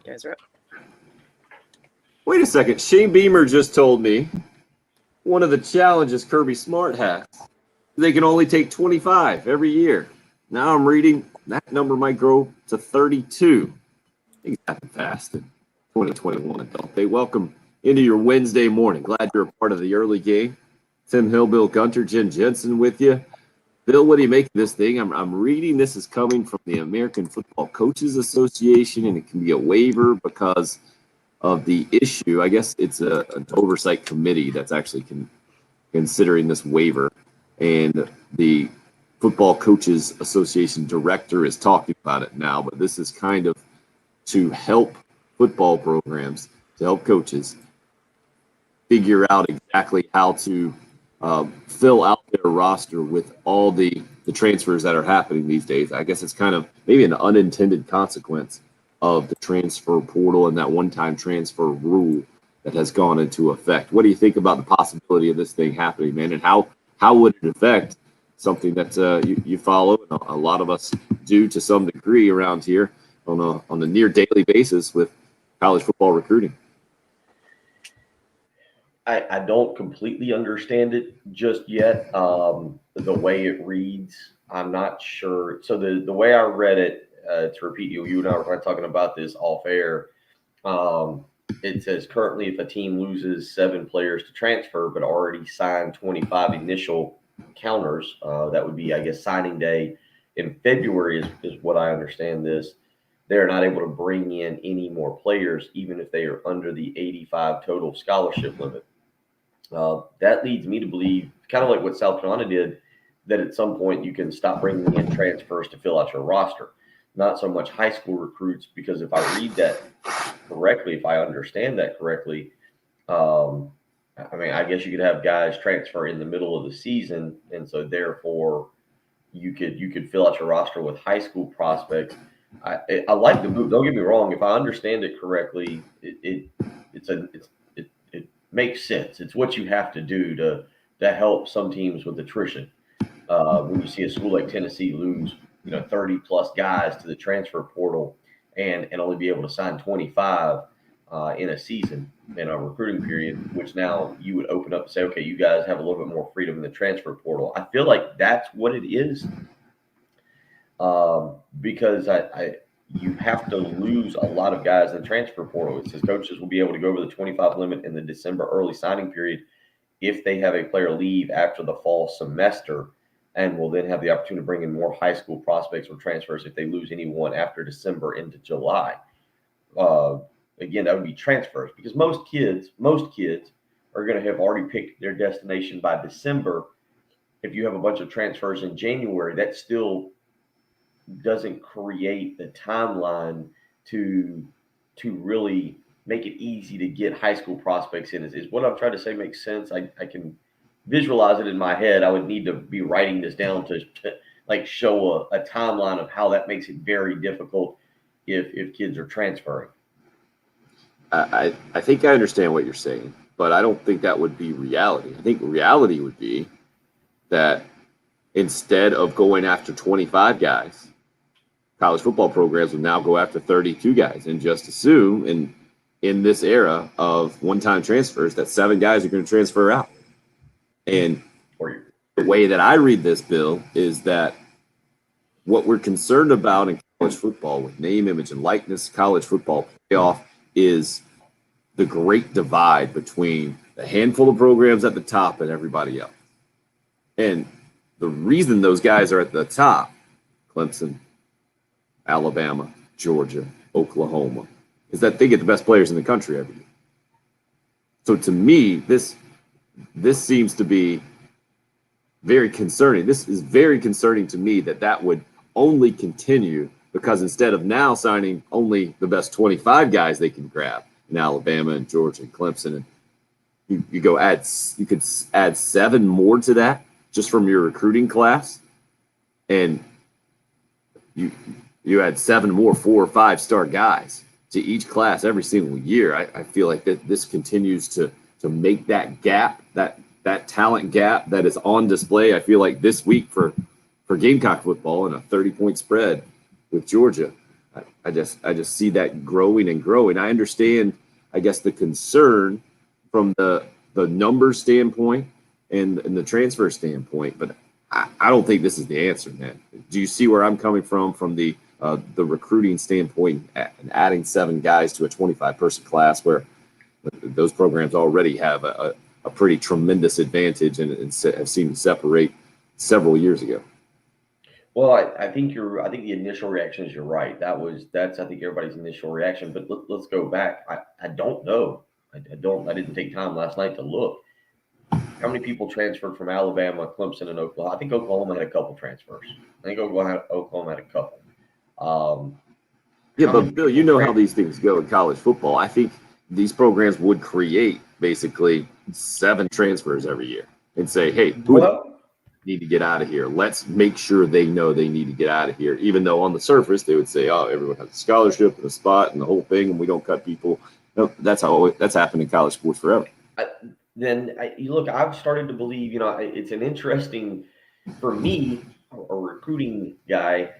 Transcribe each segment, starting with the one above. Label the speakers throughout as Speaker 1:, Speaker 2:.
Speaker 1: Guys are up.
Speaker 2: Wait a second. Shane Beamer just told me one of the challenges Kirby Smart has, they can only take 25 every year. Now I'm reading that number might grow to 32. Things happen fast in 2021, don't they? Welcome into your Wednesday morning. Glad you're a part of the early game. Tim Hill, Bill Gunter, Jen Jensen with you. Bill, what do you make of this thing? I'm reading this is coming from the American Football Coaches Association, and it can be a waiver because of the issue. I guess it's an oversight committee that's actually considering this waiver, and the Football Coaches Association director is talking about it now. But this is kind of to help football programs, to help coaches figure out exactly how to fill out their roster with all the transfers that are happening these days. I guess it's kind of maybe an unintended consequence of the transfer portal and that one-time transfer rule that has gone into effect. What do you think about the possibility of this thing happening, man? And how would it affect something that you follow, and a lot of us do to some degree around here on a near daily basis with college football recruiting?
Speaker 3: I don't completely understand it just yet. The way it reads, I'm not sure. So the way I read it, to repeat, you and I were talking about this off air. It says currently if a team loses 7 players to transfer but already signed 25 initial counters, that would be, I guess, signing day in February is what I understand this. They're not able to bring in any more players, even if they are under the 85 total scholarship limit. That leads me to believe, kind of like what South Carolina did, that at some point you can stop bringing in transfers to fill out your roster, not so much high school recruits, because if I read that correctly, if I understand that correctly, I mean, I guess you could have guys transfer in the middle of the season, and so therefore you could fill out your roster with high school prospects. I like the move. Don't get me wrong. If I understand it correctly, it makes sense. It's what you have to do to help some teams with attrition. When you see a school like Tennessee lose, 30 plus guys to the transfer portal and only be able to sign 25 in a season, in a recruiting period, which now you would open up and say, okay, you guys have a little bit more freedom in the transfer portal. I feel like that's what it is, because you have to lose a lot of guys in the transfer portal. It says coaches will be able to go over the 25 limit in the December early signing period if they have a player leave after the fall semester, and will then have the opportunity to bring in more high school prospects or transfers if they lose anyone after December into July. Again, that would be transfers, because most kids are going to have already picked their destination by December. If you have a bunch of transfers in January, that still doesn't create the timeline to really make it easy to get high school prospects in. Is what I'm trying to say makes sense? I can visualize it in my head. I would need to be writing this down to like show a timeline of how that makes it very difficult if kids are transferring.
Speaker 2: I think I understand what you're saying, but I don't think that would be reality. I think reality would be that instead of going after 25 guys, college football programs would now go after 32 guys and just assume in this era of one-time transfers that 7 guys are going to transfer out. And the way that I read this, Bill, is that what we're concerned about in college football with name, image, and likeness, college football playoff, is the great divide between the handful of programs at the top and everybody else. And the reason those guys are at the top, Clemson, Alabama, Georgia, Oklahoma, is that they get the best players in the country every year. So to me, this seems to be very concerning. This is very concerning to me that would only continue, because instead of now signing only the best 25 guys they can grab in Alabama and Georgia and Clemson, and you could add 7 more to that just from your recruiting class, and you add 7 more 4- or 5-star guys to each class every single year. I feel like that this continues to make that gap, that talent gap that is on display. I feel like this week for for Gamecock football and a 30-point spread with Georgia. I just see that growing and growing. I understand, I guess, the concern from the numbers standpoint and the transfer standpoint, but I don't think this is the answer, man. Do you see where I'm coming from the recruiting standpoint and adding 7 guys to a 25-person class where those programs already have a pretty tremendous advantage and have seen separate several years ago?
Speaker 3: Well, I think the initial reaction is you're right. That's I think everybody's initial reaction. But let's go back. I don't know. I didn't take time last night to look. How many people transferred from Alabama, Clemson, and Oklahoma? I think Oklahoma had a couple transfers. I think Oklahoma had a couple.
Speaker 2: Yeah, but Bill, you know how these things go in college football. I think these programs would create basically 7 transfers every year and say, hey, who need to get out of here? Let's make sure they know they need to get out of here, even though on the surface they would say, oh, everyone has a scholarship and a spot and the whole thing, and we don't cut people. No, that's happened in college sports forever.
Speaker 3: I've started to believe, it's an interesting, for me, a recruiting guy,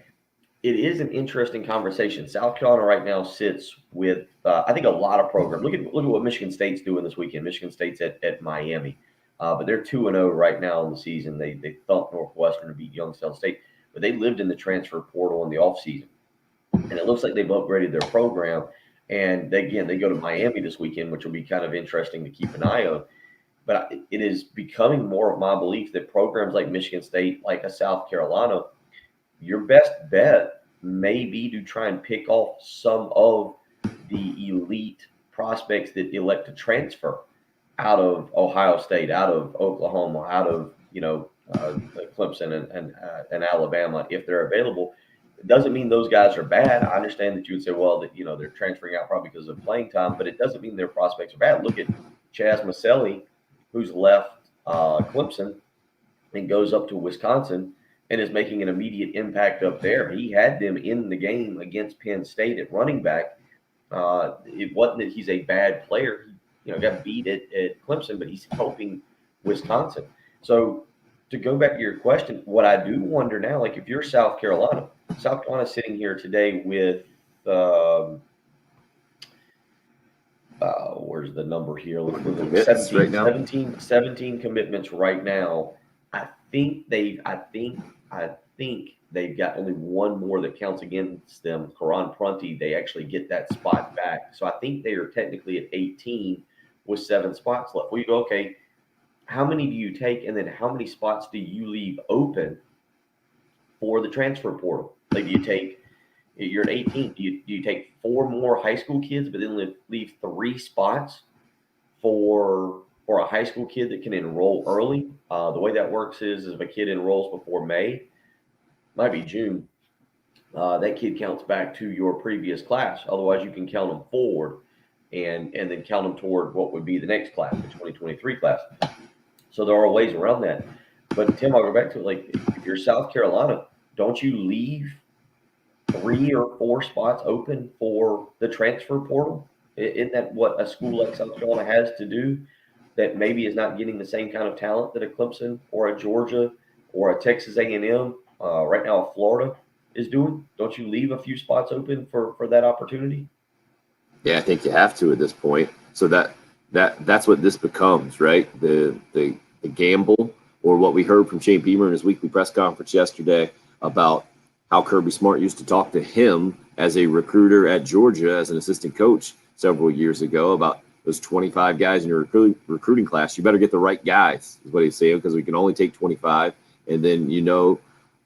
Speaker 3: it is an interesting conversation. South Carolina right now sits with, I think, a lot of programs. Look at what Michigan State's doing this weekend. Michigan State's at Miami. But they're 2-0 right now in the season. They thumped Northwestern to beat Youngstown State. But they lived in the transfer portal in the offseason. And it looks like they've upgraded their program. And they go to Miami this weekend, which will be kind of interesting to keep an eye on. But it is becoming more of my belief that programs like Michigan State, like a South Carolina, your best bet may be to try and pick off some of the elite prospects that elect to transfer out of Ohio State, out of Oklahoma, out of Clemson and Alabama if they're available. It doesn't mean those guys are bad. I understand that you would say, well, that they're transferring out probably because of playing time, but it doesn't mean their prospects are bad. Look at Chaz Maselli, who's left Clemson and goes up to Wisconsin and is making an immediate impact up there. He had them in the game against Penn State at running back. It wasn't that he's a bad player. He got beat at Clemson, but he's helping Wisconsin. So to go back to your question, what I do wonder now, like if you're South Carolina sitting here today with where's the number here? 17 commitments right now. I think they've got only one more that counts against them. Karan Prunty, they actually get that spot back. So I think they are technically at 18 with 7 spots left. We go, okay, how many do you take? And then how many spots do you leave open for the transfer portal? Like, you're at 18. Do you take 4 more high school kids, but then leave 3 spots for a high school kid that can enroll early? The way that works is if a kid enrolls before May, might be June, that kid counts back to your previous class. Otherwise, you can count them forward and then count them toward what would be the next class, the 2023 class. So there are ways around that. But Tim, I'll go back to it. Like, if you're South Carolina, don't you leave 3 or 4 spots open for the transfer portal? Isn't that what a school like South Carolina has to do that maybe is not getting the same kind of talent that a Clemson or a Georgia or a Texas A&M, right now Florida, is doing? Don't you leave a few spots open for that opportunity?
Speaker 2: Yeah, I think you have to at this point. So that's what this becomes, right? The gamble, or what we heard from Shane Beamer in his weekly press conference yesterday about how Kirby Smart used to talk to him as a recruiter at Georgia as an assistant coach several years ago about those 25 guys in your recruiting class. You better get the right guys, is what he's saying, because we can only take 25. And then,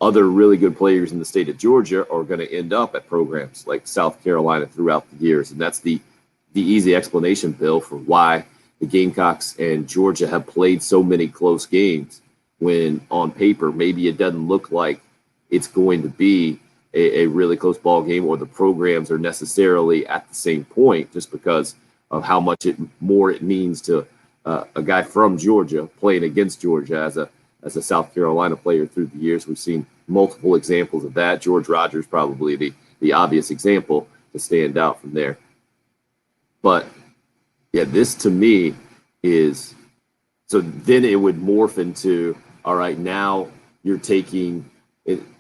Speaker 2: other really good players in the state of Georgia are going to end up at programs like South Carolina throughout the years. And that's the easy explanation, Bill, for why the Gamecocks and Georgia have played so many close games when on paper maybe it doesn't look like it's going to be a really close ball game, or the programs are necessarily at the same point, just because of how much more it means to a guy from Georgia playing against Georgia as a South Carolina player through the years. We've seen multiple examples of that. George Rogers probably the obvious example to stand out from there. But yeah, this to me is, so then it would morph into, all right, now you're taking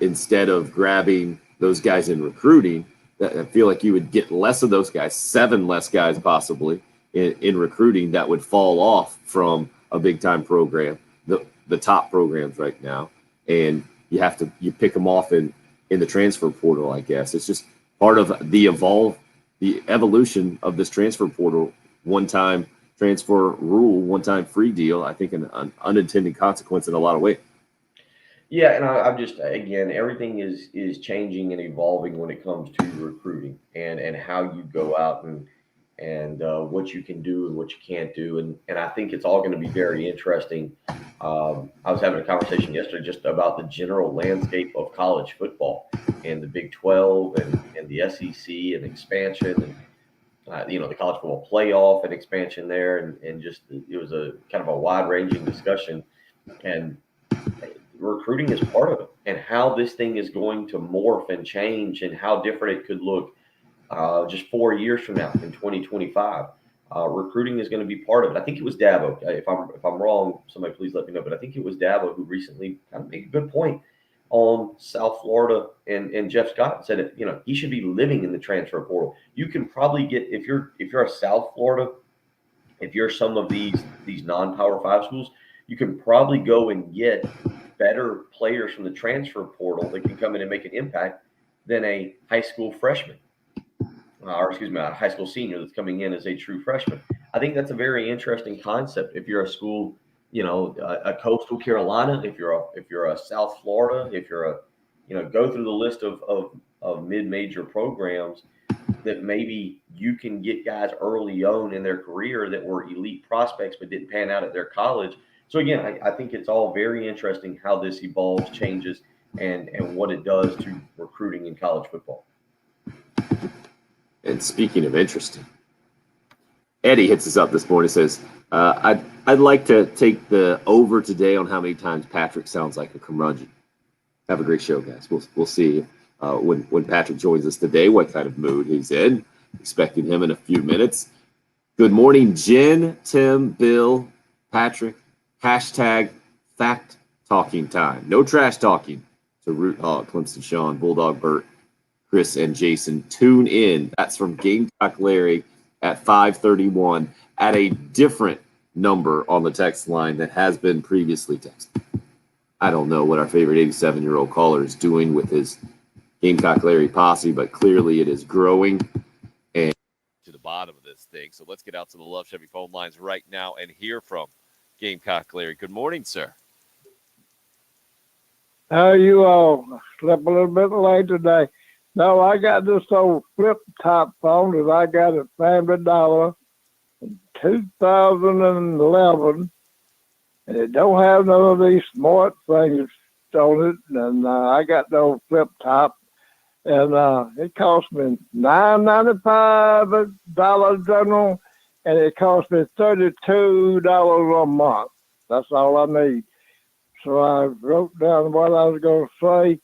Speaker 2: instead of grabbing those guys in recruiting. I feel like you would get less of those guys, 7 less guys possibly in recruiting that would fall off from a big time program, the top programs right now, and you pick them off in the transfer portal. I guess it's just part of the evolution of this transfer portal. One time transfer rule, one time free deal. I think an unintended consequence in a lot of ways.
Speaker 3: Yeah, and I'm just, again, everything is changing and evolving when it comes to recruiting and how you go out and what you can do and what you can't do, and I think it's all going to be very interesting. I was having a conversation yesterday just about the general landscape of college football and the Big 12 and the SEC and expansion and the college football playoff and expansion there, and just it was a kind of a wide ranging discussion, and recruiting is part of it, and how this thing is going to morph and change and how different it could look just 4 years from now in 2025. Recruiting is going to be part of it. I think it was Dabo. If I'm wrong, somebody please let me know. But I think it was Dabo who recently kind of made a good point on South Florida and Jeff Scott said it. He should be living in the transfer portal. You can probably get if you're a South Florida, if you're some of these non-Power 5 schools, you can probably go and get better players from the transfer portal that can come in and make an impact than a high school freshman. A high school senior that's coming in as a true freshman. I think that's a very interesting concept. If you're a school, a Coastal Carolina, if you're a South Florida, if you're go through the list of mid-major programs that maybe you can get guys early on in their career that were elite prospects but didn't pan out at their college. So again, I think it's all very interesting how this evolves, changes, and what it does to recruiting in college football.
Speaker 2: And speaking of interesting, Eddie hits us up this morning and says, I'd like to take the over today on how many times Patrick sounds like a curmudgeon. Have a great show, guys. We'll see when Patrick joins us today, what kind of mood he's in. Expecting him in a few minutes. Good morning, Jen, Tim, Bill, Patrick. Hashtag fact talking time. No trash talking. To Root Hog, Clemson Sean, Bulldog Bert, Chris, and Jason. Tune in. That's from Gamecock Larry at 5:31 at a different number on the text line that has been previously texted. I don't know what our favorite 87-year-old caller is doing with his Gamecock Larry posse, but clearly it is growing and to the bottom of this thing. So let's get out to the Love Chevy phone lines right now and hear from Gamecock Larry. Good morning, sir.
Speaker 4: How are you all? I slept a little bit late today. No, I got this old flip-top phone that I got at Family Dollar in 2011, and it don't have none of these smart things on it, and I got the old flip-top, and it cost me $9.95 general, and it cost me $32 a month. That's all I need. So I wrote down what I was going to say,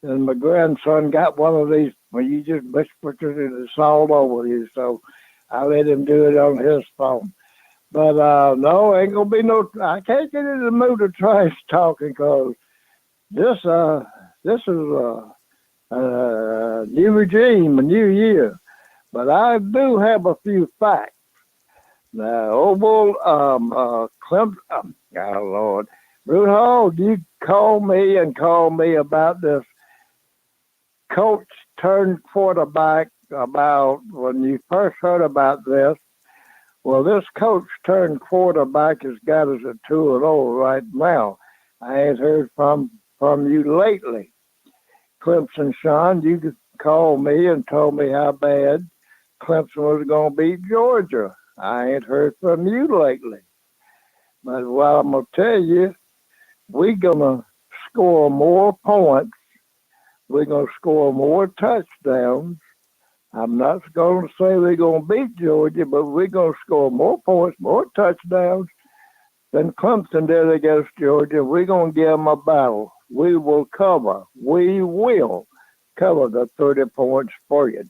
Speaker 4: and my grandson got one of these where you just whisper it and it's all over you. So I let him do it on his phone. But no, ain't going to be no, I can't get in the mood of trash talking because this is a new regime, a new year. But I do have a few facts. Now, Clemson, oh Lord, Root Hog, you call me about this coach turned quarterback about when you first heard about this. Well, this coach turned quarterback has got us at 2-0 right now. I ain't heard from you lately. Clemson Sean, you called me and told me how bad Clemson was going to beat Georgia. I ain't heard from you lately. But what I'm going to tell you, we're going to score more points. We're going to score more touchdowns. I'm not going to say we're going to beat Georgia, but we're going to score more points, more touchdowns than Clemson did against Georgia. We're going to give them a battle. We will cover. We will cover the 30 points for you.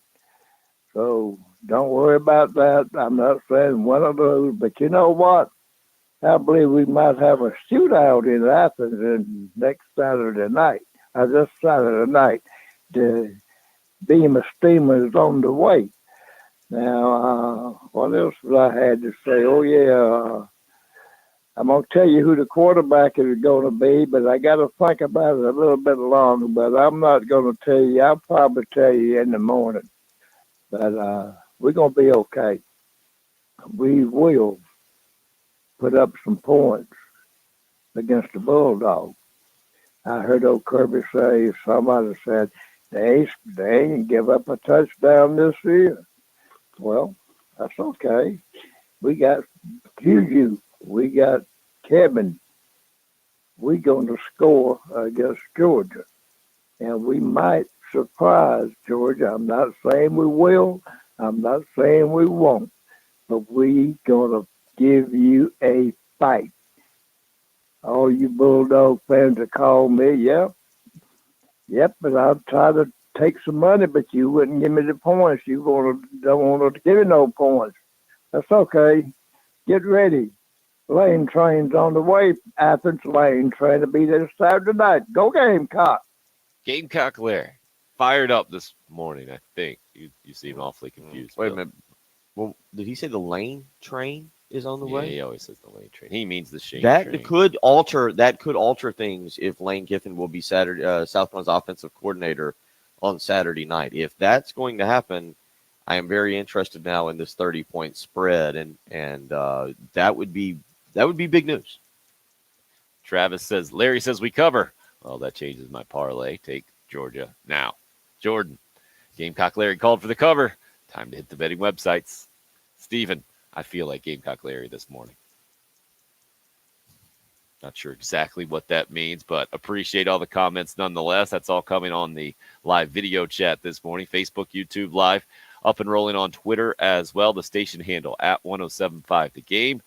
Speaker 4: So don't worry about that. I'm not saying one of those, but you know what? I believe we might have a shootout in Athens next Saturday night. This Saturday night. The Beamer steamer is on the way. Now, what else did I had to say? Oh, yeah. I'm going to tell you who the quarterback is going to be, but I got to think about it a little bit longer. But I'm not going to tell you. I'll probably tell you in the morning. But we're going to be okay. We will put up some points against the Bulldogs. I heard old Kirby say, somebody said, they ain't give up a touchdown this year. Well, that's okay. We got Juju. We got Kevin. We're going to score against Georgia. And we might surprise Georgia. I'm not saying we will. I'm not saying we won't. But we going to give you a fight. All you Bulldog fans that call me, yep, but I'll try to take some money, but you wouldn't give me the points. You don't want to give me no points. That's okay. Get ready. Lane train's on the way. Athens Lane train to be there Saturday night. Go Gamecock.
Speaker 5: Gamecock Larry. Fired up this morning, I think. You seem awfully confused.
Speaker 6: Wait a minute. Well, did he say the Lane train is on the way?
Speaker 5: He always says the Lane train. He means the Shane
Speaker 6: That
Speaker 5: train.
Speaker 6: could alter things if Lane Kiffin will be South Carolina's offensive coordinator on Saturday night. If that's going to happen, I am very interested now in this 30-point spread, and that would be big news.
Speaker 5: Travis says, Larry says we cover. Well, that changes my parlay. Take Georgia now. Jordan, Gamecock Larry called for the cover. Time to hit the betting websites. Steven, I feel like Gamecock Larry this morning. Not sure exactly what that means, but appreciate all the comments nonetheless. That's all coming on the live video chat this morning. Facebook, YouTube Live, up and rolling on Twitter as well. The station handle at 1075 The Game.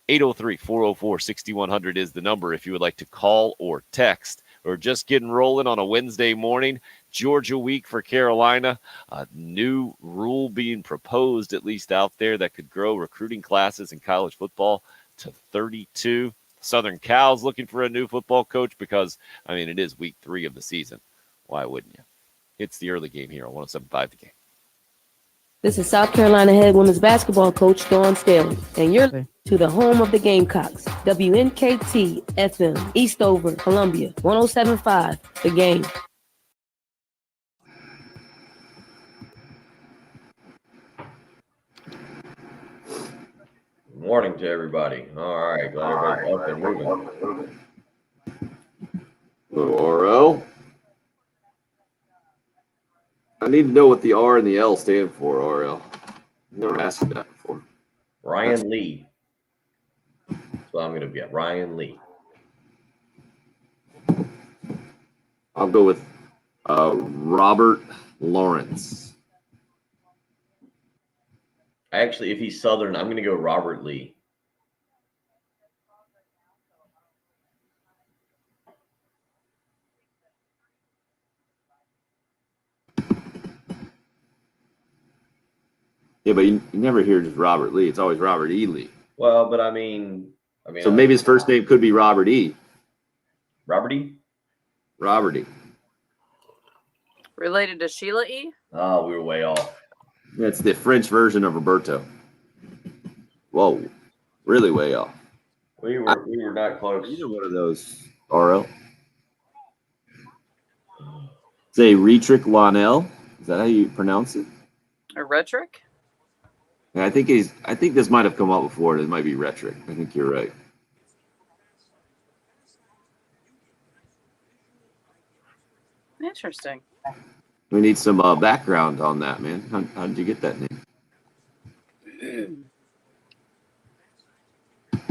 Speaker 5: 803-404-6100 is the number if you would like to call or text. We're just getting rolling on a Wednesday morning. Georgia week for Carolina. A new rule being proposed, at least out there, that could grow recruiting classes in college football to 32. Southern Cal's looking for a new football coach because, it is week 3 of the season. Why wouldn't you? It's the early game here on 1075 The Game.
Speaker 7: This is South Carolina head women's basketball coach Dawn Staley, and you're to the home of the Gamecocks, WNKT FM, Eastover, Columbia, 1075 The Game.
Speaker 3: Good morning to everybody. All right, glad everybody's up and moving.
Speaker 2: RL. I need to know what the R and the L stand for, RL. Never asked you that before.
Speaker 3: Ryan Lee. So I'm going to get Ryan Lee.
Speaker 2: I'll go with Robert Lawrence.
Speaker 3: Actually, if he's Southern, I'm going to go Robert Lee.
Speaker 2: Yeah, but you never hear just Robert Lee. It's always Robert E. Lee.
Speaker 3: Well, but
Speaker 2: So maybe his first name could be Robert E.
Speaker 3: Robert E?
Speaker 2: Robert E.
Speaker 1: Related to Sheila E?
Speaker 3: Oh, we were way off.
Speaker 2: That's the French version of Roberto. Whoa, really way off.
Speaker 3: We were not close.
Speaker 2: Either one of those, RL. Say Retrick Lonell. Is that how you pronounce it?
Speaker 1: A rhetoric?
Speaker 2: Yeah, I think this might have come up before. It might be rhetoric. I think you're right.
Speaker 1: Interesting.
Speaker 2: We need some background on that, man. How did you get that name?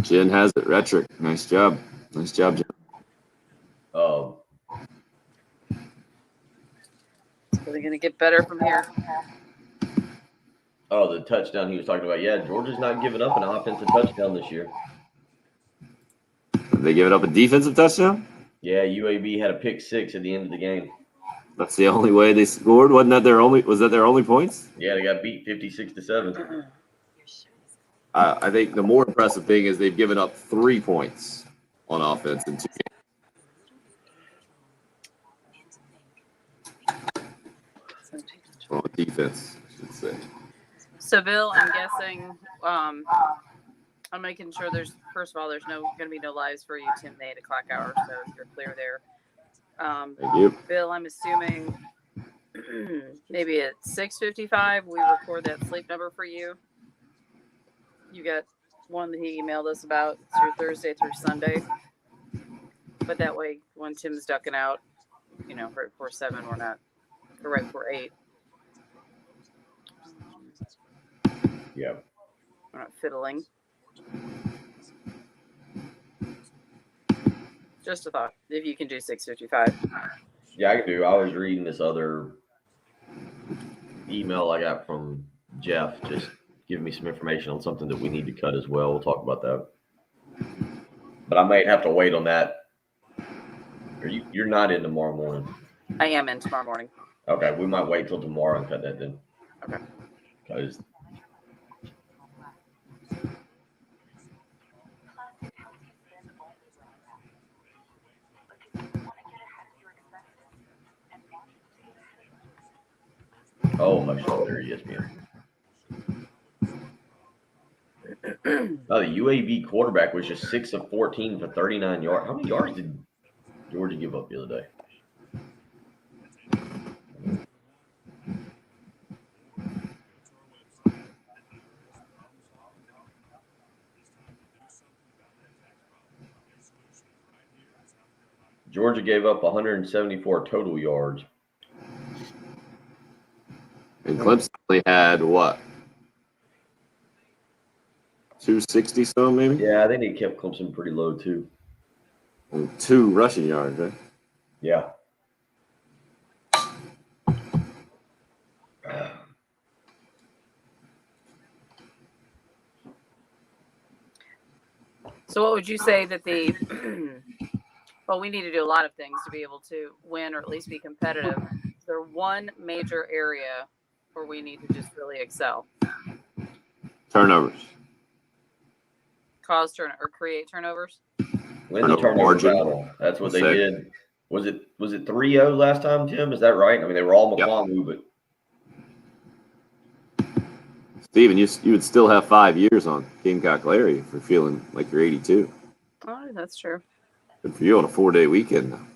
Speaker 2: Jen has it. Rhetoric. Nice job. Nice job, Jen.
Speaker 3: Oh.
Speaker 1: So they're going to get better from here.
Speaker 3: Oh, the touchdown he was talking about. Yeah, Georgia's not giving up an offensive touchdown this year.
Speaker 2: Did they give it up a defensive touchdown?
Speaker 3: Yeah, UAB had a pick 6 at the end of the game.
Speaker 2: That's the only way they scored. Was that their only points?
Speaker 3: Yeah, they got beat 56-7.
Speaker 2: I think the more impressive thing is they've given up 3 points on offense in 2 games. defense, I should say.
Speaker 1: So, Bill, I'm guessing I'm making sure there's first of all there's going to be no lives for you Tim the 8 o'clock hour, so you're clear there.
Speaker 2: Thank you.
Speaker 1: Bill, I'm assuming maybe at 6:55 we record that sleep number for you. You got one that he emailed us about. It's your Thursday through Sunday, but that way when Tim's ducking out, right before 7, we're not, or right before 8.
Speaker 3: Yeah.
Speaker 1: We're not fiddling. Just a thought. If you can do 6:55.
Speaker 3: Yeah, I can do. I was reading this other email I got from Jeff, just giving me some information on something that we need to cut as well. We'll talk about that. But I might have to wait on that. You're not in tomorrow morning.
Speaker 1: I am in tomorrow morning.
Speaker 3: Okay, we might wait till tomorrow and cut that then.
Speaker 1: Okay.
Speaker 3: Because my shoulder, yes, man. The UAB quarterback was just 6 of 14 for 39 yards. How many yards did Georgia give up the other day? Georgia gave up 174 total yards.
Speaker 2: And Clemson only had what? 260 so maybe?
Speaker 3: Yeah, I think they kept Clemson pretty low too.
Speaker 2: And 2 rushing yards, right?
Speaker 3: Yeah.
Speaker 1: So what would you say that the well, we need to do a lot of things to be able to win or at least be competitive. Is there one major area where we need to just really excel?
Speaker 2: Turnovers.
Speaker 1: Cause or create turnovers?
Speaker 3: Win the turnover
Speaker 2: margin.
Speaker 3: battle. That's what they
Speaker 2: Sick.
Speaker 3: did. Was it 3-0 last time, Tim? Is that right? I mean, they were all
Speaker 2: Yep.
Speaker 3: McClung, but
Speaker 2: Steven, you would still have 5 years on Gamecock Larry for feeling like you're 82.
Speaker 1: Oh, that's true.
Speaker 2: Good for you on a 4-day weekend now.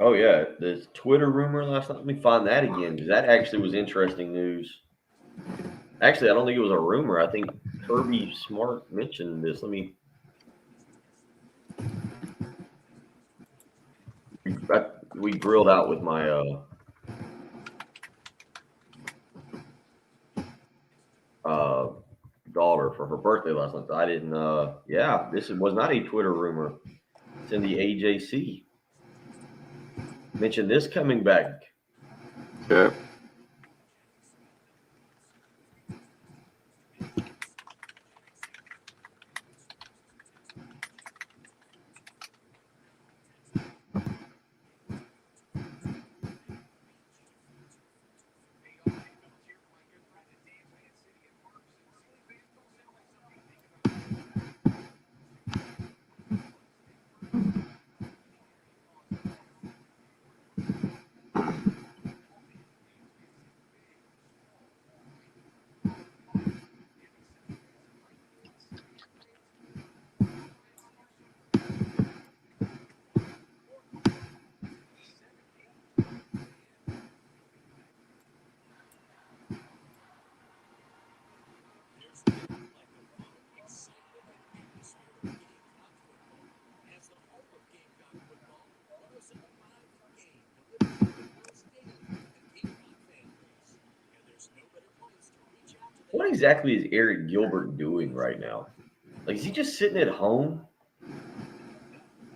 Speaker 3: oh yeah, the Twitter rumor last night. Let me find that again because that actually was interesting news. Actually, I don't think it was a rumor. I think Kirby Smart mentioned this. We grilled out with my daughter for her birthday last night. I didn't. Yeah, this was not a Twitter rumor. It's in the AJC. Mentioned this coming back.
Speaker 2: Okay.
Speaker 3: What exactly is Eric Gilbert doing right now? Like, is he just sitting at home?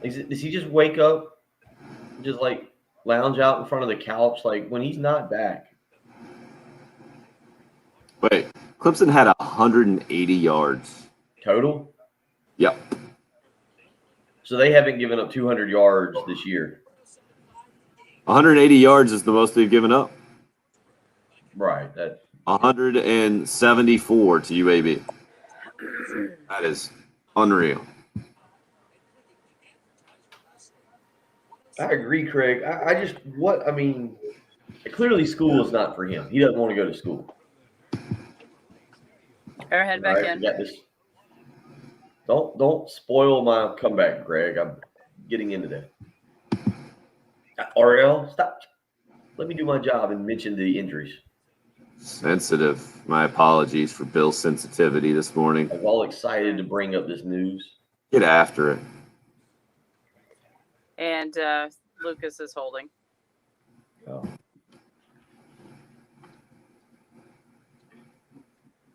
Speaker 3: Does he just wake up, just like lounge out in front of the couch, like when he's not back?
Speaker 2: Wait, Clemson had 180 yards.
Speaker 3: Total?
Speaker 2: Yep.
Speaker 3: So they haven't given up 200 yards this year.
Speaker 2: 180 yards is the most they've given up.
Speaker 3: Right.
Speaker 2: 174 to UAB. That is unreal.
Speaker 3: I agree, Craig. I mean, clearly school is not for him. He doesn't want to go to school.
Speaker 1: Better head back in.
Speaker 3: You got this. Don't spoil my comeback, Greg. I'm getting into that. RL, stop. Let me do my job and mention the injuries.
Speaker 2: Sensitive. My apologies for Bill's sensitivity this morning.
Speaker 3: I was all excited to bring up this news.
Speaker 2: Get after it.
Speaker 1: And Lucas is holding.
Speaker 3: Oh.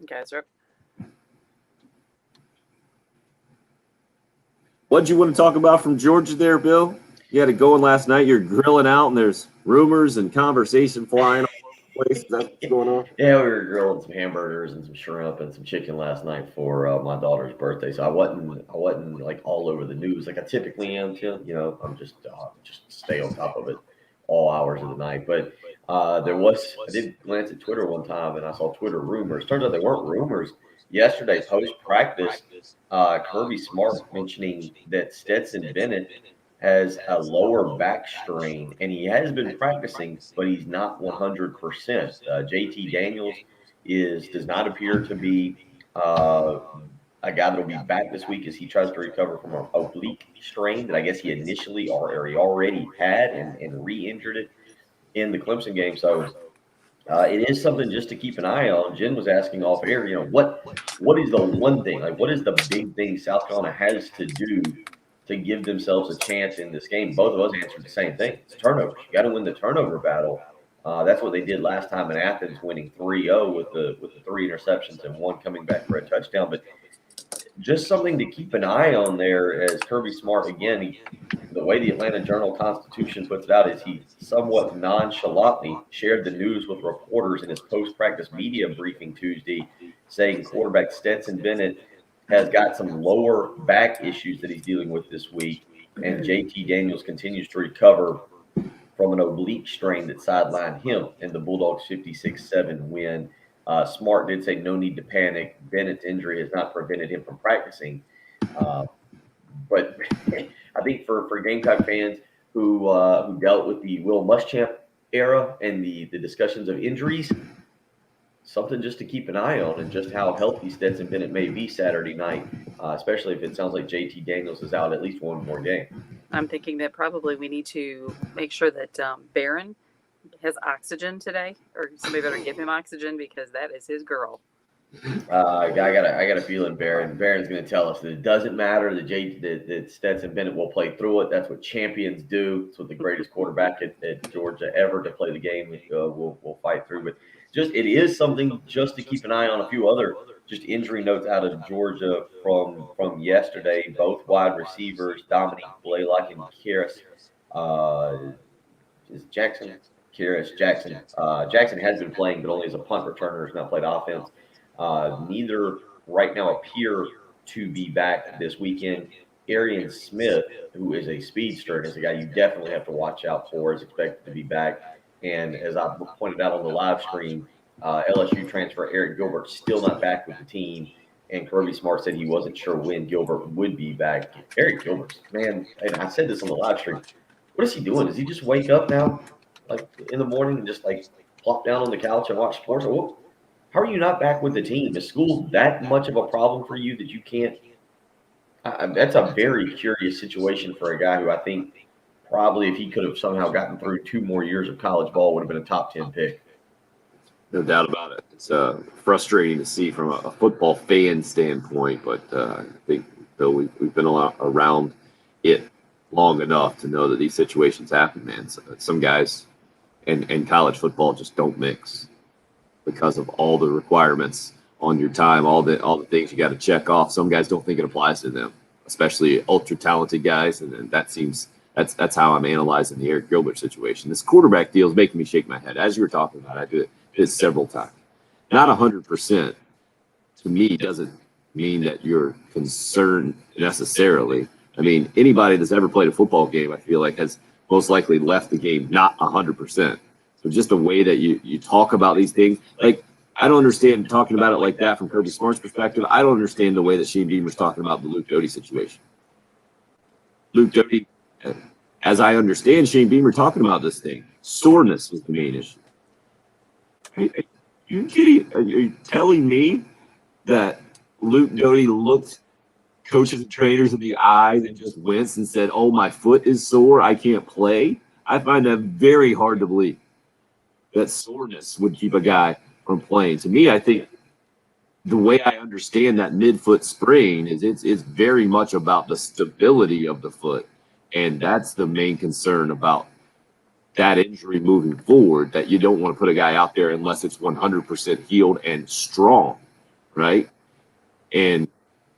Speaker 1: Guys are up.
Speaker 2: What'd you want to talk about from Georgia there, Bill? You had it going last night. You're grilling out, and there's rumors and conversation flying all over the place. Is that what's going on?
Speaker 3: Yeah, we were grilling some hamburgers and some shrimp and some chicken last night for my daughter's birthday. So I wasn't like all over the news like I typically am. Tim, I'm just stay on top of it all hours of the night. But I did glance at Twitter one time and I saw Twitter rumors. Turns out they weren't rumors. Yesterday, post practice, Kirby Smart mentioning that Stetson Bennett has a lower back strain, and he has been practicing, but he's not 100%. JT Daniels does not appear to be a guy that will be back this week as he tries to recover from an oblique strain that I guess he initially already had and re-injured it in the Clemson game. So it is something just to keep an eye on. Jen was asking off air, what is the one thing, like what is the big thing South Carolina has to do to give themselves a chance in this game? Both of us answered the same thing. It's turnovers. You got to win the turnover battle. That's what they did last time in Athens, winning 3-0 with the 3 interceptions and 1 coming back for a touchdown. But just something to keep an eye on there as Kirby Smart, again, the way the Atlanta Journal-Constitution puts it out is he somewhat nonchalantly shared the news with reporters in his post-practice media briefing Tuesday, saying quarterback Stetson Bennett has got some lower back issues that he's dealing with this week, and JT Daniels continues to recover from an oblique strain that sidelined him in the Bulldogs' 56-7 win. Smart did say no need to panic. Bennett's injury has not prevented him from practicing. But I think for Gamecock fans who dealt with the Will Muschamp era and the discussions of injuries, something just to keep an eye on and just how healthy Stetson Bennett may be Saturday night, especially if it sounds like JT Daniels is out at least one more game. I'm
Speaker 1: thinking that probably we need to make sure that Barron has oxygen today, or somebody better give him oxygen because that is his girl. I got a feeling Barron's going to tell us that it doesn't matter that Stetson Bennett will play through it. That's what champions do. It's what the greatest quarterback at Georgia ever to play the game will fight through. But it is something just to keep an eye on. A few other just injury notes out of Georgia from yesterday. Both wide receivers, Dominique Blaylock and Karis Jackson. Jackson has been playing, but only as a punt returner, has not played offense. Neither right now appear to be back this weekend. Arian Smith, who is a speedster and is a guy you definitely have to watch out for, is expected to be back. And as I pointed out on the live stream, LSU transfer Eric Gilbert still not back with the team. And Kirby Smart said he wasn't sure when Gilbert would be back. Eric Gilbert, man, and I said this on the live stream. What is he doing? Does he just wake up now, like in the morning, and just like plop down on the couch and watch sports? How are you not back with the team? Is school that much of a problem for you that you can't? That's a very curious situation for a guy who I think probably if he could have somehow gotten through 2 more years of college ball would have been a top 10 pick.
Speaker 2: No doubt about it. It's frustrating to see from a football fan standpoint, but I think, Bill, we've been around it long enough to know that these situations happen, man. So some guys in college football just don't mix because of all the requirements on your time, all the things you got to check off. Some guys don't think it applies to them, especially ultra talented guys, and that's how I'm analyzing the Eric Gilbert situation. This quarterback deal is making me shake my head. As you were talking about, I did it several times. Not 100% to me doesn't mean that you're concerned necessarily. I mean, anybody that's ever played a football game, I feel like, has most likely left the game not 100%. So just the way that you talk about these things, like I don't understand talking about it like that from Kirby Smart's perspective. I don't understand the way that Shane Beamer's talking about the Luke Doty situation. Luke Doty, as I understand Shane Beamer talking about this thing, soreness was the main issue. Are you telling me that Luke Doty looked coaches and trainers in the eyes and just winced and said, "Oh, my foot is sore, I can't play"? I find that very hard to believe that soreness would keep a guy from playing. To me, I think the way I understand that midfoot sprain is it's very much about the stability of the foot, and that's the main concern about that injury moving forward, that you don't want to put a guy out there unless it's 100% healed and strong, right? And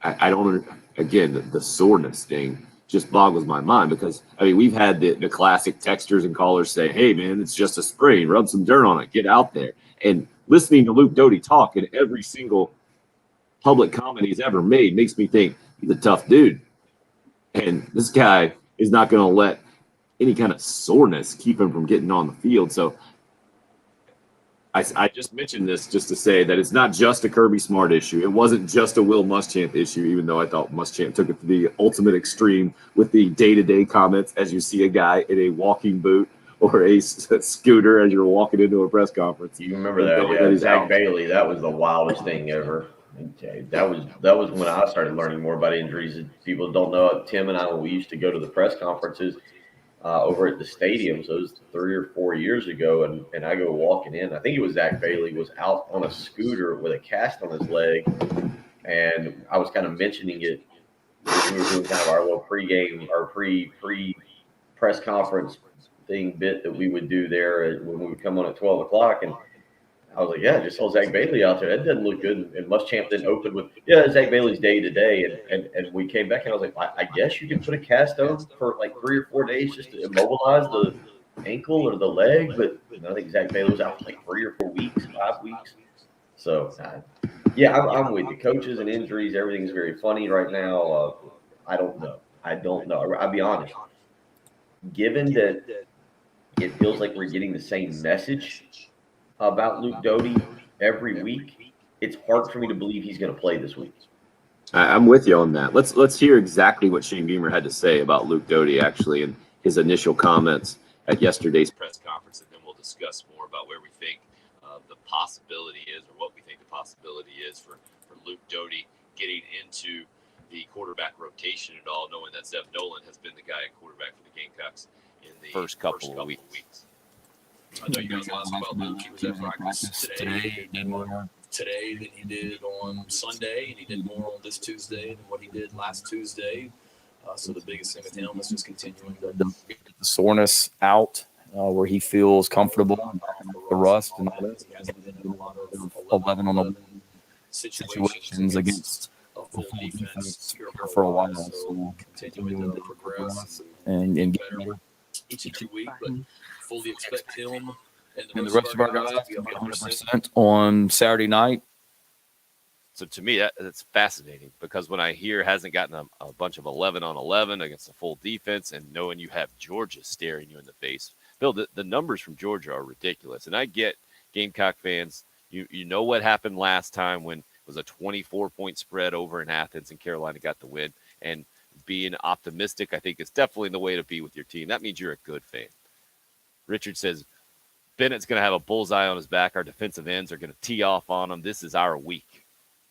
Speaker 2: I don't, again, the soreness thing just boggles my mind, because, I mean, we've had the classic texters and callers say, "Hey, man, it's just a sprain. Rub some dirt on it. Get out there." And listening to Luke Doty talk in every single public comment he's ever made makes me think he's a tough dude. And this guy is not going to let any kind of soreness keep him from getting on the field. So I just mentioned this just to say that it's not just a Kirby Smart issue. It wasn't just a Will Muschamp issue, even though I thought Muschamp took it to the ultimate extreme with the day-to-day comments as you see a guy in a walking boot or a scooter as you're walking into a press conference.
Speaker 3: You remember that? Yeah, Zach Bailey. That was the wildest thing ever. Okay, that was when I started learning more about injuries. People don't know. Tim and I, when we used to go to the press conferences over at the stadium, so it was 3 or 4 years ago, and I go walking in. I think it was Zach Bailey was out on a scooter with a cast on his leg, and I was kind of mentioning it. We were doing kind of our little pregame or pre press conference thing bit that we would do there when we would come on at 12 o'clock, and I was like, "Yeah, just saw Zach Bailey out there. That doesn't look good." And Muschamp didn't open with, "Yeah, Zach Bailey's day to day." And we came back and I was like, I guess you can put a cast on for like 3 or 4 days just to immobilize the ankle or the leg. But I think Zach Bailey was out for like 3 or 4 weeks, 5 weeks. So, yeah, I'm with you. Coaches and injuries, everything's very funny right now. I don't know. I'll be honest. Given that it feels like we're getting the same message about Luke Doty every week, it's hard for me to believe he's going to play this week.
Speaker 2: I'm with you on that. Let's hear exactly what Shane Beamer had to say about Luke Doty, actually, and his initial comments at yesterday's press conference, and then we'll discuss more about where we think the possibility is, or what we think the possibility is for Luke Doty getting into the quarterback rotation at all, knowing that Zeb Nolan has been the guy at quarterback for the Gamecocks in the
Speaker 5: first couple of weeks.
Speaker 8: I know you guys asked about Luke. He was at practice today. He did more today than he did on Sunday, and he did more on this Tuesday than what he did last Tuesday. So the biggest thing with him is just continuing to get the soreness out where he feels comfortable, the rust, and all that. He hasn't been in a lot of 11 on 11 situations against a full defense here for a while. So continuing to progress and get better each and every week, but fully expect him and the rest of our guys to be 100% on Saturday night.
Speaker 5: So to me, that's fascinating, because when I hear hasn't gotten a bunch of 11 on 11 against a full defense, and knowing you have Georgia staring you in the face, Bill, the numbers from Georgia are ridiculous. And I get Gamecock fans, you know what happened last time when it was a 24-point spread over in Athens and Carolina got the win. And being optimistic, I think, is definitely the way to be with your team. That means you're a good fan. Richard says Bennett's going to have a bullseye on his back. Our defensive ends are going to tee off on him. This is our week.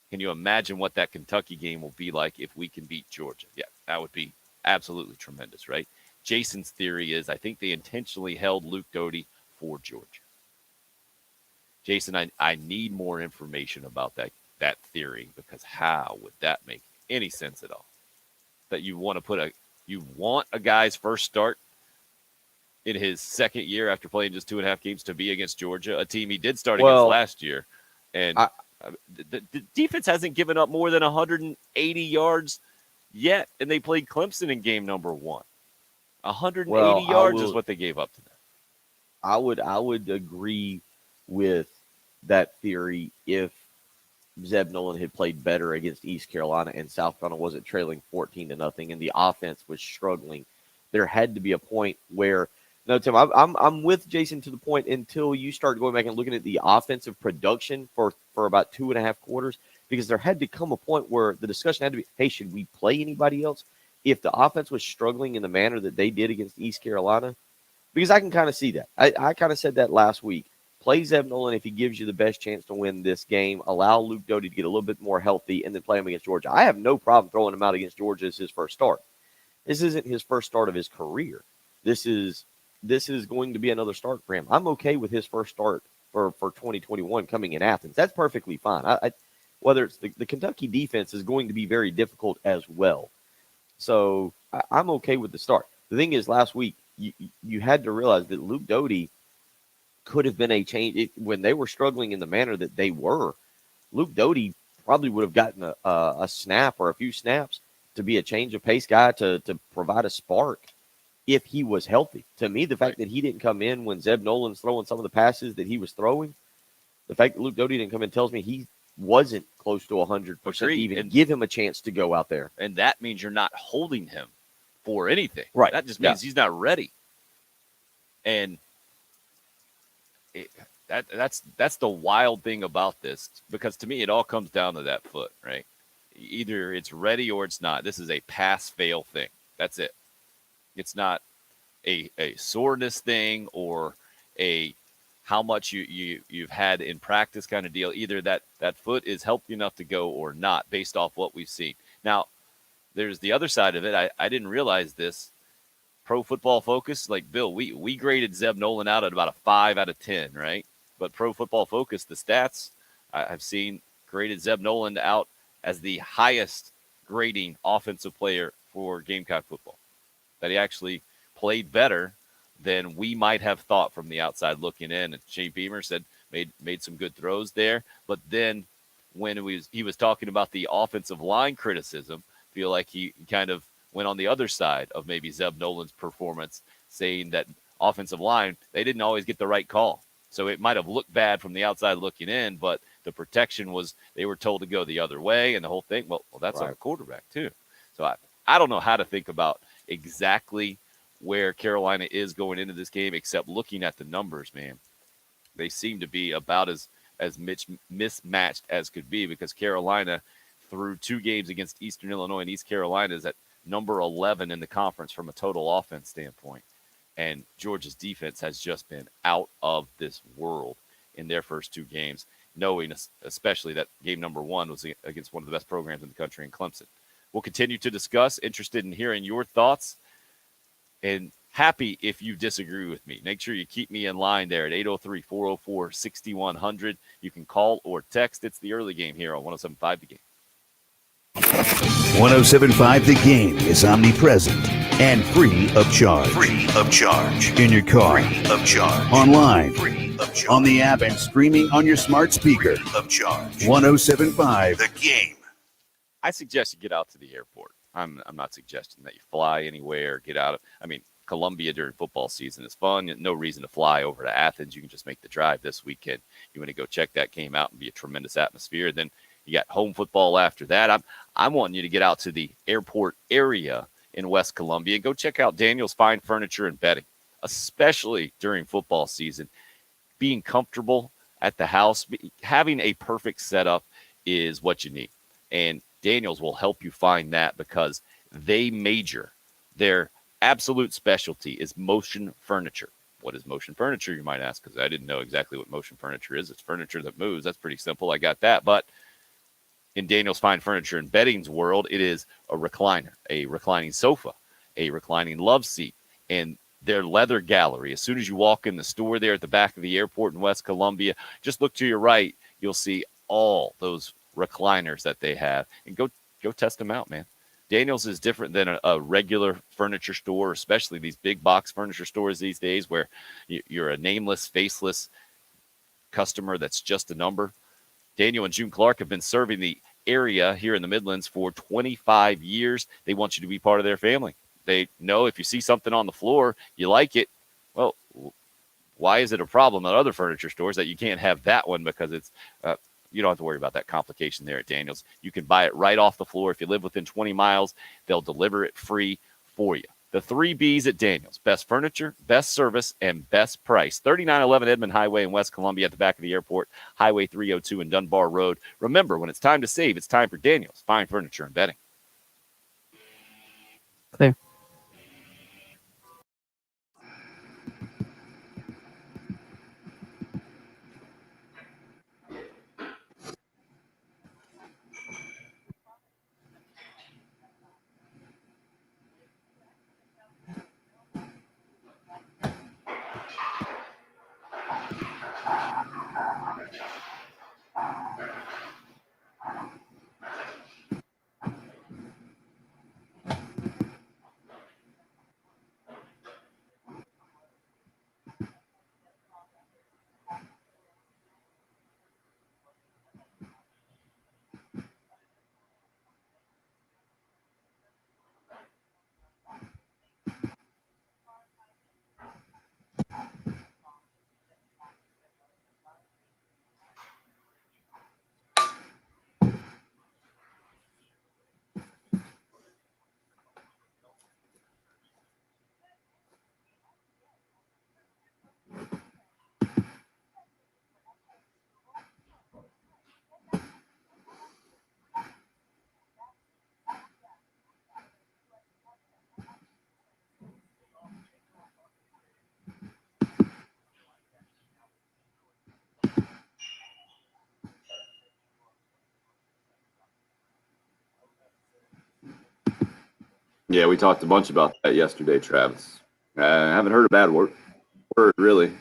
Speaker 5: Can you imagine what that Kentucky game will be like if we can beat Georgia? Yeah, that would be absolutely tremendous, right? Jason's theory is I think they intentionally held Luke Doty for Georgia. Jason, I need more information about that theory, because how would that make any sense at all? That you want a guy's first start in his second year after playing just 2.5 games to be against Georgia, a team he did start against last year. And the defense hasn't given up more than 180 yards yet, and they played Clemson in game number 1. 180 yards is what they gave up to them.
Speaker 6: I would agree with that theory if Zeb Nolan had played better against East Carolina and South Carolina wasn't trailing 14-0 and the offense was struggling. There had to be a point where No, Tim, I'm with Jason to the point until you start going back and looking at the offensive production for about 2.5 quarters, because there had to come a point where the discussion had to be, hey, should we play anybody else? If the offense was struggling in the manner that they did against East Carolina, because I can kind of see that. I kind of said that last week. Play Zeb Nolan if he gives you the best chance to win this game. Allow Luke Doty to get a little bit more healthy and then play him against Georgia. I have no problem throwing him out against Georgia as his first start. This isn't his first start of his career. This is going to be another start for him. I'm okay with his first start for 2021 coming in Athens. That's perfectly fine. Whether it's the Kentucky defense is going to be very difficult as well. So I'm okay with the start. The thing is, last week, you had to realize that Luke Doty could have been a change. When they were struggling in the manner that they were, Luke Doty probably would have gotten a snap or a few snaps to be a change of pace guy to provide a spark if he was healthy. To me, the fact that he didn't come in when Zeb Nolan's throwing some of the passes that he was throwing, the fact that Luke Doty didn't come in tells me he wasn't close to 100% to even give him a chance to go out there.
Speaker 5: And that means you're not holding him for anything.
Speaker 6: Right.
Speaker 5: That just means he's not ready. And that's the wild thing about this, because to me, it all comes down to that foot, right? Either it's ready or it's not. This is a pass-fail thing. That's it. It's not a soreness thing or a how much you've had in practice kind of deal. Either that foot is healthy enough to go or not, based off what we've seen. Now, there's the other side of it. I didn't realize this. Pro Football Focus, like Bill, we graded Zeb Nolan out at about a 5 out of 10, right? But Pro Football Focus, the stats I've seen graded Zeb Nolan out as the highest grading offensive player for Gamecock football. That he actually played better than we might have thought from the outside looking in. And Shane Beamer said made some good throws there. But then when he was talking about the offensive line criticism, feel like he kind of went on the other side of maybe Zeb Nolan's performance, saying that offensive line, they didn't always get the right call. So it might have looked bad from the outside looking in, but the protection was, they were told to go the other way and the whole thing. Well, that's on the quarterback too. So I don't know how to think about exactly where Carolina is going into this game, except looking at the numbers, man. They seem to be about as mismatched as could be, because Carolina, through 2 games against Eastern Illinois and East Carolina, is at number 11 in the conference from a total offense standpoint. And Georgia's defense has just been out of this world in their first 2 games, knowing especially that game number 1 was against one of the best programs in the country in Clemson. We'll continue to discuss. Interested in hearing your thoughts, and happy if you disagree with me. Make sure you keep me in line there at 803-404-6100. You can call or text. It's the early game here on 107.5 The Game.
Speaker 9: 107.5 The Game is omnipresent and free of charge. Free of charge. In your car. Free of charge. Online. Free of charge. On the app and streaming on your smart speaker. Free of charge. 107.5 The Game.
Speaker 5: I suggest you get out to the airport. I'm not suggesting that you fly anywhere, get out of, Columbia during football season is fun. No reason to fly over to Athens. You can just make the drive this weekend. You want to go check that game out and be a tremendous atmosphere. Then you got home football after that. I'm wanting you to get out to the airport area in West Columbia. Go check out Daniel's Fine Furniture and Bedding, especially during football season. Being comfortable at the house, having a perfect setup is what you need. And Daniels will help you find that, because they major. Their absolute specialty is motion furniture. What is motion furniture, you might ask, because I didn't know exactly what motion furniture is. It's furniture that moves. That's pretty simple. I got that. But in Daniel's Fine Furniture and Bedding's world, it is a recliner, a reclining sofa, a reclining love seat, and their leather gallery. As soon as you walk in the store there at the back of the airport in West Columbia, just look to your right. You'll see all those recliners that they have, and go test them out, man. Daniel's is different than a regular furniture store, especially these big box furniture stores these days, where you're a nameless, faceless customer that's just a number. Daniel and June Clark have been serving the area here in the Midlands for 25 years. They want you to be part of their family. They know if you see something on the floor, you like it, well, why is it a problem at other furniture stores that you can't have that one? Because it's you don't have to worry about that complication there at Daniel's. You can buy it right off the floor. If you live within 20 miles, they'll deliver it free for you. The 3 B's at Daniels: best furniture, best service, and best price. 3911 Edmond Highway in West Columbia at the back of the airport, Highway 302 and Dunbar Road. Remember, when it's time to save, it's time for Daniels Fine Furniture and Bedding.
Speaker 10: Clear.
Speaker 2: Yeah, we talked a bunch about that yesterday, Travis. I haven't heard a bad word, really.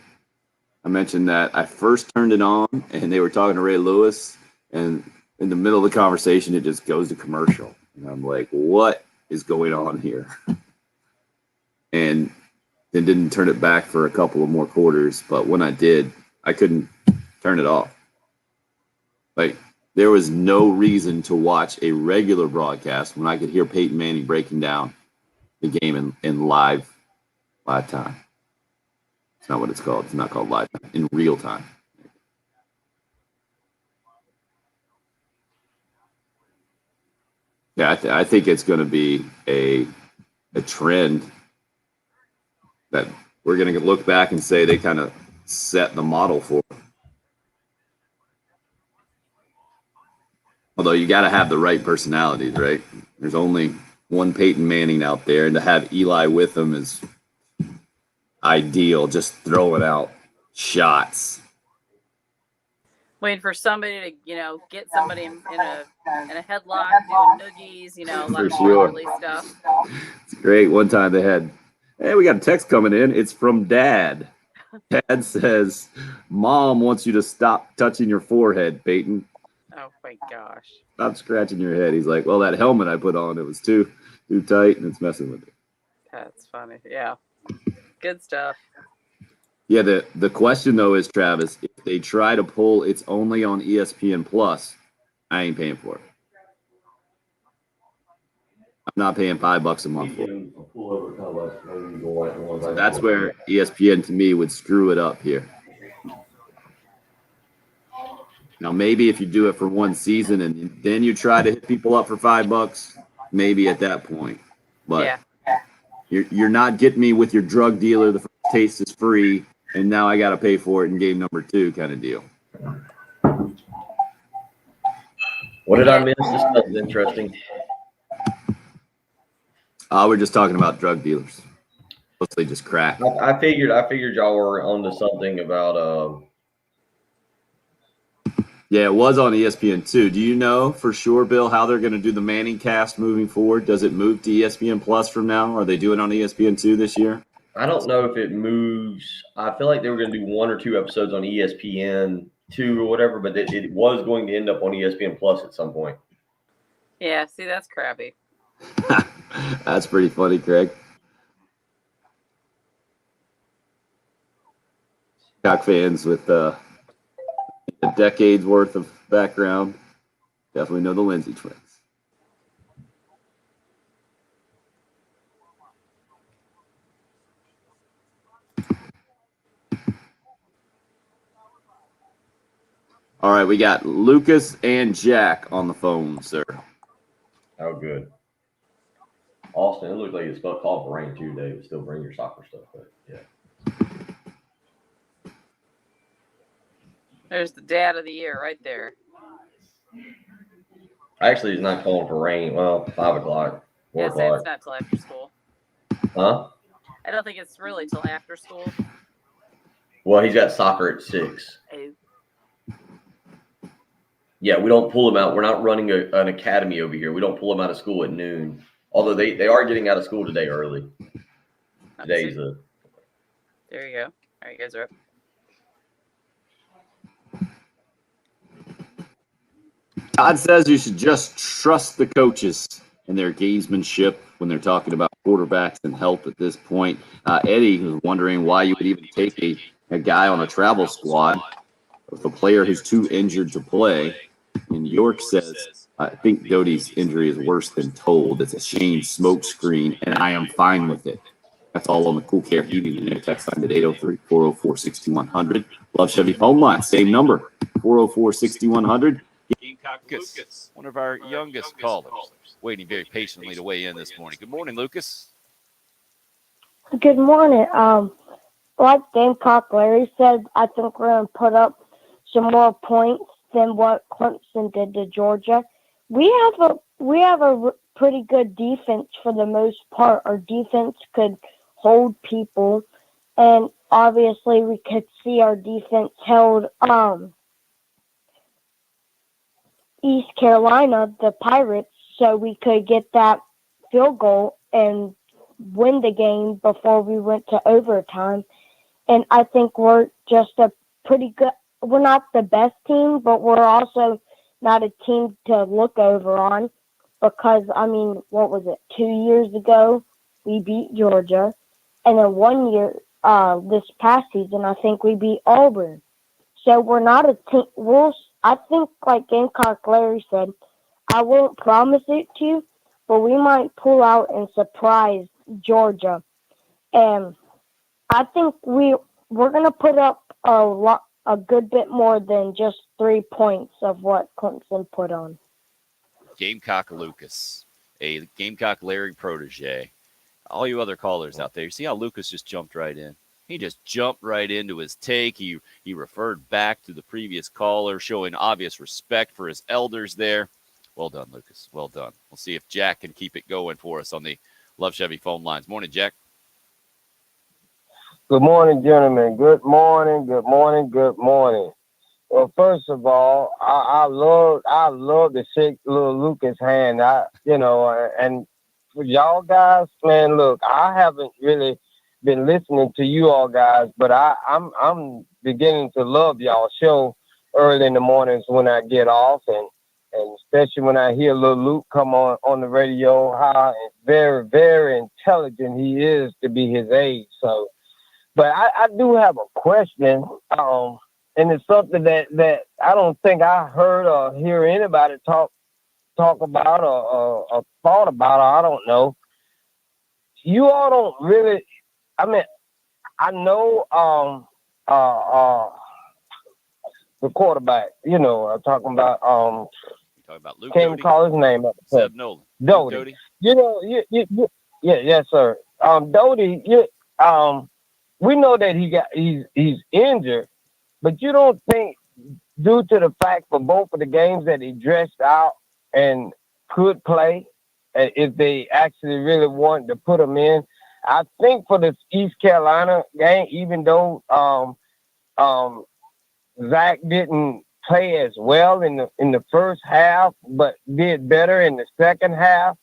Speaker 2: I mentioned that I first turned it on, and they were talking to Ray Lewis, and in the middle of the conversation, it just goes to commercial. And I'm like, what is going on here? And then didn't turn it back for a couple of more quarters, but when I did, I couldn't turn it off. Like, there was no reason to watch a regular broadcast when I could hear Peyton Manning breaking down the game in live time. It's not what it's called. It's not called live time. In real time. Yeah, I think it's going to be a trend that we're going to look back and say they kind of set the model for. Although you got to have the right personalities, right? There's only one Peyton Manning out there, and to have Eli with him is ideal. Just throwing out shots.
Speaker 1: Waiting for somebody to, get somebody in a headlock, doing noogies, a lot
Speaker 2: For
Speaker 1: of
Speaker 2: sure.
Speaker 1: early stuff.
Speaker 2: It's great. One time they had, hey, we got a text coming in. It's from Dad. Dad says, Mom wants you to stop touching your forehead, Peyton.
Speaker 1: Oh my gosh.
Speaker 2: Stop scratching your head. He's like, well, that helmet I put on, it was too tight and it's messing with it.
Speaker 1: That's funny. Yeah. Good stuff.
Speaker 2: Yeah, the question though is, Travis, if they try to pull it's only on ESPN Plus, I ain't paying for it. I'm not paying $5 a month for it. So that's where ESPN to me would screw it up here. Now, maybe if you do it for one season and then you try to hit people up for $5, maybe at that point. But you're not getting me with your drug dealer. The first taste is free, and now I got to pay for it in game number 2 kind of deal.
Speaker 3: What did I miss? This stuff is interesting.
Speaker 2: We're just talking about drug dealers. Mostly just crack.
Speaker 3: I figured y'all were onto something about
Speaker 2: Yeah, it was on ESPN2. Do you know for sure, Bill, how they're going to do the Manning cast moving forward? Does it move to ESPN Plus from now? Are they doing it on ESPN2 this year?
Speaker 3: I don't know if it moves. I feel like they were going to do 1 or 2 episodes on ESPN2 or whatever, but it was going to end up on ESPN Plus at some point.
Speaker 1: Yeah, see, that's crappy.
Speaker 2: That's pretty funny, Craig. Gamecock fans with a decade's worth of background definitely know the Lindsay twins. All right, we got Lucas and Jack on the phone, sir.
Speaker 3: Oh, good. Austin, it looked like it's called for rain too today, but still bring your soccer stuff. But yeah.
Speaker 1: There's the dad of the year right there.
Speaker 3: Actually, it's not calling for rain. Well, 5 o'clock, 4
Speaker 1: Yeah,
Speaker 3: o'clock.
Speaker 1: it's not till after school.
Speaker 3: Huh?
Speaker 1: I don't think it's really till after school.
Speaker 3: Well, he's got soccer at 6.
Speaker 1: Oh.
Speaker 3: Yeah, we don't pull him out. We're not running an academy over here. We don't pull him out of school at noon. Although they are getting out of school today early. Today's the.
Speaker 1: There you go. All right, you guys are up.
Speaker 2: Todd says you should just trust the coaches and their gamesmanship when they're talking about quarterbacks and help at this point. Eddie was wondering why you would even take a guy on a travel squad with a player who's too injured to play. And York says, I think Doty's injury is worse than told. It's a Shane smokescreen, and I am fine with it. That's all on the Cool Care Heating and Air text line at 803-404-6100. Love Chevy phone line, same number, 404-6100.
Speaker 5: Gamecock Lucas, one of our youngest callers, waiting very patiently to weigh in this morning. Good morning, Lucas.
Speaker 10: Good morning. Like Gamecock Larry said, I think we're going to put up some more points than what Clemson did to Georgia. We have a pretty good defense for the most part. Our defense could hold people, and obviously we could see our defense held East Carolina, the Pirates, so we could get that field goal and win the game before we went to overtime. And I think we're just a pretty good – we're not the best team, but we're also not a team to look over on because, I mean, what was it, 2 years ago we beat Georgia, and then 1 year this past season I think we beat Auburn. So we're not a team – I think, like Gamecock Larry said, I won't promise it to you, but we might pull out and surprise Georgia. And I think we're going to put up a good bit more than just 3 points of what Clemson put on.
Speaker 5: Gamecock Lucas, a Gamecock Larry protege. All you other callers out there, you see how Lucas just jumped right in? He just jumped right into his take. He referred back to the previous caller, showing obvious respect for his elders there. Well done, Lucas. Well done. We'll see if Jack can keep it going for us on the Love Chevy phone lines. Morning, Jack.
Speaker 11: Good morning, gentlemen. Good morning. Good morning. Good morning. Well, first of all, I love to shake little Lucas' hand. And for y'all guys, man, look, I haven't really been listening to you all guys, but I'm beginning to love y'all show early in the mornings when I get off, and especially when I hear little Luke come on the radio, how very, very intelligent he is to be his age. So, but I do have a question, and it's something that I don't think I heard or hear anybody talk about or thought about, or I don't know. You all don't really. I mean, I know the quarterback. You know, I'm talking about
Speaker 5: Talking about Luke
Speaker 11: can't
Speaker 5: Doty?
Speaker 11: call his name up.
Speaker 5: Seb Nolan.
Speaker 11: Doty.
Speaker 5: Doty.
Speaker 11: You know, yes, sir. Doty, we know that he's injured, but you don't think, due to the fact for both of the games that he dressed out and could play, if they actually really wanted to put him in, I think for the East Carolina game, even though Zach didn't play as well in the first half, but did better in the second half,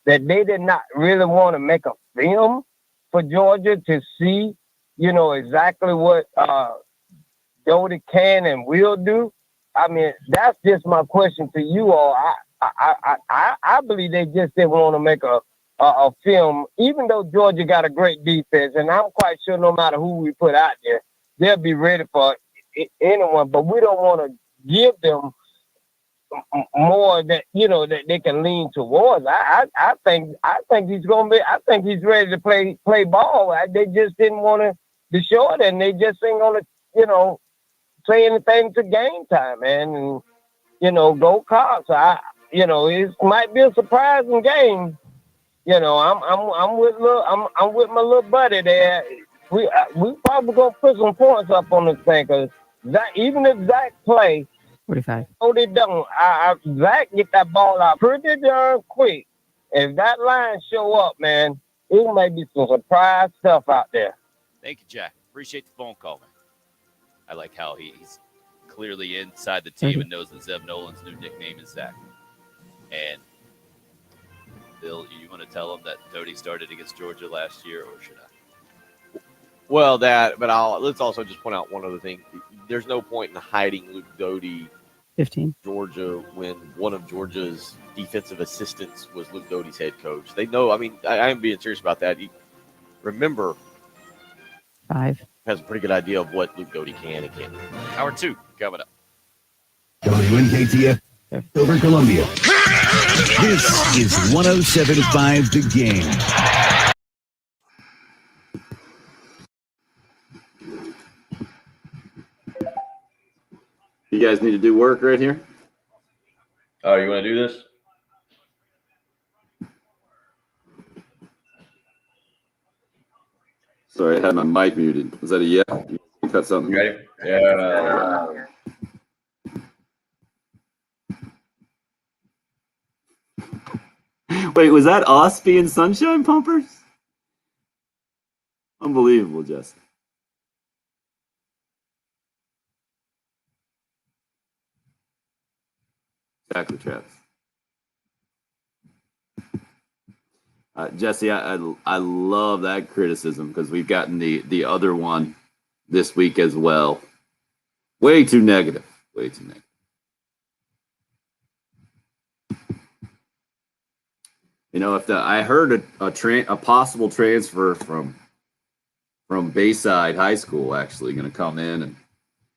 Speaker 11: that they did not really want to make a film for Georgia to see, exactly what Doty can and will do. I mean, that's just my question to you all. I believe they just didn't want to make a film, even though Georgia got a great defense, and I'm quite sure no matter who we put out there, they'll be ready for anyone. But we don't want to give them more that that they can lean towards. I think he's gonna be. I think he's ready to play ball. They just didn't want to show it, and they just ain't gonna say anything to game time, man. And go Cox. It might be a surprising game. You know, I'm with my little buddy there. We probably gonna put some points up on this thing because even if Zach play,
Speaker 12: 45.
Speaker 11: they don't. Zach get that ball out pretty darn quick. If that line show up, man, it may be some surprise stuff out there.
Speaker 5: Thank you, Jack. Appreciate the phone call, man. I like how he's clearly inside the team and knows that Zeb Nolan's new nickname is Zach. And Bill, you want to tell him that Doty started against Georgia last year, or should I?
Speaker 6: Well, but let's also just point out one other thing. There's no point in hiding Luke Doty,
Speaker 12: 15.
Speaker 6: Georgia, when one of Georgia's defensive assistants was Luke Doty's head coach. They know. I mean, I am being serious about that. Remember,
Speaker 12: 5.
Speaker 6: Has a pretty good idea of what Luke Doty can and can't do.
Speaker 5: Hour 2 coming up.
Speaker 9: WNKTF over Columbia. This is 107.5 The Game.
Speaker 2: You guys need to do work right here?
Speaker 3: Oh, you want to do this?
Speaker 2: Sorry, I had my mic muted. Was that a yeah? You cut something?
Speaker 3: You ready? Yeah.
Speaker 2: Wait, was that us being sunshine pumpers? Unbelievable, Jesse. Exactly, Travis. Jesse, I love that criticism because we've gotten the other one this week as well. Way too negative. Way too negative. You know, if I heard a possible transfer from Bayside High School actually going to come in, and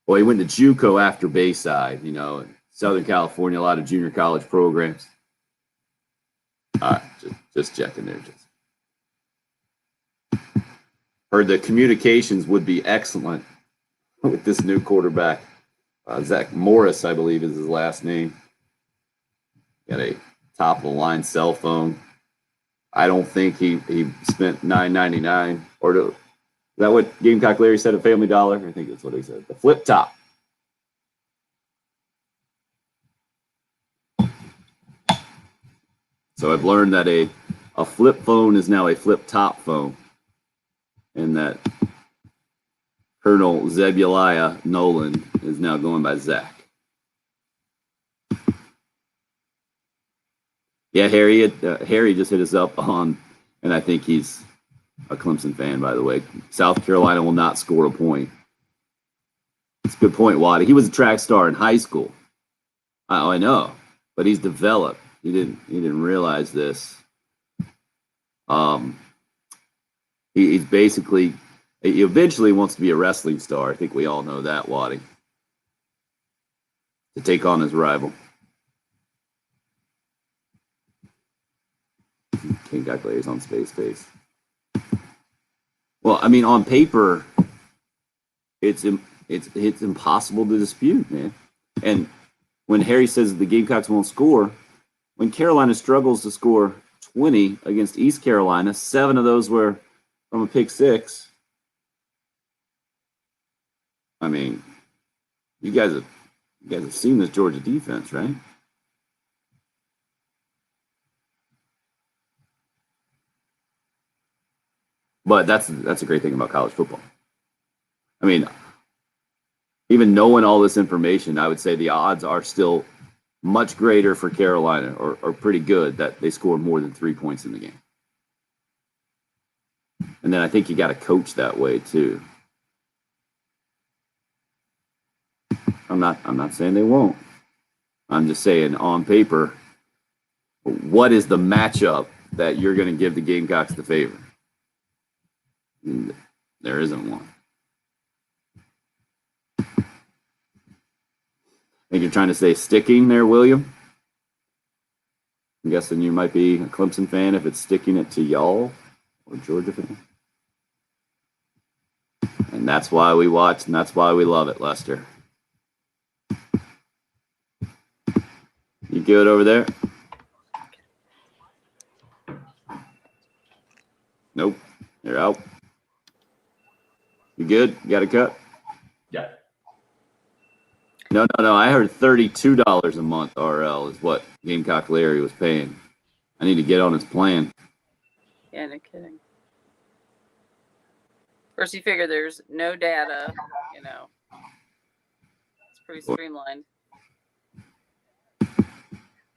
Speaker 2: well, he went to JUCO after Bayside. You know, in Southern California, a lot of junior college programs. All right, just checking there. Heard the communications would be excellent with this new quarterback. Zach Morris, I believe, is his last name. Got a top of the line cell phone. I don't think he spent $9.99 is that what Gamecock Larry said at Family Dollar? I think that's what he said. The flip top. So I've learned that a flip phone is now a flip top phone, and that Colonel Zebulaiah Nolan is now going by Zach. Yeah, Harry just hit us up on, and I think he's a Clemson fan, by the way. South Carolina will not score a point. It's a good point, Waddy. He was a track star in high school. Oh, I know, but he's developed. He didn't realize this. He's basically, he eventually wants to be a wrestling star. I think we all know that, Waddy. To take on his rival. King Calculator's on space. Well, I mean, on paper, it's impossible to dispute, man. And when Harry says the Gamecocks won't score, when Carolina struggles to score 20 against East Carolina, 7 of those were from a pick six. I mean, you guys have seen this Georgia defense, right? But that's a great thing about college football. I mean, even knowing all this information, I would say the odds are still much greater for Carolina, or pretty good, that they score more than 3 points in the game. And then I think you got to coach that way too. I'm not saying they won't. I'm just saying on paper, what is the matchup that you're going to give the Gamecocks the favor? There isn't one. I think you're trying to say sticking there, William. I'm guessing you might be a Clemson fan if it's sticking it to y'all, or Georgia fan. And that's why we watch, and that's why we love it, Lester. You good over there? Nope. They're out. You good? You got a cut?
Speaker 3: Yeah.
Speaker 2: No. I heard $32 a month RL is what Gamecock Larry was paying. I need to get on his plan.
Speaker 1: Yeah, no kidding. Of course, you figure there's no data, It's pretty streamlined.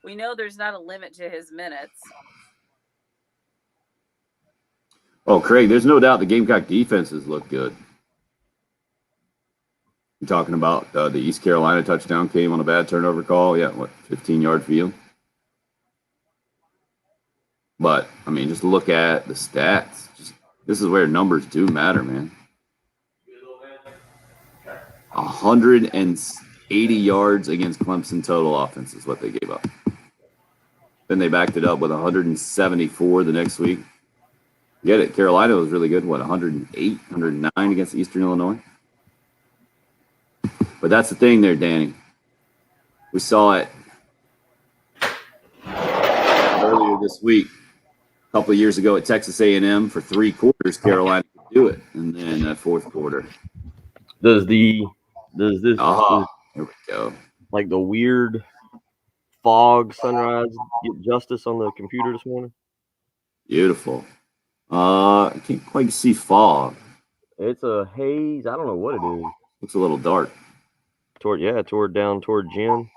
Speaker 1: We know there's not a limit to his minutes.
Speaker 2: Oh, Craig, there's no doubt the Gamecock defenses look good. You're talking about the East Carolina touchdown came on a bad turnover call. Yeah, 15-yard field? But, I mean, just look at the stats. This is where numbers do matter, man. 180 yards against Clemson total offense is what they gave up. Then they backed it up with 174 the next week. Get it. Carolina was really good. 108, 109 against Eastern Illinois? But that's the thing there, Danny. We saw it earlier this week. A couple of years ago at Texas A&M for 3 quarters, Carolina could do it. And then that fourth quarter.
Speaker 6: Does this
Speaker 2: here we go.
Speaker 6: Like the weird fog sunrise get justice on the computer this morning?
Speaker 2: Beautiful. I can't quite see fog.
Speaker 6: It's a haze. I don't know what it is.
Speaker 2: Looks a little dark.
Speaker 6: Toward Jen.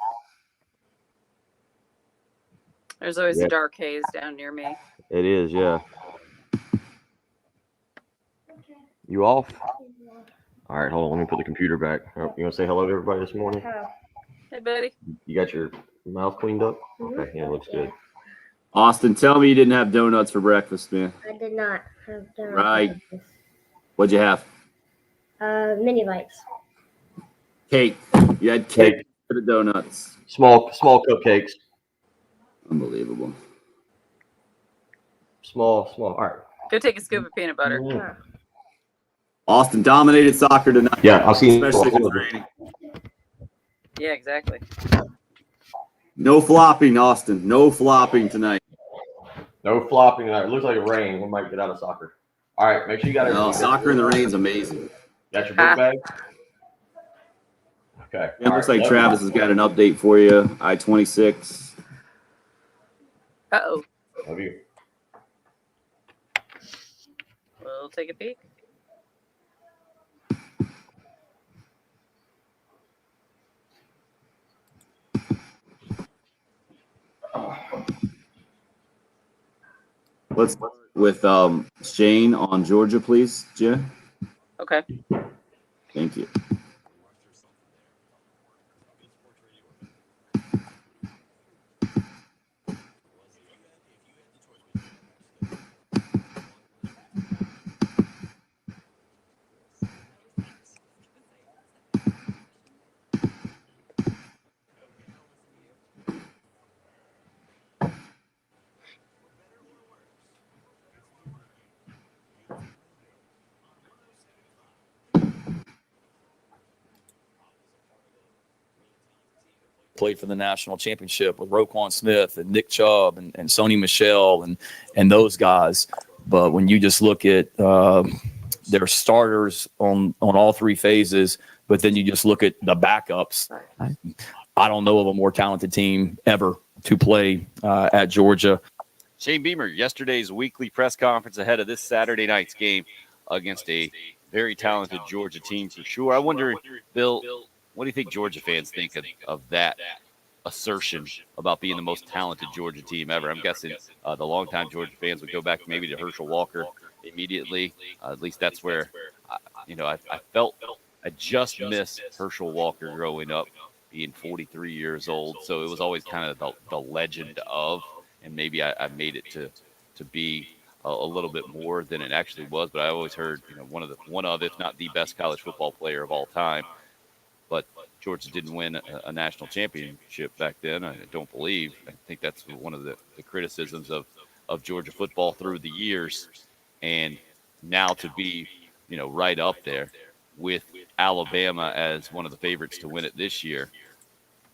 Speaker 1: There's always a dark haze down near me.
Speaker 6: It is, yeah. You off? All right, hold on. Let me put the computer back. You want to say hello to everybody this morning?
Speaker 1: Hey, buddy.
Speaker 6: You got your mouth cleaned up? Okay, yeah, looks good.
Speaker 2: Austin, tell me you didn't have donuts for breakfast, man.
Speaker 13: I did not have donuts.
Speaker 2: Right. What'd you have?
Speaker 13: Mini bites.
Speaker 2: Cake. You had cake for the donuts.
Speaker 6: Small cupcakes.
Speaker 2: Unbelievable.
Speaker 6: Small. All right.
Speaker 1: Go take a scoop of peanut butter.
Speaker 2: Austin dominated soccer tonight.
Speaker 6: Yeah, I'll see you.
Speaker 2: Especially if it's raining.
Speaker 1: Yeah, exactly.
Speaker 2: No flopping, Austin. No flopping tonight.
Speaker 6: No flopping tonight. It looks like it rained. We might get out of soccer. All right, make sure you got everything.
Speaker 2: No, soccer in the rain is amazing.
Speaker 6: Got your book bag? Okay.
Speaker 2: It looks like Travis has got an update for you. I-26.
Speaker 1: Uh-oh.
Speaker 6: Love you.
Speaker 1: We'll take a peek.
Speaker 2: Let's start with Shane on Georgia, please, Jay.
Speaker 1: Okay.
Speaker 2: Thank you.
Speaker 8: Played for the national championship with Roquan Smith and Nick Chubb and Sony Michel and those guys. But when you just look at their starters on all 3 phases, but then you just look at the backups, I don't know of a more talented team ever to play at Georgia.
Speaker 5: Shane Beamer, yesterday's weekly press conference ahead of this Saturday night's game against a very talented Georgia team for sure. I wonder, Bill, what do you think Georgia fans think of that assertion about being the most talented Georgia team ever? I'm guessing the longtime Georgia fans would go back maybe to Herschel Walker immediately. At least that's where, I felt I just missed Herschel Walker growing up, being 43 years old. So it was always kind of the legend of, and maybe I made it to be a little bit more than it actually was. But I always heard, one of, if not the best college football player of all time. But Georgia didn't win a national championship back then, I don't believe. I think that's one of the criticisms of Georgia football through the years. And now to be, right up there with Alabama as one of the favorites to win it this year,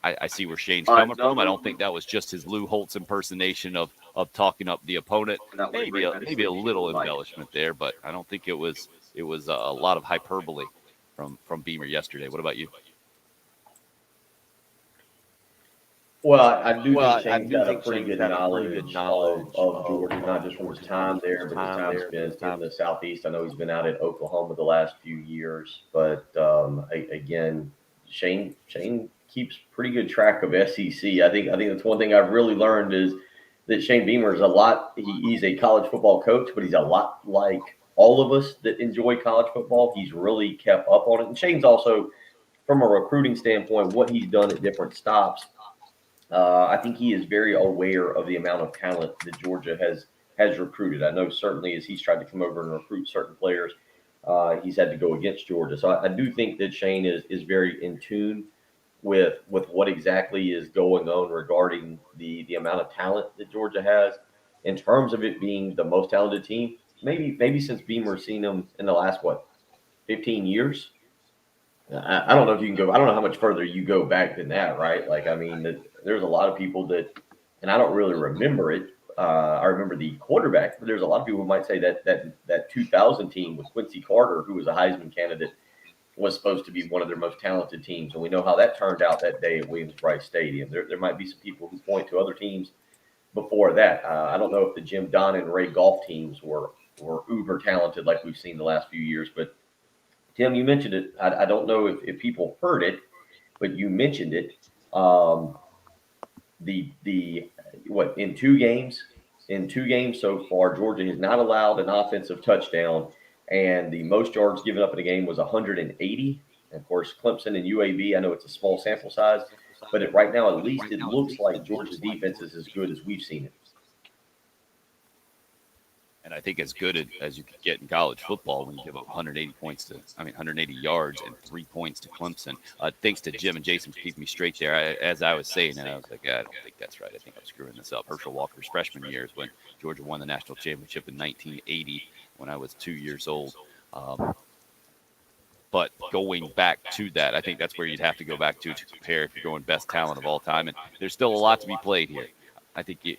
Speaker 5: I see where Shane's coming from. I don't think that was just his Lou Holtz impersonation of of talking up the opponent. Maybe a little embellishment there, but I don't think it was a lot of hyperbole from Beamer yesterday. What about you?
Speaker 3: Well, I do think Shane's got a pretty good knowledge of Georgia, not just from his time there, but his time spent in the Southeast. I know he's been out at Oklahoma the last few years, but again, Shane keeps pretty good track of SEC. I think that's one thing I've really learned is that Shane Beamer is he's a college football coach, but he's a lot like all of us that enjoy college football. He's really kept up on it. And Shane's also, from a recruiting standpoint, what he's done at different stops. I think he is very aware of the amount of talent that Georgia has recruited. I know certainly as he's tried to come over and recruit certain players, he's had to go against Georgia. So I do think that Shane is very in tune with what exactly is going on regarding the amount of talent that Georgia has. In terms of it being the most talented team, maybe since Beamer's seen them in the last 15 years. I don't know if you can go. I don't know how much further you go back than that, right? Like, I mean, there's a lot of people that, and I don't really remember it. I remember the quarterback, but there's a lot of people who might say that 2000 team with Quincy Carter, who was a Heisman candidate, was supposed to be one of their most talented teams, and we know how that turned out that day at Williams-Brice Stadium. There might be some people who point to other teams before that. I don't know if the Jim Don and Ray Golf teams were uber talented like we've seen the last few years, but Tim, you mentioned it. I don't know if people heard it, but you mentioned it. In two games so far, Georgia has not allowed an offensive touchdown, and the most yards given up in a game was 180. And of course, Clemson and UAB, I know it's a small sample size, but right now, at least it looks like Georgia's defense is as good as we've seen it.
Speaker 5: And I think as good as you could get in college football when you give up 180 yards and 3 points to Clemson. Thanks to Jim and Jason for keeping me straight there. As I was saying, and I was like, I don't think that's right. I think I'm screwing this up. Herschel Walker's freshman years when Georgia won the national championship in 1980 when I was 2 years old. But going back to that, I think that's where you'd have to go back to compare if you're going best talent of all time. And there's still a lot to be played here. I think, you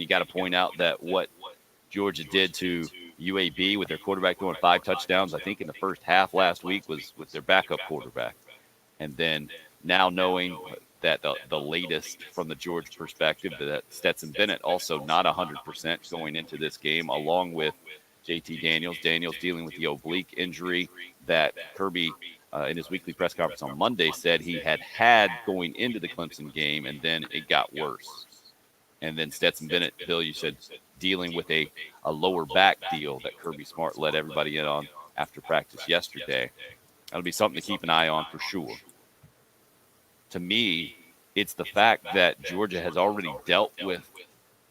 Speaker 5: got to point out that what Georgia did to UAB with their quarterback throwing 5 touchdowns, I think in the first half last week, was with their backup quarterback. And then now knowing that the latest from the Georgia perspective, that Stetson Bennett also not 100% going into this game, along with JT Daniels. Daniels dealing with the oblique injury that Kirby in his weekly press conference on Monday said he had going into the Clemson game, and then it got worse. And then Stetson Bennett, Bill, you said dealing with a lower back deal that Kirby Smart let everybody in on after practice yesterday. That'll be something to keep an eye on for sure. To me, it's the fact that Georgia has already dealt with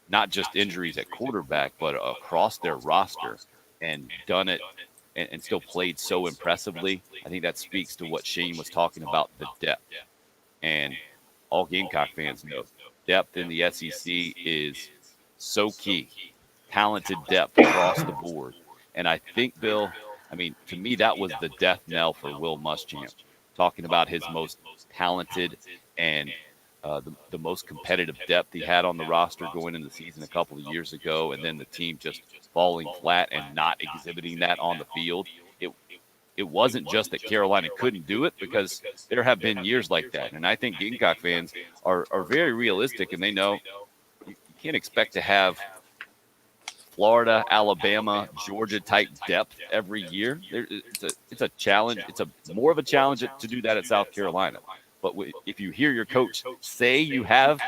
Speaker 5: not just injuries at quarterback, but across their roster and done it and still played so impressively. I think that speaks to what Shane was talking about, the depth. And all Gamecock fans know depth in the SEC is so key. Talented depth across the board. And I think, Bill, to me, that was the death knell for Will Muschamp, talking about his most talented and the most competitive depth he had on the roster going into the season a couple of years ago, and then the team just falling flat and not exhibiting that on the field. It wasn't just that Carolina couldn't do it, because there have been years like that. And I think Gamecock fans are very realistic, and they know you can't expect to have Florida, Alabama, Georgia type depth every year. It's a challenge. It's more of a challenge to do that at South Carolina. But if you hear your coach say you have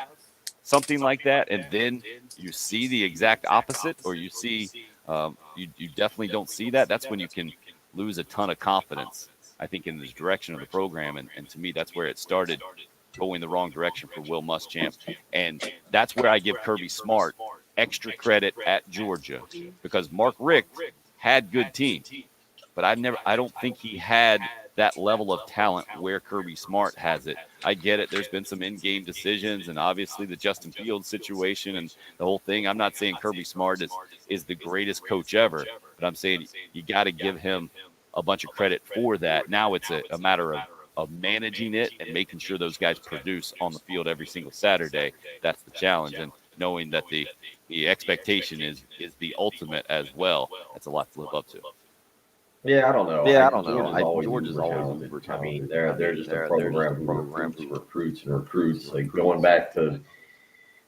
Speaker 5: something like that, and then you see the exact opposite, or you see you definitely don't see that, that's when you can lose a ton of confidence, I think, in this direction of the program. And to me, that's where it started going the wrong direction for Will Muschamp. And that's where I give Kirby Smart extra credit at Georgia, because Mark Richt had good teams, but I don't think he had that level of talent where Kirby Smart has it. I get it. There's been some in-game decisions, and obviously the Justin Fields situation and the whole thing. I'm not saying Kirby Smart is the greatest coach ever, but I'm saying you got to give him a bunch of credit for that. Now it's a matter of managing it and making sure those guys produce on the field every single Saturday. That's the challenge. And knowing that the expectation is the ultimate as well. That's a lot to live up to.
Speaker 3: Yeah, I don't know.
Speaker 6: Yeah, I don't know.
Speaker 3: Georgia's always uber talented. I mean, they're just a program who recruits and recruits. Like going back to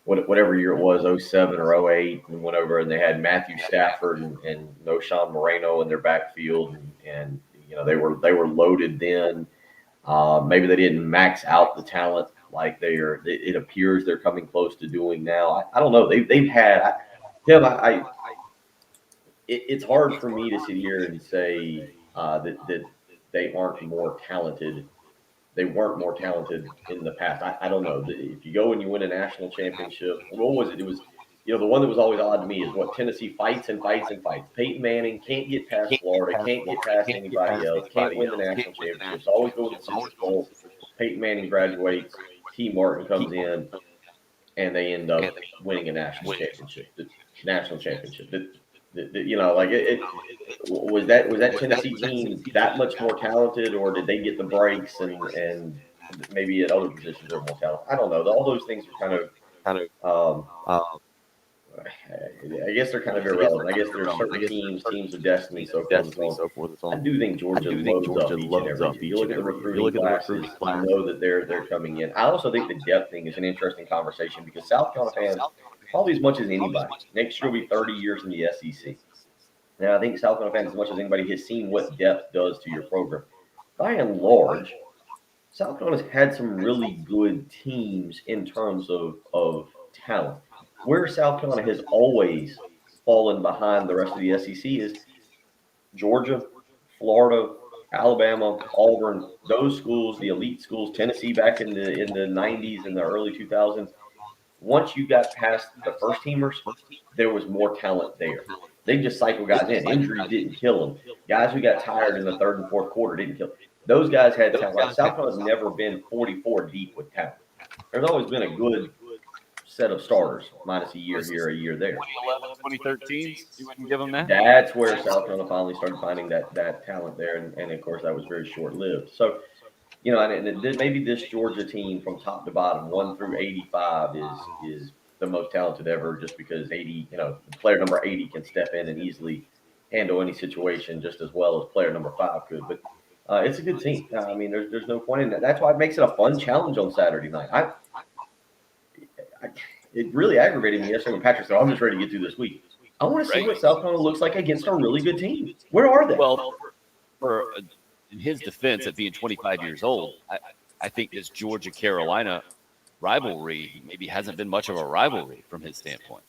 Speaker 3: whatever year it was, 07 or 08, and went over and they had Matthew Stafford and Noshawn Moreno in their backfield, and they were loaded then. Maybe they didn't max out the talent like it appears they're coming close to doing now. I don't know. They've had Tim. It's hard for me to sit here and say that they aren't more talented. They weren't more talented in the past. I don't know. If you go and you win a national championship, what was it? It was, the one that was always odd to me is what Tennessee fights and fights and fights. Peyton Manning can't get past Florida, can't get past anybody else, can't win the national championships, always go to the Super Bowl. Peyton Manning graduates, T. Martin comes in, and they end up winning a national championship. Was that Tennessee team that much more talented, or did they get the breaks and maybe at other positions they're more talented? I don't know. All those things are kind of I guess they're kind of irrelevant. I guess there are certain teams of destiny, so forth and so on. I do think Georgia loads up each and every year. You look at the recruiting class, you know that they're coming in. I also think the depth thing is an interesting conversation because South Carolina fans, probably as much as anybody, next year will be 30 years in the SEC. Now, I think South Carolina fans, as much as anybody, has seen what depth does to your program. By and large, South Carolina's had some really good teams in terms of talent. Where South Carolina has always fallen behind the rest of the SEC is Georgia, Florida, Alabama, Auburn, those schools, the elite schools, Tennessee back in the 90s and the early 2000s. Once you got past the first teamers, there was more talent there. They just cycled guys in. Injuries didn't kill them. Guys who got tired in the third and fourth quarter didn't kill them. Those guys had talent. Like South Carolina's never been 44 deep with talent. There's always been a good set of starters, minus a year here, a year there.
Speaker 5: 2013, you wouldn't give them that?
Speaker 3: That's where South Carolina finally started finding that talent there, and of course that was very short-lived. So, and maybe this Georgia team from top to bottom, 1 through 85, is the most talented ever, just because player number 80 can step in and easily handle any situation just as well as player number 5 could. But it's a good team. I mean, there's no point in that. That's why it makes it a fun challenge on Saturday night. It really aggravated me yesterday when Patrick said, I'm just ready to get through this week. I want to see what South Carolina looks like against a really good team. Where are they?
Speaker 5: Well, in his defense, at being 25 years old, I think this Georgia-Carolina rivalry maybe hasn't been much of a rivalry from his standpoint.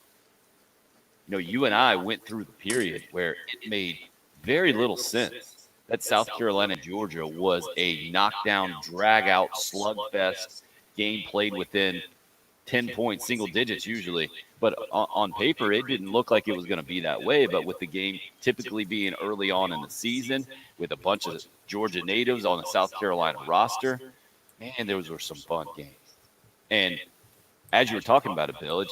Speaker 5: You and I went through the period where it made very little sense that South Carolina-Georgia was a knockdown, drag-out, slugfest game played within 10 points, single digits usually. But on paper, it didn't look like it was going to be that way. But with the game typically being early on in the season, with a bunch of Georgia natives on the South Carolina roster, man, those were some fun games. And as you were talking about it, Bill, it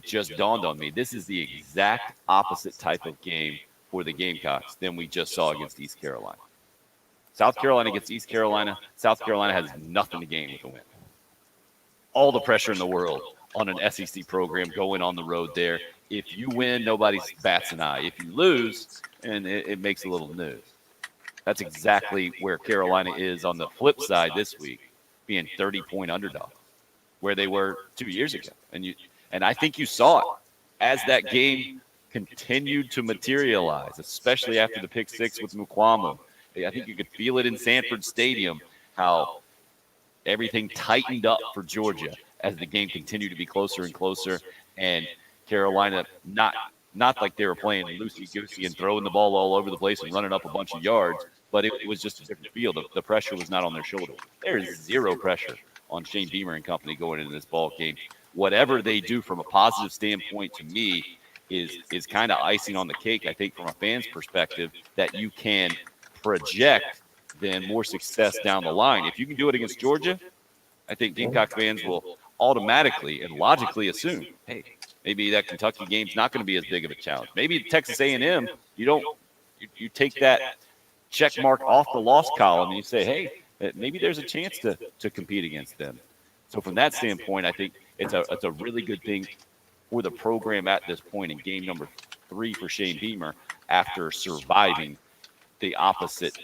Speaker 5: just dawned on me. This is the exact opposite type of game for the Gamecocks than we just saw against East Carolina. South Carolina against East Carolina, South Carolina has nothing to gain with a win. All the pressure in the world on an SEC program going on the road there. If you win, nobody bats an eye. If you lose, and it makes a little news. That's exactly where Carolina is on the flip side this week, being 30-point underdog, where they were 2 years ago. And I think you saw it as that game continued to materialize, especially after the pick six with Mukwamo. I think you could feel it in Sanford Stadium, how everything tightened up for Georgia as the game continued to be closer and closer, and Carolina not like they were playing loosey-goosey and throwing the ball all over the place and running up a bunch of yards, but it was just a different feel. The pressure was not on their shoulders. There is zero pressure on Shane Beamer and company going into this ball game. Whatever they do from a positive standpoint, to me, is kind of icing on the cake, I think, from a fan's perspective, that you can project then more success down the line. If you can do it against Georgia, I think Gamecock fans will automatically and logically assume, hey, maybe that Kentucky game's not going to be as big of a challenge. Maybe Texas A&M, you take that check mark off the loss column and you say, hey, maybe there's a chance to compete against them. So from that standpoint, I think it's a really good thing for the program at this point in game number 3 for Shane Beamer after surviving the opposite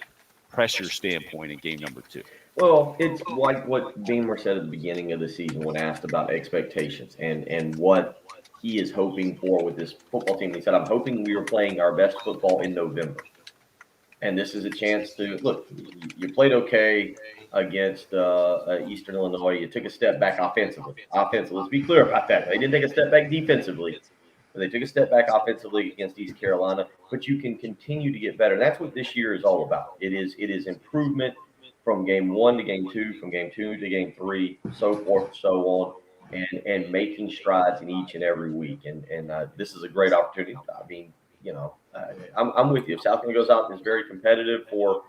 Speaker 5: pressure standpoint in game number 2.
Speaker 3: Well, it's like what Beamer said at the beginning of the season when asked about expectations and what he is hoping for with this football team. He said, I'm hoping we are playing our best football in November. And this is a chance to, look, you played okay against Eastern Illinois. You took a step back offensively. Let's be clear about that. They didn't take a step back defensively. They took a step back offensively against East Carolina, but you can continue to get better. And that's what this year is all about. It is improvement from game 1 to game 2, from game 2 to game 3, so forth and so on, and making strides in each and every week. And this is a great opportunity. I mean, I'm with you. If South Carolina goes out and is very competitive for,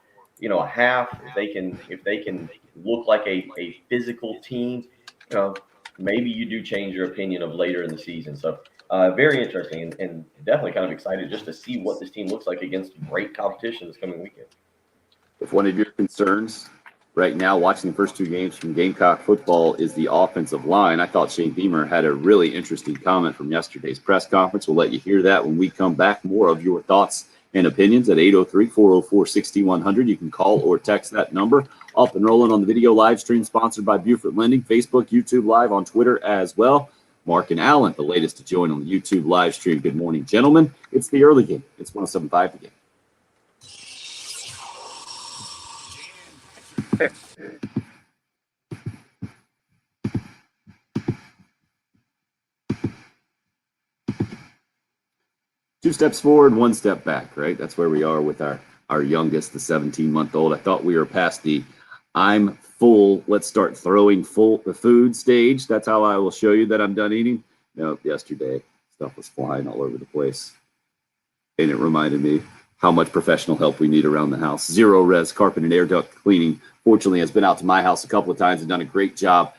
Speaker 3: a half, if they can look like a physical team, maybe you do change your opinion of later in the season. So very interesting and definitely kind of excited just to see what this team looks like against great competition this coming weekend.
Speaker 2: If one of your concerns right now watching the first 2 games from Gamecock football is the offensive line, I thought Shane Beamer had a really interesting comment from yesterday's press conference. We'll let you hear that when we come back. More of your thoughts and opinions at 803-404-6100. You can call or text that number. Up and rolling on the video live stream sponsored by Buford Lending, Facebook, YouTube Live, on Twitter as well. Mark and Allen, the latest to join on the YouTube live stream. Good morning, gentlemen. It's the early game. It's 107.5 the game. Two steps forward, one step back, right? That's where we are with our youngest, the 17-month-old. I thought we were past the I'm full, let's start throwing the food stage. That's how I will show you that I'm done eating. No, yesterday, stuff was flying all over the place. And it reminded me how much professional help we need around the house. Zero Res Carpet and Air Duct Cleaning, fortunately, has been out to my house a couple of times and done a great job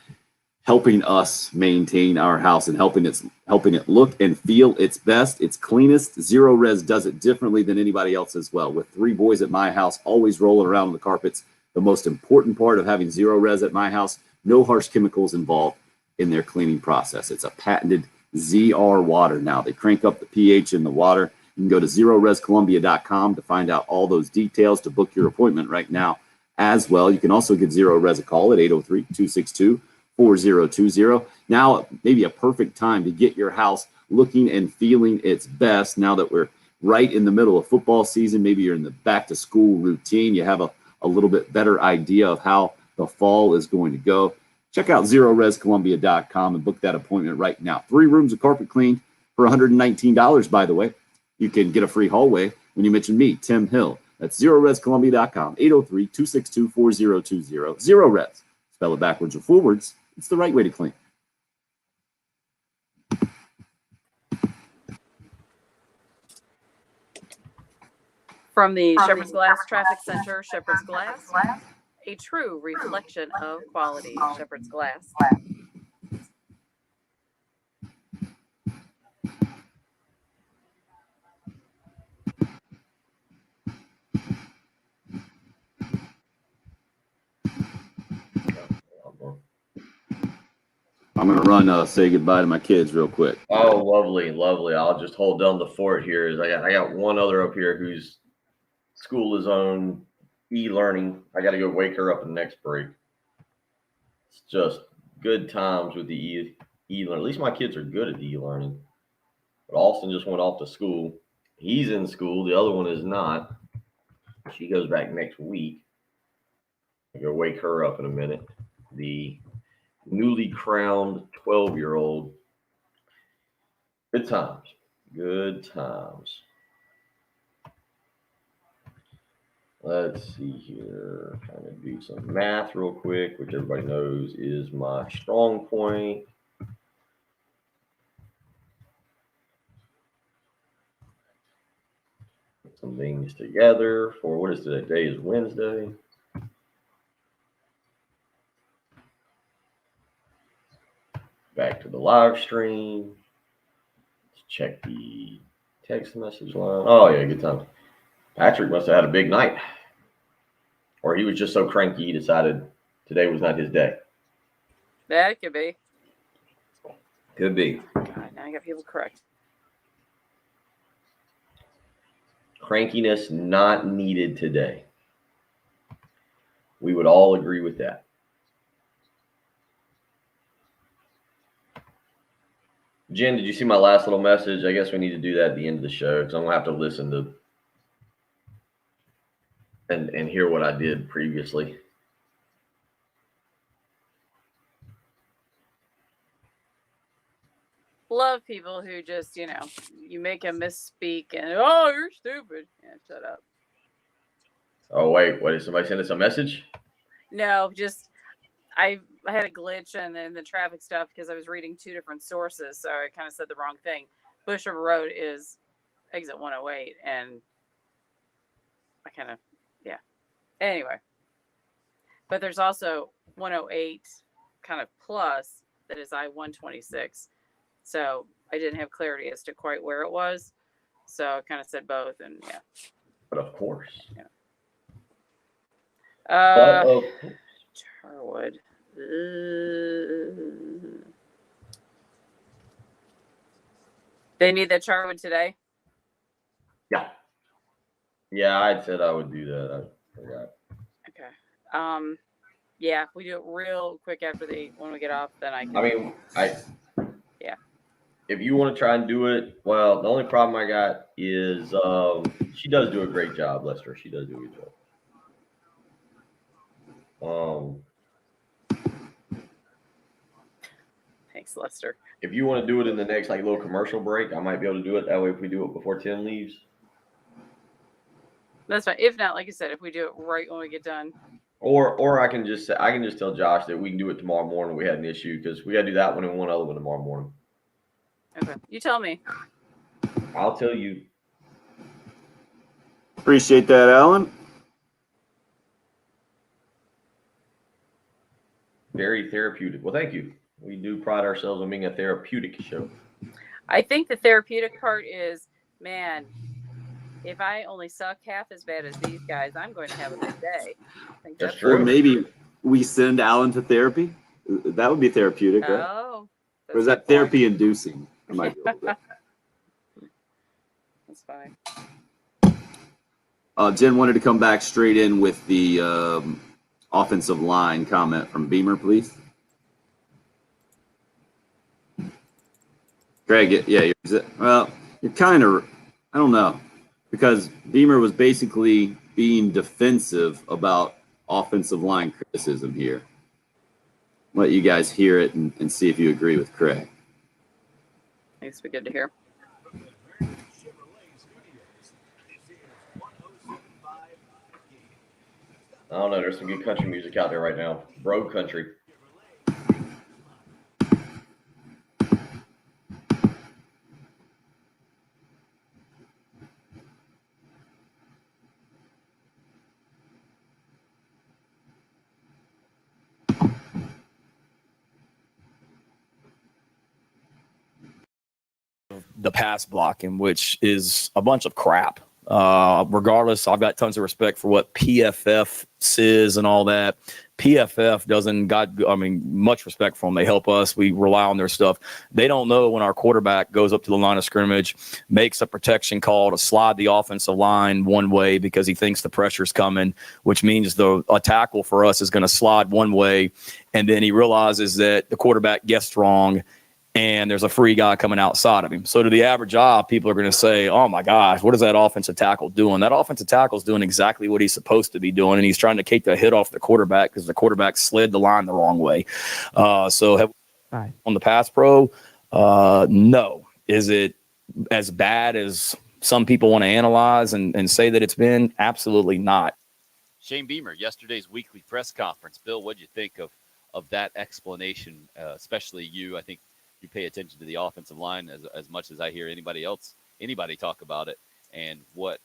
Speaker 2: helping us maintain our house and helping it look and feel its best, its cleanest. Zero Res does it differently than anybody else as well. With 3 boys at my house, always rolling around on the carpets. The most important part of having Zero Res at my house, no harsh chemicals involved in their cleaning process. It's a patented ZR water now. They crank up the pH in the water. You can go to ZeroResColumbia.com to find out all those details, to book your appointment right now as well. You can also give Zero Res a call at 803-262-4020. Now, maybe a perfect time to get your house looking and feeling its best now that we're right in the middle of football season. Maybe you're in the back-to-school routine. You have a little bit better idea of how the fall is going to go. Check out ZeroResColumbia.com and book that appointment right now. 3 rooms of carpet cleaned for $119, by the way. You can get a free hallway when you mention me, Tim Hill. That's ZeroResColumbia.com, 803-262-4020. Zero Res. Spell it backwards or forwards. It's the right way to clean.
Speaker 1: From the Shepherd's Glass Traffic Center, Shepherd's Glass, a true reflection of quality. Shepherd's Glass.
Speaker 2: I'm going to run say goodbye to my kids real quick.
Speaker 3: Oh, lovely, lovely. I'll just hold down the fort here. I got one other up here whose school is on e-learning. I got to go wake her up in the next break. It's just good times with the e-learning. At least my kids are good at e-learning. But Austin just went off to school. He's in school. The other one is not. She goes back next week. I'll go wake her up in a minute. The newly crowned 12-year-old. Good times. Good times. Let's see here. Trying to do some math real quick, which everybody knows is my strong point. Put some things together for what is today? Today is Wednesday. Back to the live stream. Let's check the text message line. Oh, yeah, good times. Patrick must have had a big night. Or he was just so cranky he decided today was not his day.
Speaker 1: That could be.
Speaker 3: Could be.
Speaker 1: God, now I got people correct.
Speaker 3: Crankiness not needed today. We would all agree with that. Jen, did you see my last little message? I guess we need to do that at the end of the show because I'm going to have to listen to and hear what I did previously.
Speaker 1: Love people who just, you make a misspeak and, oh, you're stupid. Yeah, shut up.
Speaker 3: Oh, wait. What, did somebody send us a message?
Speaker 1: No, just I had a glitch in the traffic stuff because I was reading two different sources, so I kind of said the wrong thing. Bush River Road is exit 108, and I kind of, yeah. Anyway, but there's also 108 kind of plus that is I-126, so I didn't have clarity as to quite where it was, so I kind of said both, and yeah.
Speaker 3: But of course.
Speaker 1: Yeah. Charwood. They need that Charwood today?
Speaker 3: Yeah. Yeah, I said I would do that. I forgot.
Speaker 1: Okay. Yeah, if we do it real quick after when we get off, then I can.
Speaker 3: I mean,
Speaker 1: yeah.
Speaker 3: If you want to try and do it, well, the only problem I got is she does do a great job, Lester. She does do a good job.
Speaker 1: Thanks, Lester.
Speaker 3: If you want to do it in the next little commercial break, I might be able to do it that way if we do it before Tim leaves.
Speaker 1: That's fine. If not, like I said, if we do it right when we get done.
Speaker 3: Or I can just tell Josh that we can do it tomorrow morning. We had an issue because we got to do that one and one other one tomorrow morning.
Speaker 1: Okay, you tell me.
Speaker 3: I'll tell you.
Speaker 2: Appreciate that, Alan.
Speaker 3: Very therapeutic. Well, thank you. We do pride ourselves on being a therapeutic show.
Speaker 1: I think the therapeutic part is, man, if I only suck half as bad as these guys, I'm going to have a good day. I think
Speaker 3: that's true.
Speaker 2: Or maybe we send Alan to therapy. That would be therapeutic, right?
Speaker 1: Oh.
Speaker 2: Or is that therapy inducing? I might be able to.
Speaker 1: That's fine.
Speaker 2: Jen wanted to come back straight in with the offensive line comment from Beamer, please. Greg, yeah, you're kind of, I don't know, because Beamer was basically being defensive about offensive line criticism here. Let you guys hear it and see if you agree with Craig.
Speaker 1: Thanks, be good to hear.
Speaker 3: I don't know. There's some good country music out there right now. Road country.
Speaker 8: The pass blocking, which is a bunch of crap. Regardless, I've got tons of respect for what PFF says and all that. PFF doesn't much respect for them. They help us. We rely on their stuff. They don't know when our quarterback goes up to the line of scrimmage, makes a protection call to slide the offensive line one way because he thinks the pressure's coming, which means a tackle for us is going to slide one way. And then he realizes that the quarterback guessed wrong and there's a free guy coming outside of him. So to the average eye, people are going to say, oh, my gosh, what is that offensive tackle doing? That offensive tackle is doing exactly what he's supposed to be doing, and he's trying to take the hit off the quarterback because the quarterback slid the line the wrong way. On the pass pro, no. Is it as bad as some people want to analyze and say that it's been? Absolutely not.
Speaker 5: Shane Beamer, yesterday's weekly press conference. Bill, what did you think of that explanation, especially you? I think you pay attention to the offensive line as much as I hear anybody talk about it. And what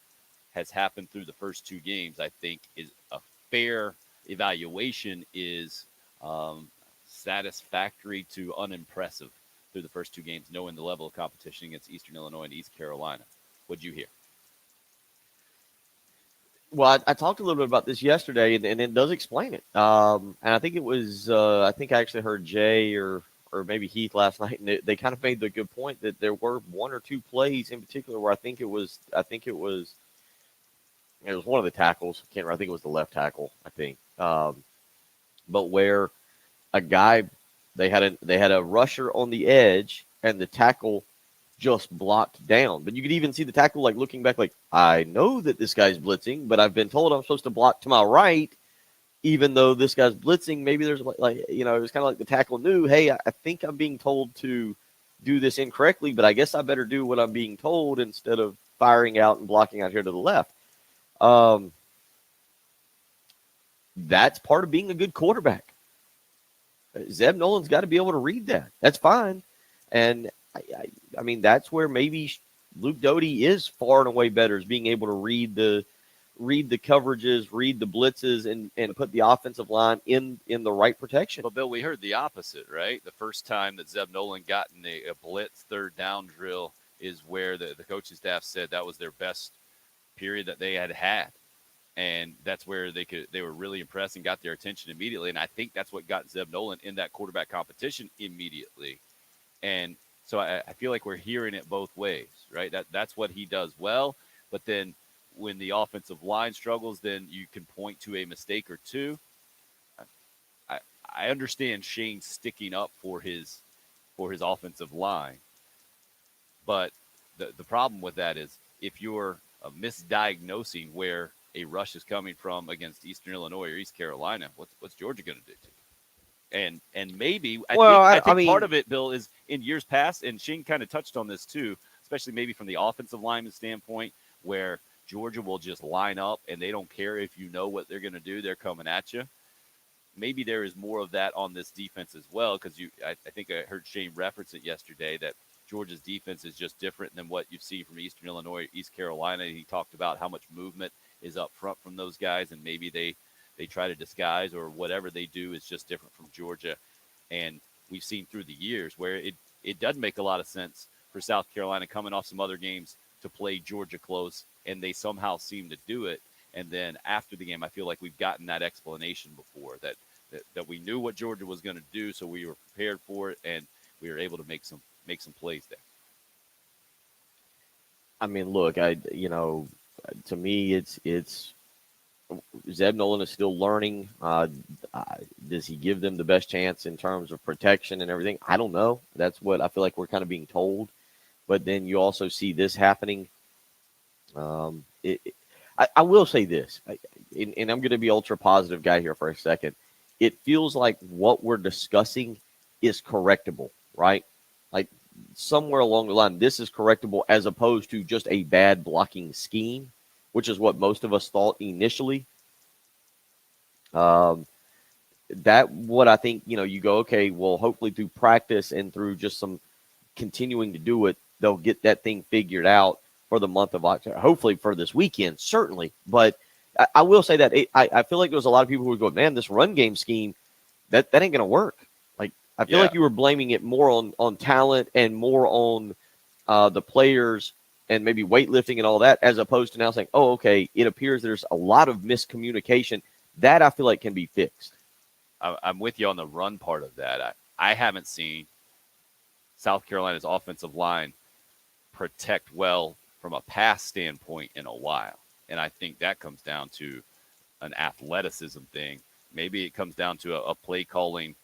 Speaker 5: has happened through the first two games, I think, is a fair evaluation is satisfactory to unimpressive through the first two games, knowing the level of competition against Eastern Illinois and East Carolina. What'd you hear?
Speaker 6: Well, I talked a little bit about this yesterday, and it does explain it. And I think it was, I think I actually heard Jay or or maybe Heath last night, and they kind of made the good point that there were one or two plays in particular where I think it was one of the tackles. I can't remember. I think it was the left tackle. I think, but where a guy they had a rusher on the edge and the tackle just blocked down. But you could even see the tackle like looking back, like, I know that this guy's blitzing, but I've been told I'm supposed to block to my right, even though this guy's blitzing. Maybe there's like it was kind of like the tackle knew, hey, I think I'm being told to do this incorrectly, but I guess I better do what I'm being told instead of firing out and blocking out here to the left. That's part of being a good quarterback. Zeb Nolan's got to be able to read that. That's fine. And I mean, that's where maybe Luke Doty is far and away better, is being able to read the coverages, read the blitzes, and put the offensive line in the right protection.
Speaker 5: Well, Bill, we heard the opposite, right? The first time that Zeb Nolan got in a blitz third down drill is where the coaching staff said that was their best period that they had. And that's where they were really impressed and got their attention immediately. And I think that's what got Zeb Nolan in that quarterback competition immediately. And so I feel like we're hearing it both ways, right? That's what he does well. But then when the offensive line struggles, then you can point to a mistake or two. I understand Shane sticking up for his offensive line. But the problem with that is if you're misdiagnosing where a rush is coming from against Eastern Illinois or East Carolina, what's Georgia going to do to you? And maybe I think part of it, Bill, is in years past, and Shane kind of touched on this too, especially maybe from the offensive lineman standpoint, where Georgia will just line up and they don't care if you know what they're going to do, they're coming at you. Maybe there is more of that on this defense as well, because I think I heard Shane reference it yesterday that Georgia's defense is just different than what you've seen from Eastern Illinois, East Carolina. He talked about how much movement is up front from those guys, and maybe they try to disguise, or whatever they do is just different from Georgia. And we've seen through the years where it doesn't make a lot of sense for South Carolina coming off some other games to play Georgia close, and they somehow seem to do it. And then after the game, I feel like we've gotten that explanation before that we knew what Georgia was going to do, so we were prepared for it, and we were able to make some plays there.
Speaker 6: I mean, look, to me, it's Zeb Nolan is still learning. Does he give them the best chance in terms of protection and everything? I don't know. That's what I feel like we're kind of being told. But then you also see this happening. I will say this, and I'm going to be ultra positive guy here for a second. It feels like what we're discussing is correctable, right? Like somewhere along the line, this is correctable as opposed to just a bad blocking scheme, which is what most of us thought initially. That what I think, you go, okay, well, hopefully through practice and through just some continuing to do it, they'll get that thing figured out for the month of October, hopefully for this weekend, certainly. But I will say that I feel like there was a lot of people who were going, man, this run game scheme, that ain't going to work. Like, I feel like you were blaming it more on talent and more on the players and maybe weightlifting and all that, as opposed to now saying, oh, okay, it appears there's a lot of miscommunication. That I feel like can be fixed.
Speaker 5: I'm with you on the run part of that. I haven't seen South Carolina's offensive line protect well from a pass standpoint in a while. And I think that comes down to an athleticism thing. Maybe it comes down to a play calling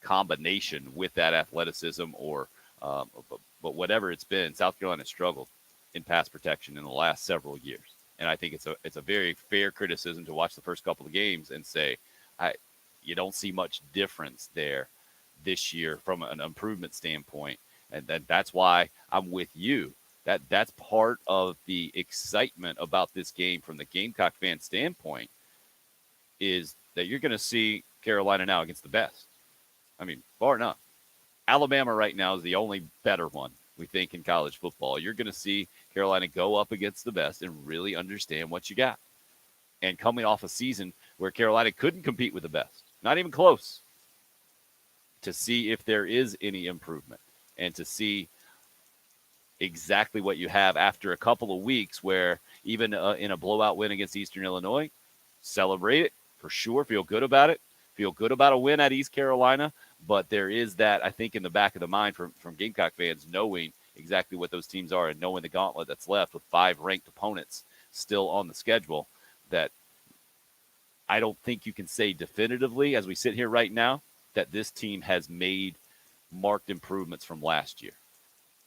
Speaker 5: combination with that athleticism, or but whatever it's been, South Carolina struggled in pass protection in the last several years. And I think it's a very fair criticism to watch the first couple of games and say, you don't see much difference there this year from an improvement standpoint. And that's why I'm with you. That's part of the excitement about this game from the Gamecock fan standpoint, is that you're going to see Carolina now against the best. I mean, bar none. Alabama right now is the only better one, we think, in college football. You're going to see Carolina go up against the best and really understand what you got. And coming off a season where Carolina couldn't compete with the best, not even close, to see if there is any improvement and to see exactly what you have after a couple of weeks where even in a blowout win against Eastern Illinois, celebrate it for sure, feel good about it, feel good about a win at East Carolina, But there is that, I think, in the back of the mind from Gamecock fans, knowing exactly what those teams are and knowing the gauntlet that's left with 5 ranked opponents still on the schedule, that I don't think you can say definitively, as we sit here right now, that this team has made marked improvements from last year.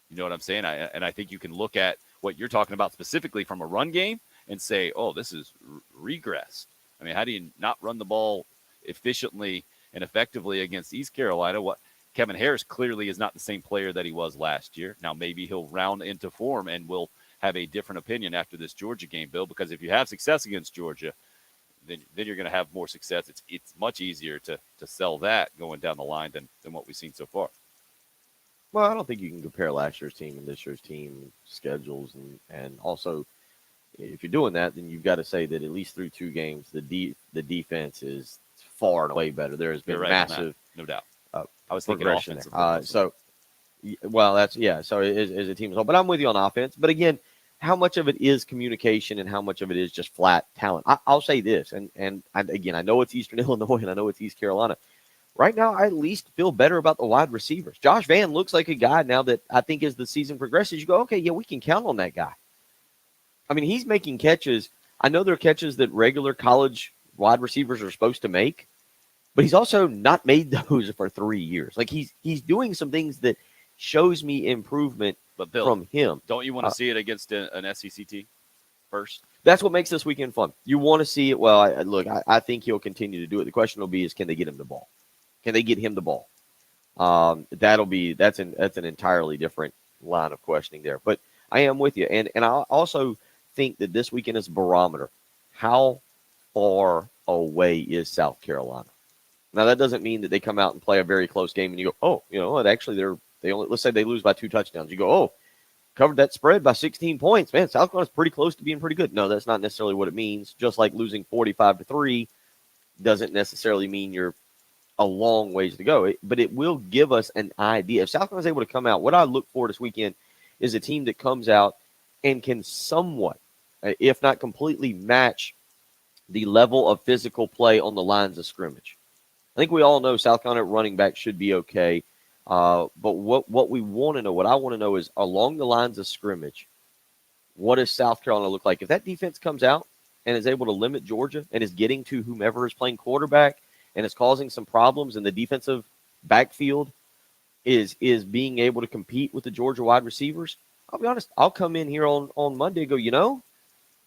Speaker 5: You know what I'm saying? I think you can look at what you're talking about specifically from a run game and say, oh, this is regressed. I mean, how do you not run the ball efficiently and effectively against East Carolina? What Kevin Harris clearly is not the same player that he was last year. Now, maybe he'll round into form and we'll have a different opinion after this Georgia game, Bill, because if you have success against Georgia, then you're going to have more success. It's much easier to sell that going down the line than what we've seen so far.
Speaker 6: Well, I don't think you can compare last year's team and this year's team schedules. And also, if you're doing that, then you've got to say that at least through 2 games, the defense is far and away better. There has been massive,
Speaker 5: no doubt. I was thinking
Speaker 6: progression
Speaker 5: offensive.
Speaker 6: there. So as a team as well. But I'm with you on offense. But again, how much of it is communication and how much of it is just flat talent? I'll say this, and again, I know it's Eastern Illinois and I know it's East Carolina. Right now, I at least feel better about the wide receivers. Josh Vann looks like a guy now that I think as the season progresses, you go, okay, yeah, we can count on that guy. I mean, he's making catches. I know they're catches that regular college wide receivers are supposed to make, but he's also not made those for 3 years. Like he's doing some things that shows me improvement from him.
Speaker 5: Don't you want to see it against an SEC team first?
Speaker 6: That's what makes this weekend fun. You want to see it. Well, I think he'll continue to do it. The question will be is, can they get him the ball? Can they get him the ball? That's an entirely different line of questioning there. But I am with you. And I also think that this weekend is a barometer. How far away is South Carolina? Now, that doesn't mean that they come out and play a very close game and you go, oh, you know what, actually they only, let's say they lose by 2 touchdowns. You go, oh, covered that spread by 16 points. Man, South Carolina's pretty close to being pretty good. No, that's not necessarily what it means. Just like losing 45-3 doesn't necessarily mean you're a long ways to go. But it will give us an idea. If South Carolina's able to come out, what I look for this weekend is a team that comes out and can somewhat, if not completely, match the level of physical play on the lines of scrimmage. I think we all know South Carolina running back should be okay. But what we want to know, what I want to know is along the lines of scrimmage, what does South Carolina look like? If that defense comes out and is able to limit Georgia and is getting to whomever is playing quarterback and is causing some problems in the defensive backfield, is being able to compete with the Georgia wide receivers, I'll be honest, I'll come in here on Monday and go,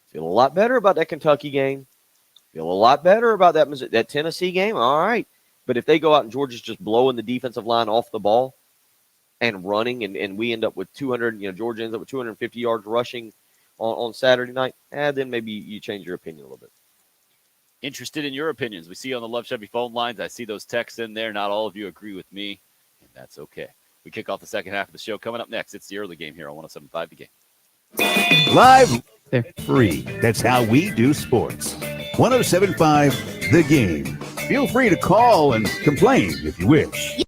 Speaker 6: feel a lot better about that Kentucky game. Feel a lot better about that Tennessee game. All right. But if they go out and Georgia's just blowing the defensive line off the ball and running and we end up with 200, Georgia ends up with 250 yards rushing on Saturday night, then maybe you change your opinion a little bit.
Speaker 5: Interested in your opinions. We see you on the Love Chevy phone lines. I see those texts in there. Not all of you agree with me, and that's okay. We kick off the second half of the show. Coming up next, it's the early game here on 107.5 The Game.
Speaker 9: Live, free. That's how we do sports. 107.5 The Game. Feel free to call and complain if you wish.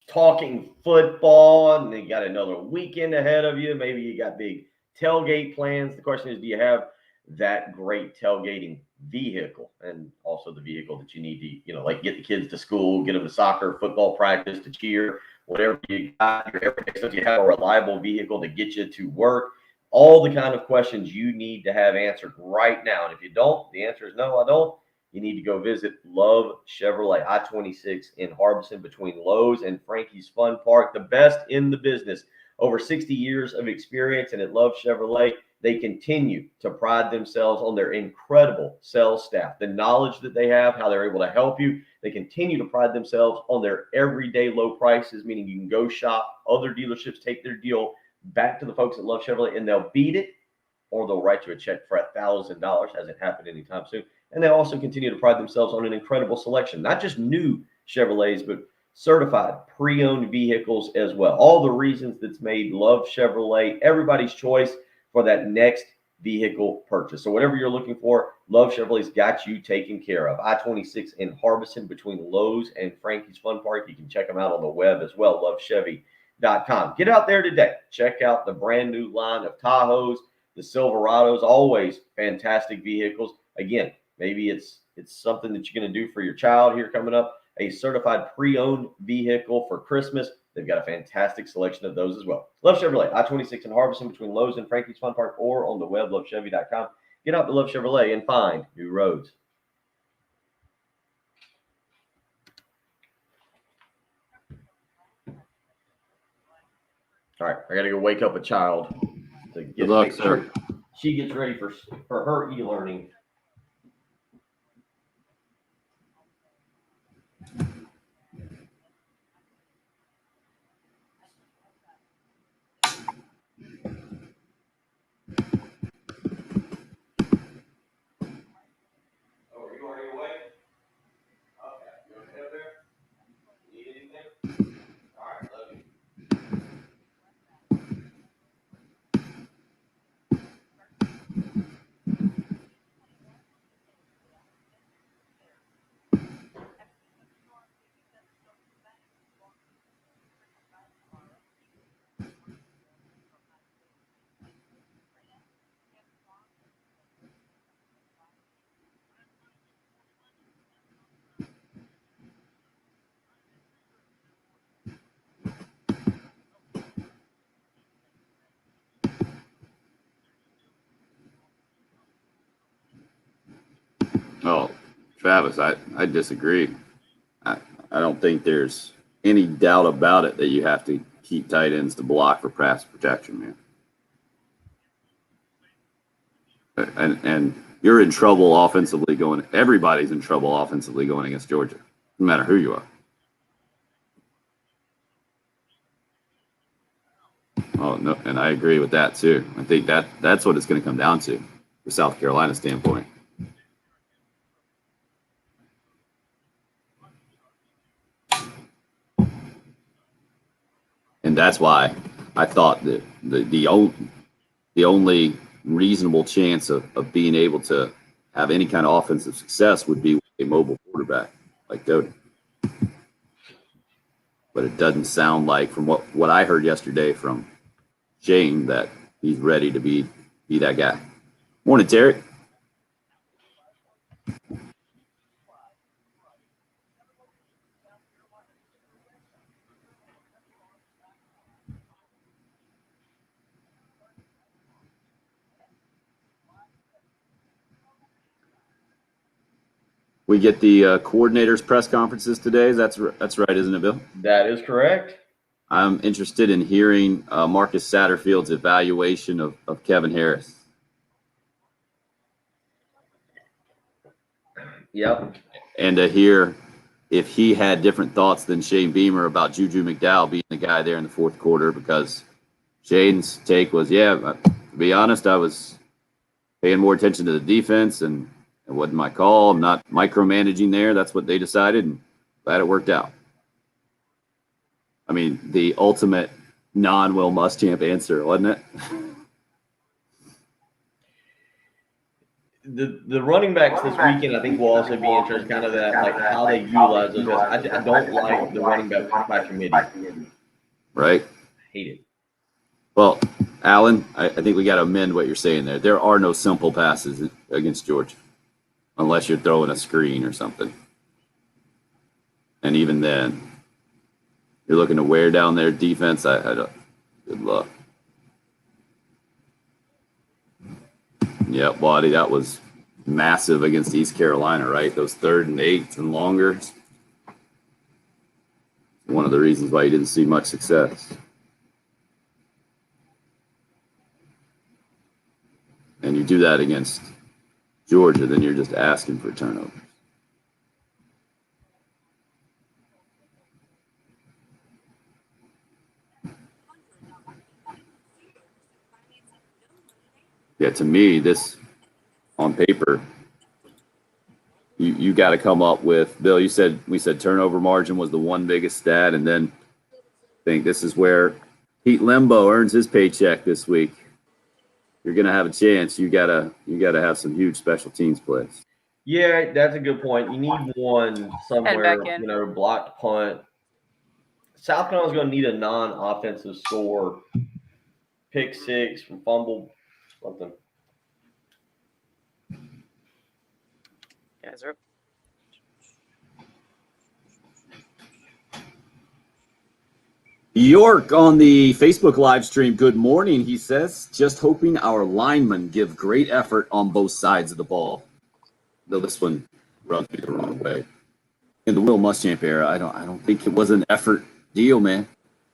Speaker 3: Talking football, and you got another weekend ahead of you. Maybe you got big tailgate plans. The question is, do you have that great tailgating vehicle, and also the vehicle that you need to, like get the kids to school, get them to soccer, football practice, to cheer, whatever you got, your everyday stuff. You have a reliable vehicle to get you to work. All the kind of questions you need to have answered right now. And if you don't, the answer is no, I don't. You need to go visit Love Chevrolet, I-26 in Harbison between Lowe's and Frankie's Fun Park. The best in the business. Over 60 years of experience, and at Love Chevrolet, they continue to pride themselves on their incredible sales staff, the knowledge that they have, how they're able to help you. They continue to pride themselves on their everyday low prices, meaning you can go shop. Other dealerships take their deal back to the folks at Love Chevrolet, and they'll beat it, or they'll write you a check for $1,000. Hasn't happened anytime soon. And they also continue to pride themselves on an incredible selection, not just new Chevrolets, but certified pre-owned vehicles as well. All the reasons that's made Love Chevrolet everybody's choice for that next vehicle purchase. So whatever you're looking for, Love Chevrolet's got you taken care of. I-26 in Harbison between Lowe's and Frankie's Fun Park. You can check them out on the web as well, lovechevy.com. Get out there today. Check out the brand new line of Tahoes, the Silverados, always fantastic vehicles. again, maybe it's something that you're going to do for your child here coming up. A certified pre-owned vehicle for Christmas. They've got a fantastic selection of those as well. Love Chevrolet, I-26 in Harbison between Lowe's and Frankie's Fun Park, or on the web, lovechevy.com. Get out to Love Chevrolet and find new roads. All right, I got to go wake up a child to
Speaker 2: Good luck,
Speaker 3: make sure she gets ready for her e-learning. Oh, are you already awake? Okay, you want to head up there? Need anything? All right, love you.
Speaker 2: Oh, Travis, I disagree. I don't think there's any doubt about it that you have to keep tight ends to block for pass protection, man. And you're in trouble offensively going. Everybody's in trouble offensively going against Georgia, no matter who you are. Oh no, and I agree with that too. I think that's what it's going to come down to, from South Carolina standpoint. And that's why I thought that the only reasonable chance of being able to have any kind of offensive success would be with a mobile quarterback like Doty. But it doesn't sound like, from what I heard yesterday from Shane, that he's ready to be that guy. Morning, Terry. We get the coordinators' press conferences today. That's right, isn't it, Bill?
Speaker 3: That is correct.
Speaker 2: I'm interested in hearing Marcus Satterfield's evaluation of Kevin Harris.
Speaker 3: Yep.
Speaker 2: And to hear if he had different thoughts than Shane Beamer about Juju McDowell being the guy there in the fourth quarter, because Shane's take was, to be honest, I was paying more attention to the defense, and it wasn't my call. I'm not micromanaging there. That's what they decided, and glad it worked out. I mean, the ultimate non-Will Muschamp answer, wasn't it?
Speaker 3: The running backs this weekend, I think, will also be interesting, kind of that, like, how they utilize those guys. I don't like the running back by committee.
Speaker 2: Right.
Speaker 3: I hate it.
Speaker 2: Well, Alan, I think we got to amend what you're saying there. There are no simple passes against Georgia, unless you're throwing a screen or something. And even then, you're looking to wear down their defense. I don't. Good luck. Yeah, Waddy, that was massive against East Carolina, right? Those 3rd and 8 and longer. One of the reasons why you didn't see much success. And you do that against Georgia, then you're just asking for turnovers. Yeah, to me, this on paper, you got to come up with, Bill, we said turnover margin was the one biggest stat, and then I think this is where Pete Lembo earns his paycheck this week. You're going to have a chance. You gotta have some huge special teams plays.
Speaker 3: Yeah, that's a good point. You need one somewhere, blocked punt. South Carolina's going to need a non-offensive score, pick six from fumble, something.
Speaker 1: Guys are up.
Speaker 2: York on the Facebook live stream. Good morning, he says. Just hoping our linemen give great effort on both sides of the ball. Though this one rubbed me the wrong way. In the Will Muschamp era, I don't think it was an effort deal, man.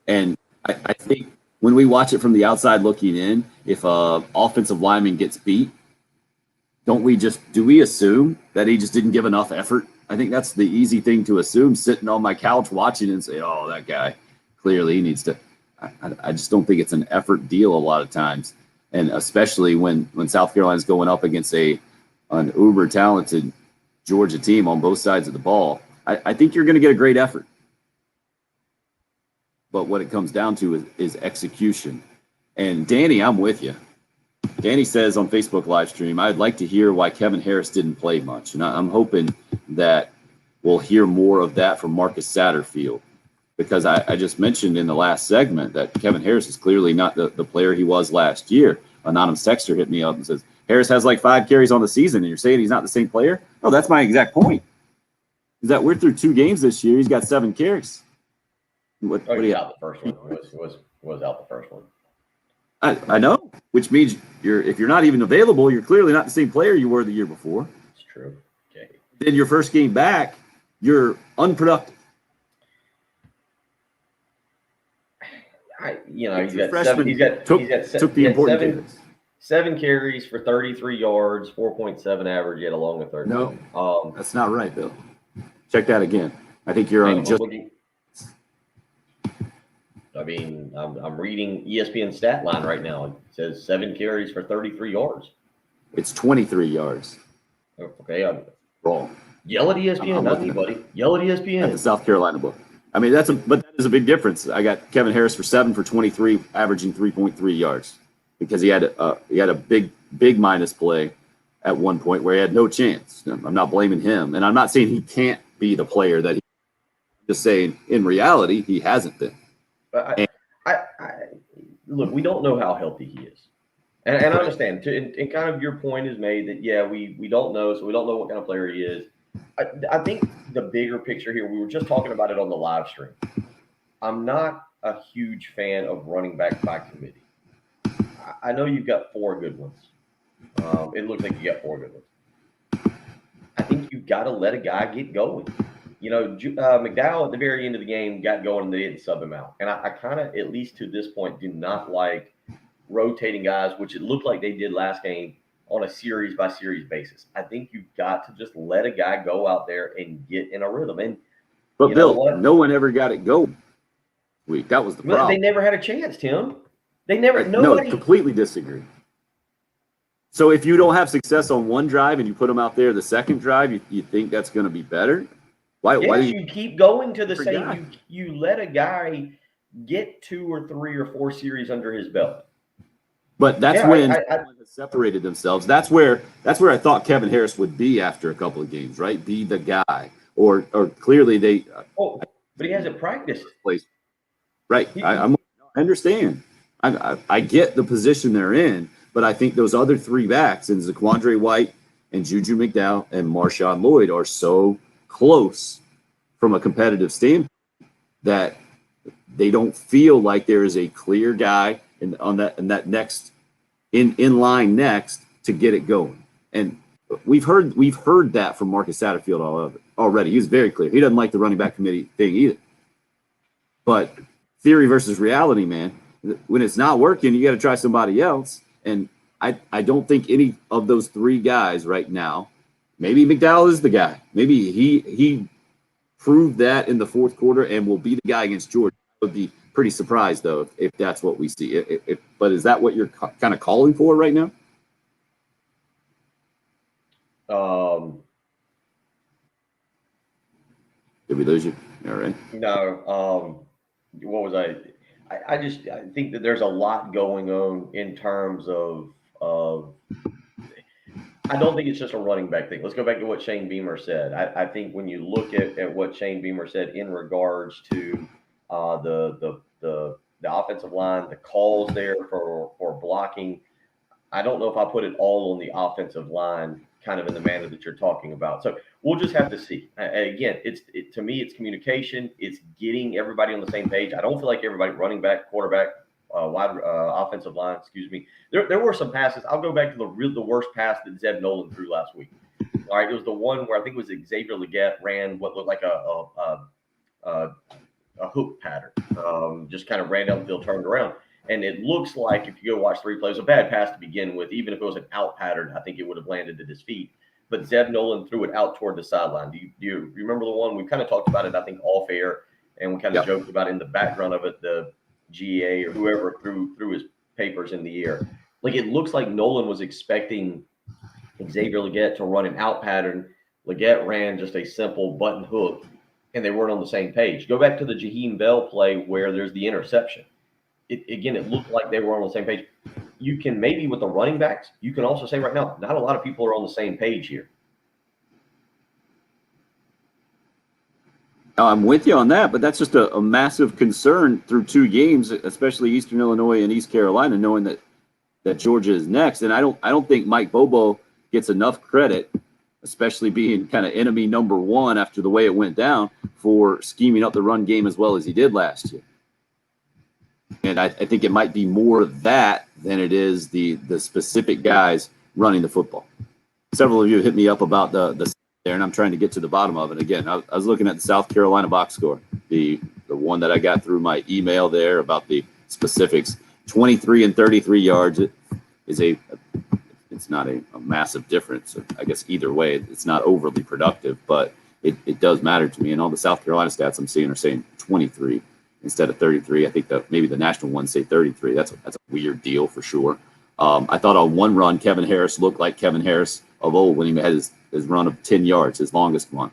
Speaker 2: And I think when we watch it from the outside looking in, if a offensive lineman gets beat, do we assume that he just didn't give enough effort? I think that's the easy thing to assume, sitting on my couch watching and say, oh, that guy, clearly he needs to. I just don't think it's an effort deal a lot of times. And especially when South Carolina's going up against an uber talented Georgia team on both sides of the ball, I think you're going to get a great effort. But what it comes down to is execution. And Danny, I'm with you. Danny says on Facebook live stream, I'd like to hear why Kevin Harris didn't play much. And I'm hoping that we'll hear more of that from Marcus Satterfield, because I just mentioned in the last segment that Kevin Harris is clearly not the player he was last year. Anonymous texter hit me up and says, Harris has like 5 carries on the season, and you're saying he's not the same player? No, that's my exact point. Is that we're through 2 games this year. He's got 7 carries. What do you
Speaker 3: out the first one? Was out the first one.
Speaker 2: I know, which means if you're not even available, you're clearly not the same player you were the year before.
Speaker 3: It's true. Okay.
Speaker 2: Then your first game back, you're unproductive.
Speaker 3: He's got
Speaker 2: took the important carries.
Speaker 3: 7 carries for 33 yards, 4.7 average, yet along with 30.
Speaker 2: No, that's not right, Bill. Check that again. I think you're on just.
Speaker 3: I mean, I'm reading ESPN stat line right now. It says 7 carries for 33 yards.
Speaker 2: It's 23 yards.
Speaker 3: Okay, I'm
Speaker 2: wrong.
Speaker 3: Yell at ESPN, not me, buddy. Yell at ESPN.
Speaker 2: At the South Carolina book. I mean, but that is a big difference. I got Kevin Harris for 7 for 23, averaging 3.3 yards, because he had a big minus play at one point where he had no chance. I'm not blaming him, and I'm not saying he can't be the player that he. I'm just saying, in reality, he hasn't been.
Speaker 3: But look, we don't know how healthy he is. And I understand. And kind of your point is made that, yeah, we don't know, so we don't know what kind of player he is. I think the bigger picture here, we were just talking about it on the live stream. I'm not a huge fan of running back by committee. I know you've got 4 good ones. It looks like you got 4 good ones. I think you've got to let a guy get going. McDowell at the very end of the game got going and they didn't sub him out. And I kind of, at least to this point, do not like rotating guys, which it looked like they did last game, on a series by series basis. I think you've got to just let a guy go out there and get in a rhythm.
Speaker 2: But Bill, no one ever got it going. That was the problem.
Speaker 3: They never had a chance, Tim. They never.
Speaker 2: No, completely disagree. So if you don't have success on one drive and you put them out there the second drive, you think that's going to be better? Why do
Speaker 3: you keep going to the same? You let a guy get 2 or 3 or 4 series under his belt.
Speaker 2: But that's when I separated themselves. That's where I thought Kevin Harris would be after a couple of games, right? Be the guy, or clearly they.
Speaker 3: But he hasn't practiced.
Speaker 2: Right, I understand. I get the position they're in, but I think those other 3 backs in Zaquandre White and Juju McDowell and Marshawn Lloyd are so close from a competitive standpoint that they don't feel like there is a clear guy in that in line next to get it going. And we've heard that from Marcus Satterfield already. He was very clear. He doesn't like the running back committee thing either. But theory versus reality, man. When it's not working, you got to try somebody else. And I don't think any of those 3 guys right now. Maybe McDowell is the guy. Maybe he proved that in the 4th quarter and will be the guy against Georgia. I would be pretty surprised, though, if that's what we see. But is that what you're kind of calling for right now? Did we lose you? All right.
Speaker 3: No. What was I think that there's a lot going on in terms of I don't think it's just a running back thing. Let's go back to what Shane Beamer said. I think when you look at what Shane Beamer said in regards to the offensive line, the calls there for blocking, I don't know if I put it all on the offensive line kind of in the manner that you're talking about. So we'll just have to see. Again, to me, it's communication. It's getting everybody on the same page. I don't feel like everybody, running back, quarterback, offensive line, excuse me. There were some passes. I'll go back to the worst pass that Zeb Nolan threw last week. All right, it was the one where I think it was Xavier Legette ran what looked like a hook pattern. Just kind of ran down the field, turned around. And it looks like, if you go watch the replay, it was a bad pass to begin with. Even if it was an out pattern, I think it would have landed at his feet. But Zeb Nolan threw it out toward the sideline. Do you remember the one? We kind of talked about it, I think, off air, and we kind of joked about in the background of it, the GA or whoever threw his papers in the air. Like, it looks like Nolan was expecting Xavier Legette to run an out pattern. Legette ran just a simple button hook, and they weren't on the same page. Go back to the Jaheim Bell play where there's the interception. It looked like they were on the same page. You can maybe with the running backs, you can also say right now, not a lot of people are on the same page here.
Speaker 2: I'm with you on that, but that's just a massive concern through 2 games, especially Eastern Illinois and East Carolina, knowing that Georgia is next. And I don't think Mike Bobo gets enough credit, especially being kind of enemy number 1 after the way it went down, for scheming up the run game as well as he did last year. And I think it might be more of that than it is the specific guys running the football. Several of you hit me up about the there, and I'm trying to get to the bottom of it. Again, I was looking at the South Carolina box score, the one that I got through my email there about the specifics. 23 and 33 yards is it's not a massive difference. I guess either way, it's not overly productive, but it does matter to me. And all the South Carolina stats I'm seeing are saying 23 instead of 33. I think that maybe the national ones say 33. That's a weird deal for sure. I thought on one run, Kevin Harris looked like Kevin Harris of old when he had his run of 10 yards, his longest one.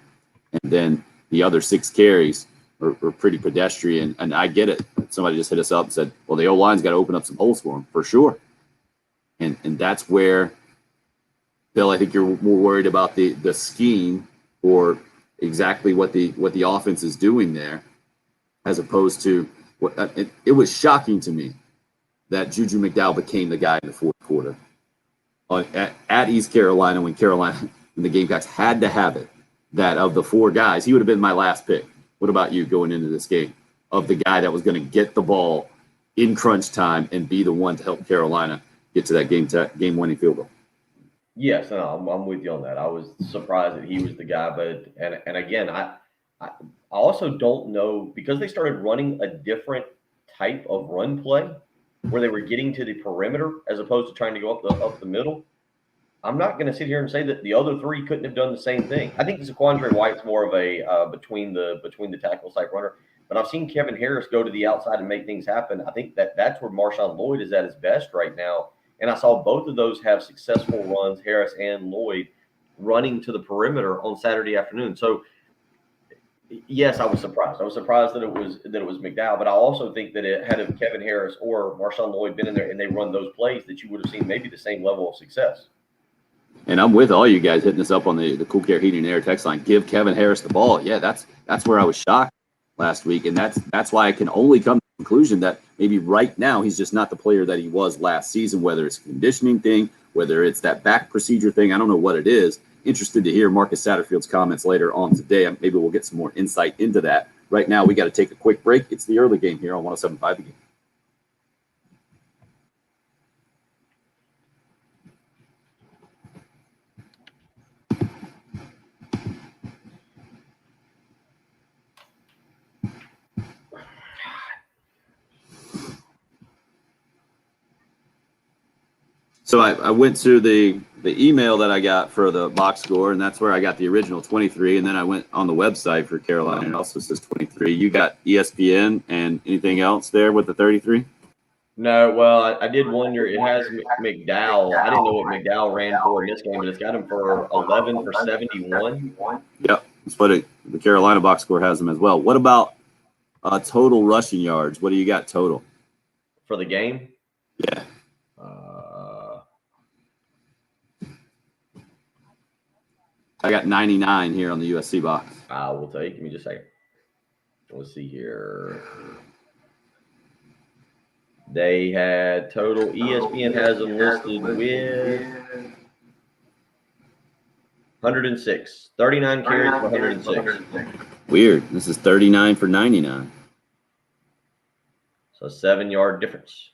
Speaker 2: And then the other 6 carries were pretty pedestrian. And I get it. Somebody just hit us up and said, well, the O-line's got to open up some holes for him, for sure. And that's where, Bill, I think you're more worried about the scheme or exactly what the offense is doing there, as opposed to what it was shocking to me that Juju McDowell became the guy in the fourth quarter at East Carolina when the Gamecocks had to have it. That of the 4 guys, he would have been my last pick. What about you going into this game? Of the guy that was going to get the ball in crunch time and be the one to help Carolina get to that game-winning field goal.
Speaker 3: Yes, no, I'm with you on that. I was surprised that he was the guy, but and again, I also don't know, because they started running a different type of run play where they were getting to the perimeter as opposed to trying to go up the middle. I'm not going to sit here and say that the other 3 couldn't have done the same thing. I think Zaquandre White's more of a between the tackles type runner, but I've seen Kevin Harris go to the outside and make things happen. I think that's where Marshawn Lloyd is at his best right now. And I saw both of those have successful runs, Harris and Lloyd, running to the perimeter on Saturday afternoon. So, yes, I was surprised. I was surprised that it was McDowell, but I also think that it had if Kevin Harris or Marshawn Lloyd been in there and they run those plays, that you would have seen maybe the same level of success.
Speaker 2: And I'm with all you guys hitting us up on the Cool Care Heating and Air text line. Give Kevin Harris the ball. Yeah, that's where I was shocked last week, and that's why I can only come to the conclusion that maybe right now he's just not the player that he was last season, whether it's a conditioning thing, whether it's that back procedure thing. I don't know what it is. Interested to hear Marcus Satterfield's comments later on today. Maybe we'll get some more insight into that. Right now, we got to take a quick break. It's the early game here on 107.5 The Game. So I went to the email that I got for the box score, and that's where I got the original 23. And then I went on the website for Carolina, and it also says 23. You got ESPN and anything else there with the 33?
Speaker 3: No, well, I did wonder. It has McDowell. I didn't know what McDowell ran for in this game, but it's got him for 11 for 71.
Speaker 2: Yep, that's what the Carolina box score has him as well. What about total rushing yards? What do you got total
Speaker 3: for the game?
Speaker 2: Yeah. I got 99 here on the USC box.
Speaker 3: I will take. Give me just a second. Let's see here. They had total. ESPN has them listed with 106. 39 carries for 106.
Speaker 2: Weird. This is 39 for 99.
Speaker 3: So 7-yard difference.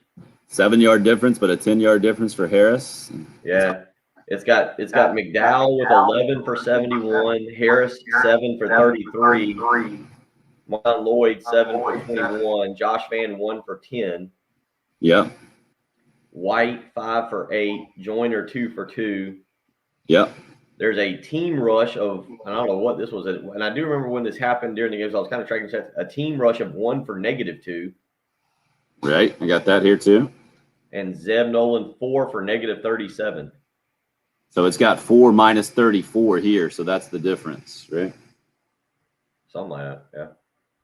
Speaker 2: 7-yard difference, but a 10-yard difference for Harris.
Speaker 3: Yeah. It's got McDowell with 11 for 71, Harris 7 for 33, Marlon Lloyd 7 for 21, Josh Van 1 for 10.
Speaker 2: Yep.
Speaker 3: White 5 for 8, Joyner 2 for 2.
Speaker 2: Yep.
Speaker 3: There's a team rush of, I don't know what this was, and I do remember when this happened during the games. I was kind of tracking stats. A team rush of 1 for -2.
Speaker 2: Right. I got that here too.
Speaker 3: And Zeb Nolan 4 for -37.
Speaker 2: So it's got 4 minus 34 here. So that's the difference, right?
Speaker 3: Something like that, yeah.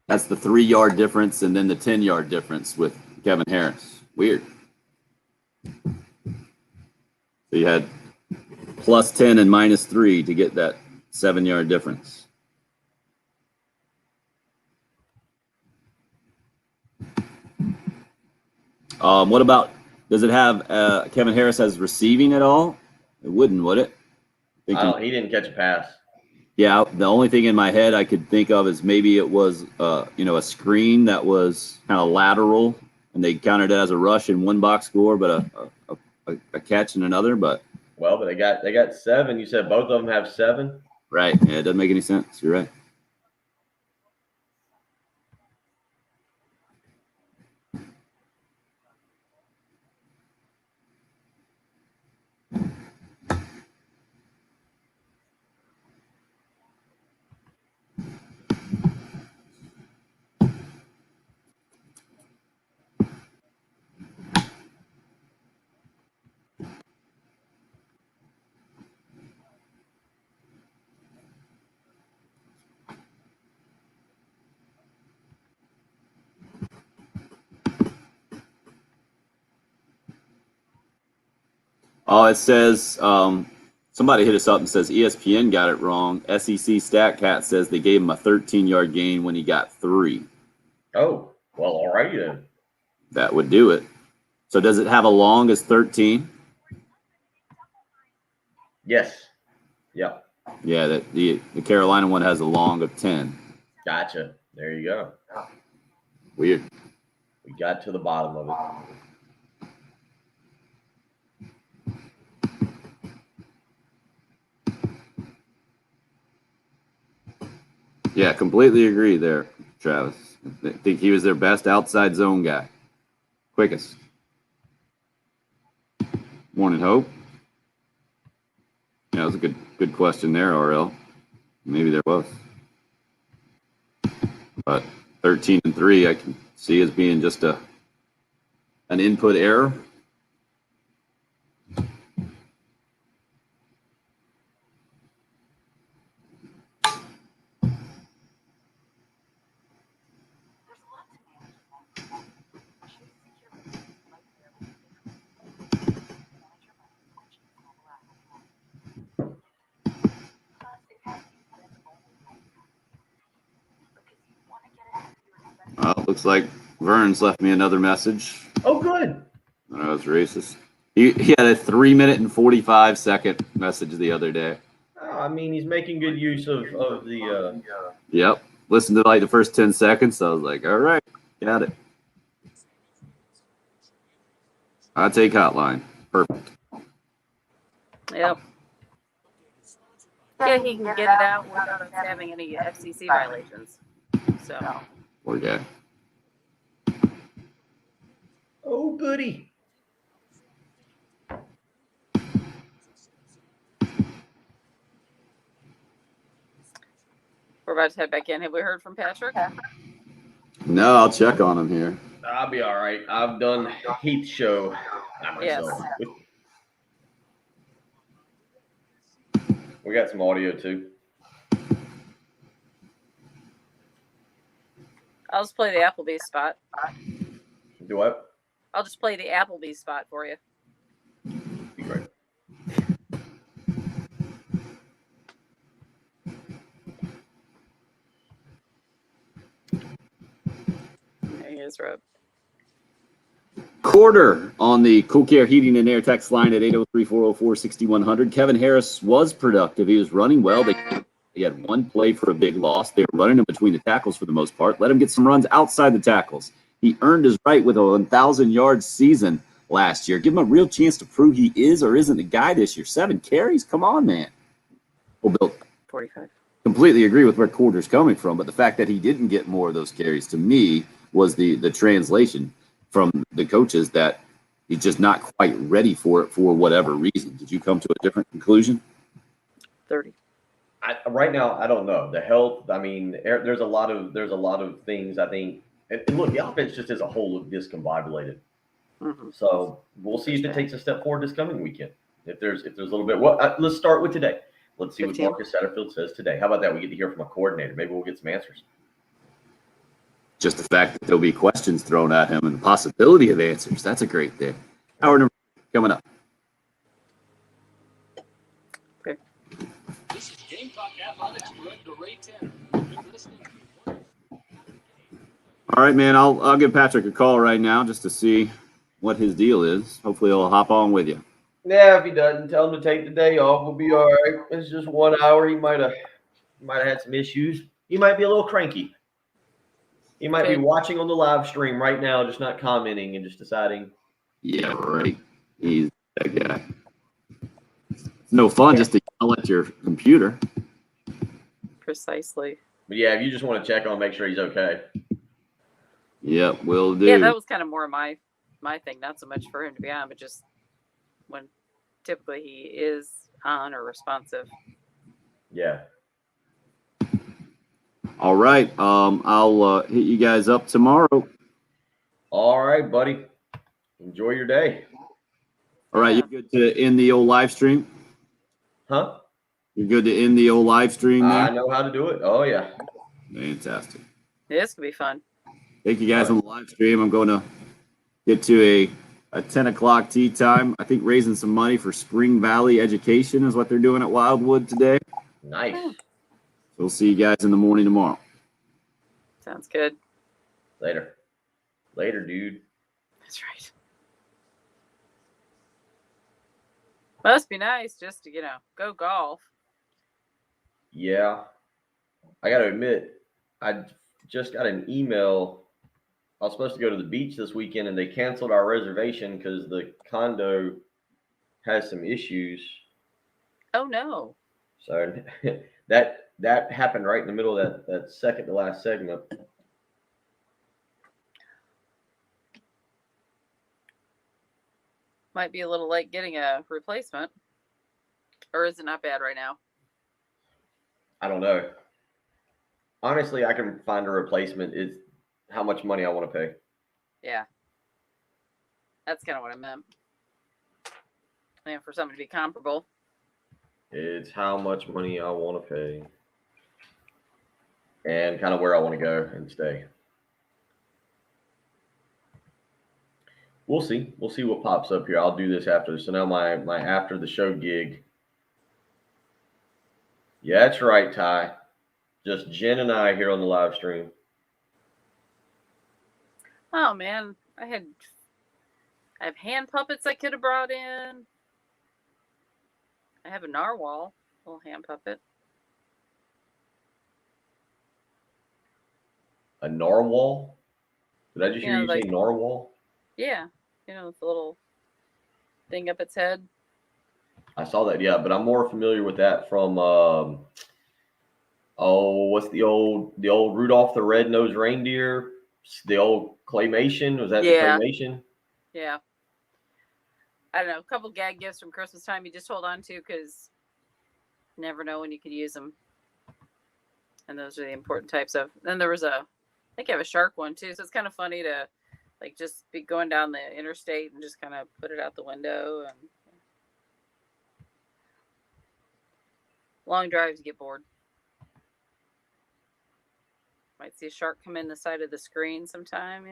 Speaker 2: That's the 3-yard difference and then the 10-yard difference with Kevin Harris. Weird. So you had plus 10 and minus 3 to get that 7-yard difference. What about, does it have Kevin Harris as receiving at all? It wouldn't, would it?
Speaker 3: He didn't catch a pass.
Speaker 2: Yeah, the only thing in my head I could think of is maybe it was, a screen that was kind of lateral, and they counted it as a rush in one box score, but a catch in another. But
Speaker 3: they got 7. You said both of them have 7.
Speaker 2: Right. Yeah, it doesn't make any sense. You're right. Oh, it says somebody hit us up and says ESPN got it wrong. SEC StatCat says they gave him a 13-yard gain when he got 3.
Speaker 3: Oh, well, all right then.
Speaker 2: That would do it. So does it have a long as 13?
Speaker 3: Yes. Yep.
Speaker 2: Yeah, that the Carolina one has a long of 10.
Speaker 3: Gotcha. There you go.
Speaker 2: Weird.
Speaker 3: We got to the bottom of it.
Speaker 2: Yeah, completely agree there, Travis. I think he was their best outside zone guy. Quickest. Morning, Hope. Yeah, that was a good question there, RL. Maybe there was. But 13 and 3, I can see as being just an input error. Looks like Vern's left me another message.
Speaker 3: Oh, good.
Speaker 2: I was racist. He had a 3-minute and 45-second message the other day.
Speaker 3: Oh, I mean, he's making good use of the.
Speaker 2: Yep. Listened to like the first 10 seconds. I was like, all right, got it. I take hotline. Perfect.
Speaker 1: Yep. Yeah, he can get it out without us having any FCC violations. So.
Speaker 2: Poor guy.
Speaker 3: Oh, goody.
Speaker 1: We're about to head back in. Have we heard from Patrick?
Speaker 2: No, I'll check on him here.
Speaker 3: I'll be all right. I've done Heath's show. Not myself.
Speaker 1: Yes.
Speaker 3: We got some audio too.
Speaker 1: I'll just play the Applebee's spot.
Speaker 3: Do what?
Speaker 1: I'll just play the Applebee's spot for you.
Speaker 3: Be great.
Speaker 1: There he is, Rob.
Speaker 2: Quarter on the Cool Care Heating and Air text line at 803-404-6100. Kevin Harris was productive. He was running well. He had one play for a big loss. They were running him between the tackles for the most part. Let him get some runs outside the tackles. He earned his right with a 1,000-yard season last year. Give him a real chance to prove he is or isn't a guy this year. 7 carries? Come on, man. Well, Bill,
Speaker 1: 45.
Speaker 2: completely agree with where Quarter's coming from, but the fact that he didn't get more of those carries, to me, was the translation from the coaches that he's just not quite ready for it for whatever reason. Did you come to a different conclusion?
Speaker 1: 30.
Speaker 3: Right now, I don't know. The health, I mean, there's a lot of things, I think. And look, the offense just as a whole looked discombobulated.
Speaker 1: Mm-hmm.
Speaker 3: So we'll see if it takes a step forward this coming weekend. If there's a little bit. Well, let's start with today. Let's see
Speaker 1: 15.
Speaker 3: what Marcus Satterfield says today. How about that? We get to hear from a coordinator. Maybe we'll get some answers.
Speaker 2: Just the fact that there'll be questions thrown at him and the possibility of answers. That's a great thing. Hour number coming up.
Speaker 1: Okay.
Speaker 8: This is Gamecock Athletics with the Ray Tanner. You're listening to
Speaker 2: All right, man. I'll give Patrick a call right now just to see what his deal is. Hopefully he'll hop on with you.
Speaker 3: Yeah, if he doesn't, tell him to take the day off. We'll be all right. It's just 1 hour. He might have had some issues. He might be a little cranky. He might be watching on the live stream right now, just not commenting and just deciding.
Speaker 2: Yeah, right. He's that guy. It's no fun just to yell at your computer.
Speaker 1: Precisely.
Speaker 3: But yeah, if you just want to check on, make sure he's okay.
Speaker 2: Yep, will do.
Speaker 1: Yeah, that was kind of more my thing. Not so much for him to be on, but just when typically he is on or responsive.
Speaker 3: Yeah.
Speaker 2: All right. I'll hit you guys up tomorrow.
Speaker 3: All right, buddy. Enjoy your day.
Speaker 2: All right, you're good to end the old live stream?
Speaker 3: Huh?
Speaker 2: You're good to end the old live stream there?
Speaker 3: I know how to do it. Oh, yeah.
Speaker 2: Fantastic.
Speaker 1: Yeah, this could be fun.
Speaker 2: Thank you guys on the live stream. I'm going to get to a 10 o'clock tea time. I think raising some money for Spring Valley Education is what they're doing at Wildwood today.
Speaker 3: Nice.
Speaker 2: So we'll see you guys in the morning tomorrow.
Speaker 1: Sounds good.
Speaker 3: Later. Later, dude.
Speaker 1: That's right. Must be nice just to, go golf.
Speaker 3: Yeah. I got to admit, I just got an email. I was supposed to go to the beach this weekend, and they canceled our reservation because the condo has some issues.
Speaker 1: Oh, no.
Speaker 3: So that happened right in the middle of that second to last segment.
Speaker 1: Might be a little late getting a replacement. Or is it not bad right now?
Speaker 3: I don't know. Honestly, I can find a replacement. It's how much money I want to pay.
Speaker 1: Yeah. That's kind of what I meant. And for something to be comparable.
Speaker 3: It's how much money I want to pay. And kind of where I want to go and stay. We'll see. We'll see what pops up here. I'll do this after. So now my after the show gig. Yeah, that's right, Ty. Just Jen and I here on the live stream.
Speaker 1: Oh, man. I have hand puppets I could have brought in. I have a narwhal, little hand puppet.
Speaker 3: A narwhal? Did I just hear you say narwhal?
Speaker 1: Yeah. The little thing up its head.
Speaker 3: I saw that, yeah, but I'm more familiar with that from what's the old Rudolph the Red-Nosed Reindeer? The old claymation? Was that the claymation?
Speaker 1: Yeah. I don't know. A couple gag gifts from Christmas time you just hold on to because you never know when you could use them. And those are the important types of. Then there was I think I have a shark one too. So it's kind of funny to just be going down the interstate and just kind of put it out the window. And long drives, you get bored. Might see a shark come in the side of the screen sometime,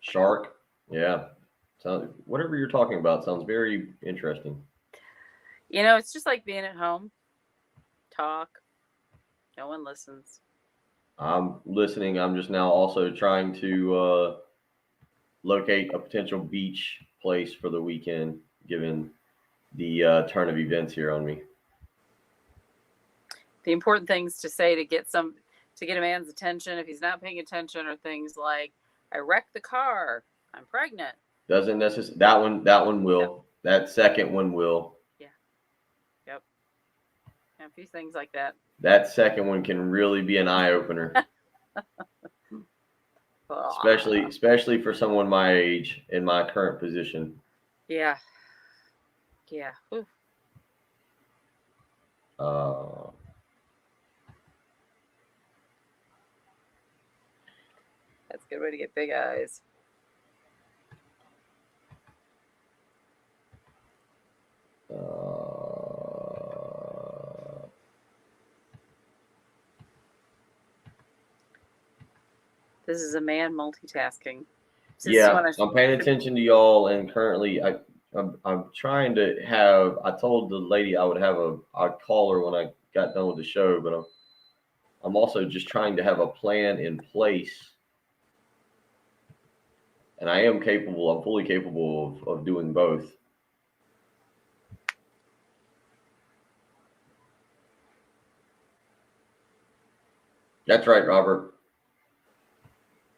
Speaker 3: Shark? Yeah. So whatever you're talking about sounds very interesting.
Speaker 1: It's just like being at home. Talk. No one listens.
Speaker 3: I'm listening. I'm just now also trying to locate a potential beach place for the weekend, given the turn of events here on me.
Speaker 1: The important things to say to get a man's attention if he's not paying attention are things like, I wrecked the car, I'm pregnant.
Speaker 3: Doesn't necessarily, that one will. That second one will.
Speaker 1: Yep. Yeah, a few things like that.
Speaker 3: That second one can really be an eye opener. especially for someone my age in my current position.
Speaker 1: Yeah. Ooh. That's a good way to get big eyes. This is a man multitasking.
Speaker 3: I'm paying attention to y'all, and currently I'm trying to have. I told the lady I would I'd call her when I got done with the show, but I'm also just trying to have a plan in place, and I'm fully capable of doing both. That's right, Robert.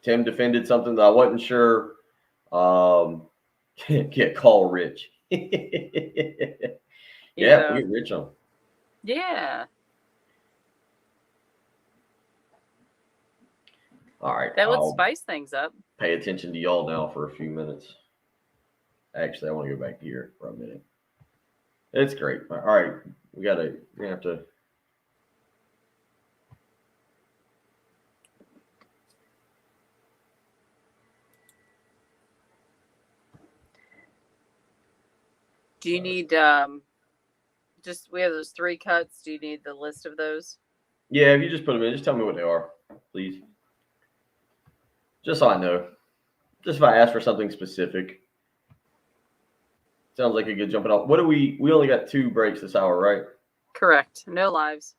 Speaker 3: Tim defended something that I wasn't sure. Get call Rich. Yeah, we Rich on.
Speaker 1: Yeah.
Speaker 3: All right.
Speaker 1: That would spice things up.
Speaker 3: Pay attention to y'all now for a few minutes. Actually, I want to go back here for a minute. It's great. All right. We have to.
Speaker 1: Do you need we have those 3 cuts. Do you need the list of those?
Speaker 3: Yeah, if you just put them in, just tell me what they are, please. Just so I know. Just if I ask for something specific. Sounds like a good jumping off. What do we only got 2 breaks this hour, right?
Speaker 1: Correct. No lives.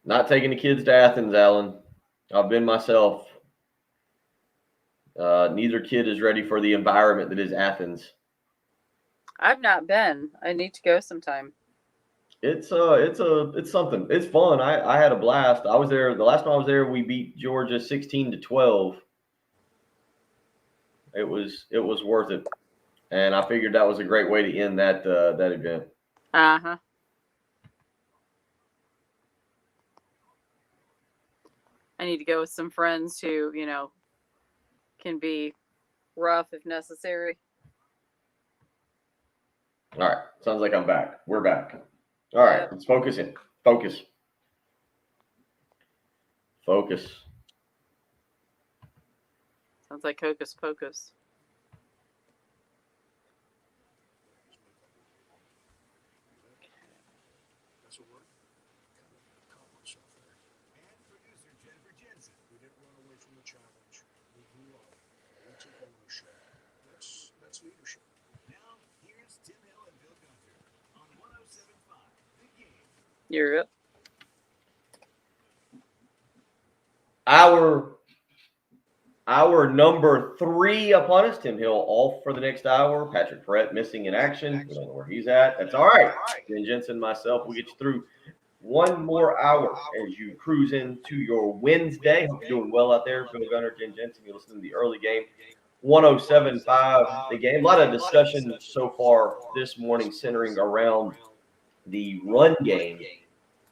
Speaker 3: Not taking the kids to Athens, Alan. I've been myself. Neither kid is ready for the environment that is Athens.
Speaker 1: I've not been. I need to go sometime.
Speaker 3: It's something. It's fun. I had a blast. I was there the last time I was there. We beat Georgia 16-12. It was worth it, and I figured that was a great way to end that event.
Speaker 1: I need to go with some friends who can be rough if necessary.
Speaker 3: All right. Sounds like I'm back. We're back. All right. Let's focus in. Focus.
Speaker 1: Sounds like hocus pocus.
Speaker 9: That's leadership. Now, here's Tim Hill and Bill Gunter on 107.5 The Game.
Speaker 1: You're up.
Speaker 3: Our number 3 upon us, Tim Hill, off for the next hour. Patrick Perrette missing in action. We don't know where he's at. That's all right. Jen Jensen and myself, we'll get you through one more hour as you cruise into your Wednesday. Hope you're doing well out there. Bill Gunter, Jen Jensen, you're listening to the early game. 107.5 The Game. A lot of discussion so far this morning centering around the run game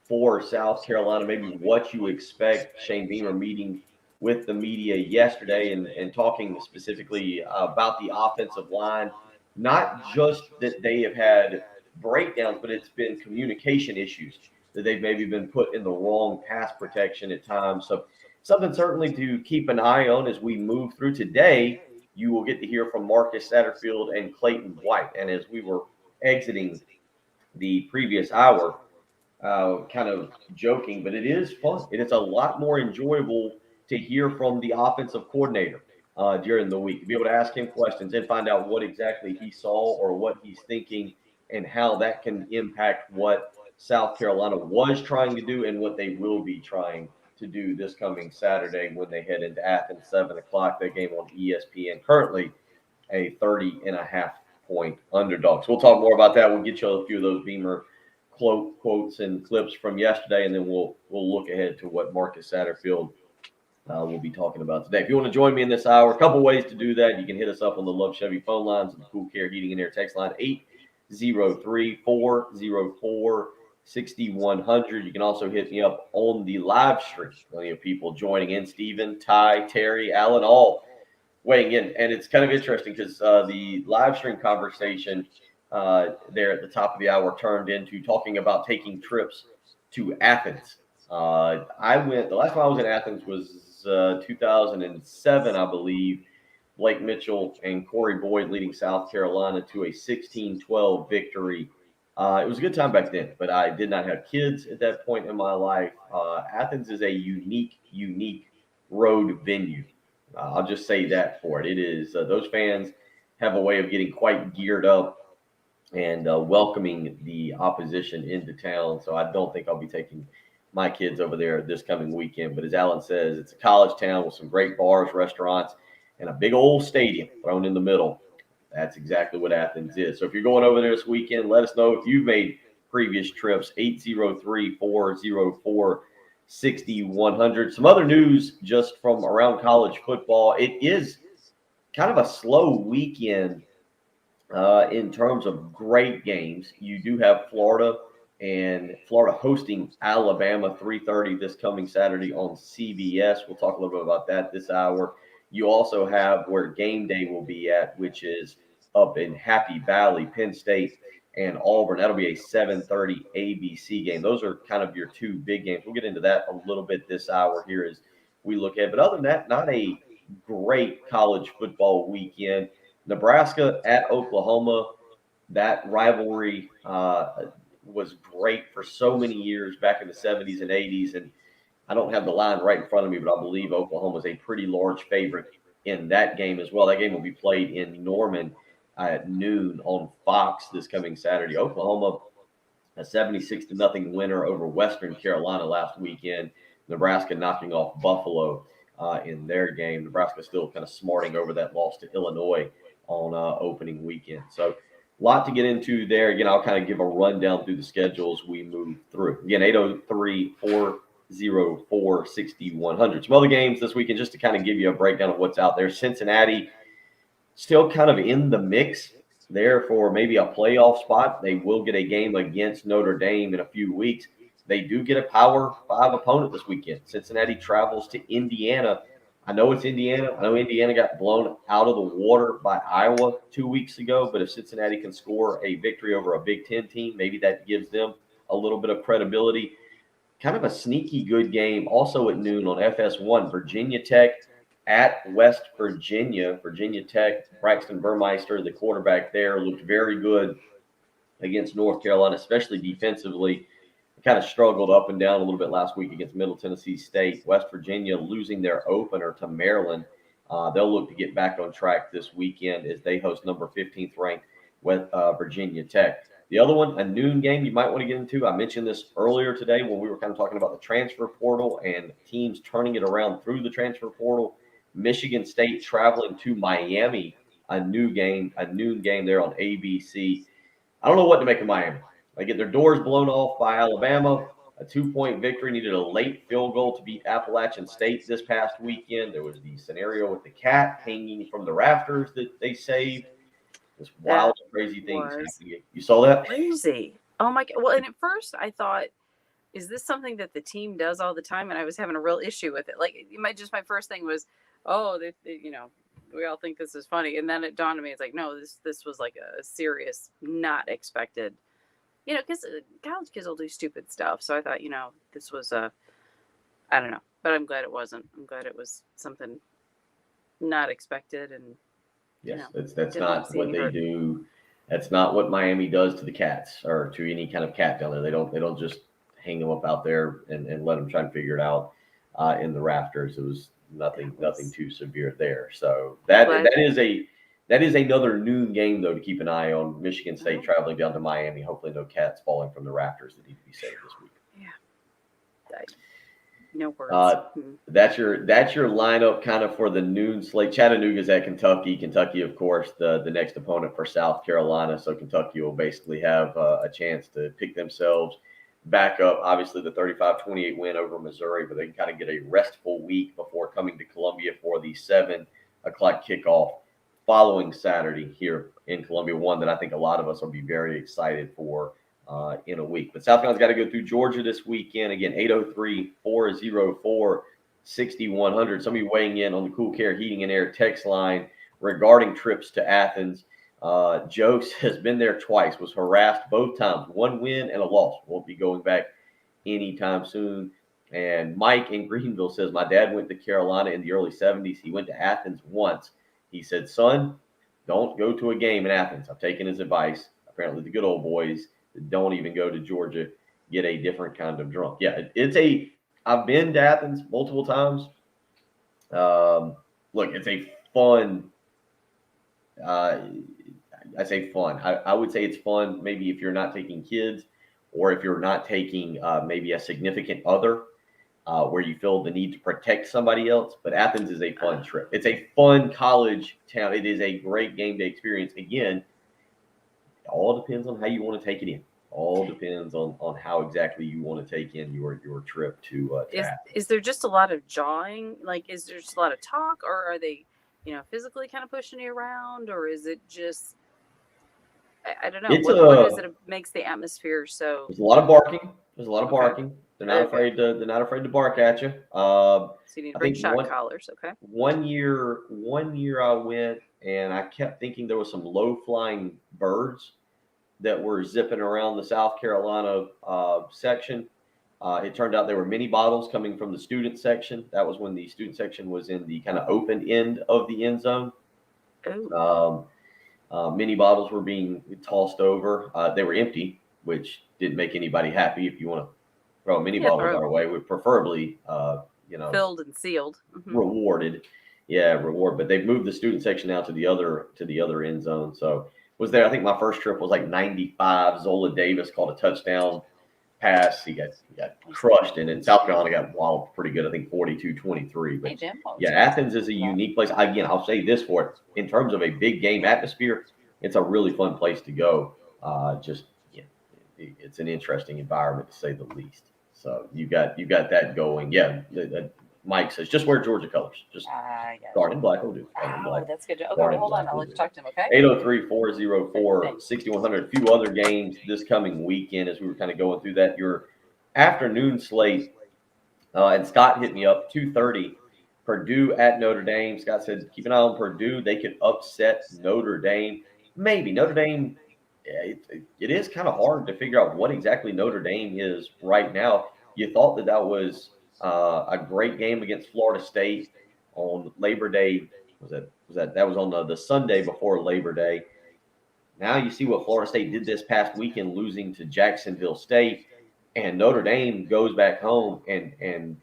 Speaker 3: for South Carolina, maybe what you expect. Shane Beamer meeting with the media yesterday and talking specifically about the offensive line. Not just that they have had breakdowns, but it's been communication issues, that they've maybe been put in the wrong pass protection at times. So something certainly to keep an eye on as we move through today. You will get to hear from Marcus Satterfield and Clayton White. And as we were exiting the previous hour, kind of joking, but it is fun. It is a lot more enjoyable to hear from the offensive coordinator during the week, to be able to ask him questions and find out what exactly he saw or what he's thinking and how that can impact what South Carolina was trying to do and what they will be trying to do this coming Saturday when they head into Athens, 7 o'clock. That game on ESPN, currently a 30.5-point underdog. So we'll talk more about that. We'll get you a few of those Beamer quotes and clips from yesterday, and then we'll look ahead to what Marcus Satterfield we'll be talking about today. If you want to join me in this hour, a couple ways to do that. You can hit us up on the Love Chevy phone lines and the Cool Care Heating and Air text line, 803-404-6100. You can also hit me up on the live stream. Plenty of people joining in. Stephen, Ty, Terry, Alan, all weighing in. And it's kind of interesting because the live stream conversation there at the top of the hour turned into talking about taking trips to Athens. The last time I was in Athens was 2007, I believe. Blake Mitchell and Corey Boyd leading South Carolina to a 16-12 victory. It was a good time back then, but I did not have kids at that point in my life. Athens is a unique road venue. I'll just say that for it. It is those fans have a way of getting quite geared up and welcoming the opposition into town. So I don't think I'll be taking my kids over there this coming weekend. But as Alan says, it's a college town with some great bars, restaurants, and a big old stadium thrown in the middle. That's exactly what Athens is. So if you're going over there this weekend, let us know if you've made previous trips, 803-404-6100. Some other news just from around college football. It is kind of a slow weekend in terms of great games. You do have Florida hosting Alabama, 3:30 this coming Saturday on CBS. We'll talk a little bit about that this hour. You also have where game day will be at, which is up in Happy Valley, Penn State and Auburn. That'll be a 7:30 ABC game. Those are kind of your two big games. We'll get into that a little bit this hour here as we look at. But other than that, not a great college football weekend. Nebraska at Oklahoma, that rivalry was great for so many years back in the 70s and 80s. And I don't have the line right in front of me, but I believe Oklahoma is a pretty large favorite in that game as well. That game will be played in Norman at noon on Fox this coming Saturday. Oklahoma, a 76-0 winner over Western Carolina last weekend. Nebraska knocking off Buffalo in their game. Nebraska still kind of smarting over that loss to Illinois on opening weekend. So a lot to get into there. Again, I'll kind of give a rundown through the schedule as we move through. Again, 803-404-6100. Some other games this weekend just to kind of give you a breakdown of what's out there. Cincinnati still kind of in the mix there for maybe a playoff spot. They will get a game against Notre Dame in a few weeks. They do get a Power 5 opponent this weekend. Cincinnati travels to Indiana. I know it's Indiana. I know Indiana got blown out of the water by Iowa 2 weeks ago, but if Cincinnati can score a victory over a Big Ten team, maybe that gives them a little bit of credibility. Kind of a sneaky good game also at noon on FS1. Virginia Tech at West Virginia. Virginia Tech, Braxton Burmeister, the quarterback there, looked very good against North Carolina, especially defensively. Kind of struggled up and down a little bit last week against Middle Tennessee State. West Virginia losing their opener to Maryland. They'll look to get back on track this weekend as they host number 15th ranked Virginia Tech. The other one, a noon game you might want to get into. I mentioned this earlier today when we were kind of talking about the transfer portal and teams turning it around through the transfer portal. Michigan State traveling to Miami, a noon game there on ABC. I don't know what to make of Miami. They get their doors blown off by Alabama. A 2-point victory, needed a late field goal to beat Appalachian State this past weekend. There was the scenario with the cat hanging from the rafters that they saved. This wild, crazy things happening. You saw that?
Speaker 1: Crazy. Oh my God. Well, and at first I thought, is this something that the team does all the time? And I was having a real issue with it. Like my first thing was, oh, they we all think this is funny. And then it dawned on me, it's like, no, this was like a serious, not expected. Because college kids will do stupid stuff. So I thought, this was I don't know. But I'm glad it wasn't. I'm glad it was something not expected. And
Speaker 3: yes, that's not what they do. That's not what Miami does to the cats or to any kind of cat down there. They don't just hang them up out there and let them try and figure it out in the rafters. It was nothing too severe there. So that is another noon game, though, to keep an eye on. Michigan State traveling down to Miami. Hopefully no cats falling from the rafters that need to be saved this week.
Speaker 1: Yeah. No words.
Speaker 3: That's your lineup kind of for the noon slate. Chattanooga's at Kentucky. Kentucky, of course, the next opponent for South Carolina. So Kentucky will basically have a chance to pick themselves back up. Obviously, the 35-28 win over Missouri, but they can kind of get a restful week before coming to Columbia for the 7 o'clock kickoff following Saturday here in Columbia. One that I think a lot of us will be very excited for in a week. But South Carolina's got to go through Georgia this weekend. Again, 803-404-6100. Somebody weighing in on the Cool Care Heating and Air text line regarding trips to Athens. Joe has been there twice, was harassed both times, 1 win and a loss. Won't be going back anytime soon. And Mike in Greenville says, my dad went to Carolina in the early 70s. He went to Athens once. He said, son, don't go to a game in Athens. I've taken his advice. Apparently the good old boys don't even go to Georgia, get a different kind of drunk. Yeah, I've been to Athens multiple times. Look, it's a fun, I say fun. I would say it's fun maybe if you're not taking kids or if you're not taking maybe a significant other where you feel the need to protect somebody else. But Athens is a fun trip. It's a fun college town. It is a great game day experience. Again, it all depends on how you want to take it in. All depends on how exactly you want to take in your trip to
Speaker 1: is there just a lot of jawing? Like, is there just a lot of talk, or are they, physically kind of pushing you around, or is it just, I don't know. What is it that makes the atmosphere so?
Speaker 3: There's a lot of barking. They're not afraid to bark at you.
Speaker 1: So you need to bring shot collars. Okay.
Speaker 3: One year I went and I kept thinking there was some low flying birds that were zipping around the South Carolina section. It turned out there were mini bottles coming from the student section. That was when the student section was in the kind of open end of the end zone. Mini bottles were being tossed over. They were empty, which didn't make anybody happy. If you want to throw mini bottles our way, would preferably,
Speaker 1: filled and sealed,
Speaker 3: rewarded. Yeah, reward. But they've moved the student section out to the other end zone. So was there. I think my first trip was like 95. Zola Davis called a touchdown pass. He got crushed, and South Carolina got walloped pretty good. I think 42-23. But yeah, Athens is a unique place. Again, I'll say this for it. In terms of a big game atmosphere, it's a really fun place to go. It's an interesting environment to say the least. So you got that going. Yeah. Mike says, just wear Georgia colors. Just start in black will do.
Speaker 1: That's good. Okay, hold on. I'll let you talk to him, okay?
Speaker 3: 803-404-6100. A few other games this coming weekend as we were kind of going through that. Your afternoon slate, and Scott hit me up, 2:30, Purdue at Notre Dame. Scott said, keep an eye on Purdue. They could upset Notre Dame. Maybe. Notre Dame, it is kind of hard to figure out what exactly Notre Dame is right now. You thought that was a great game against Florida State on Labor Day. That was on the Sunday before Labor Day. Now you see what Florida State did this past weekend, losing to Jacksonville State, and Notre Dame goes back home and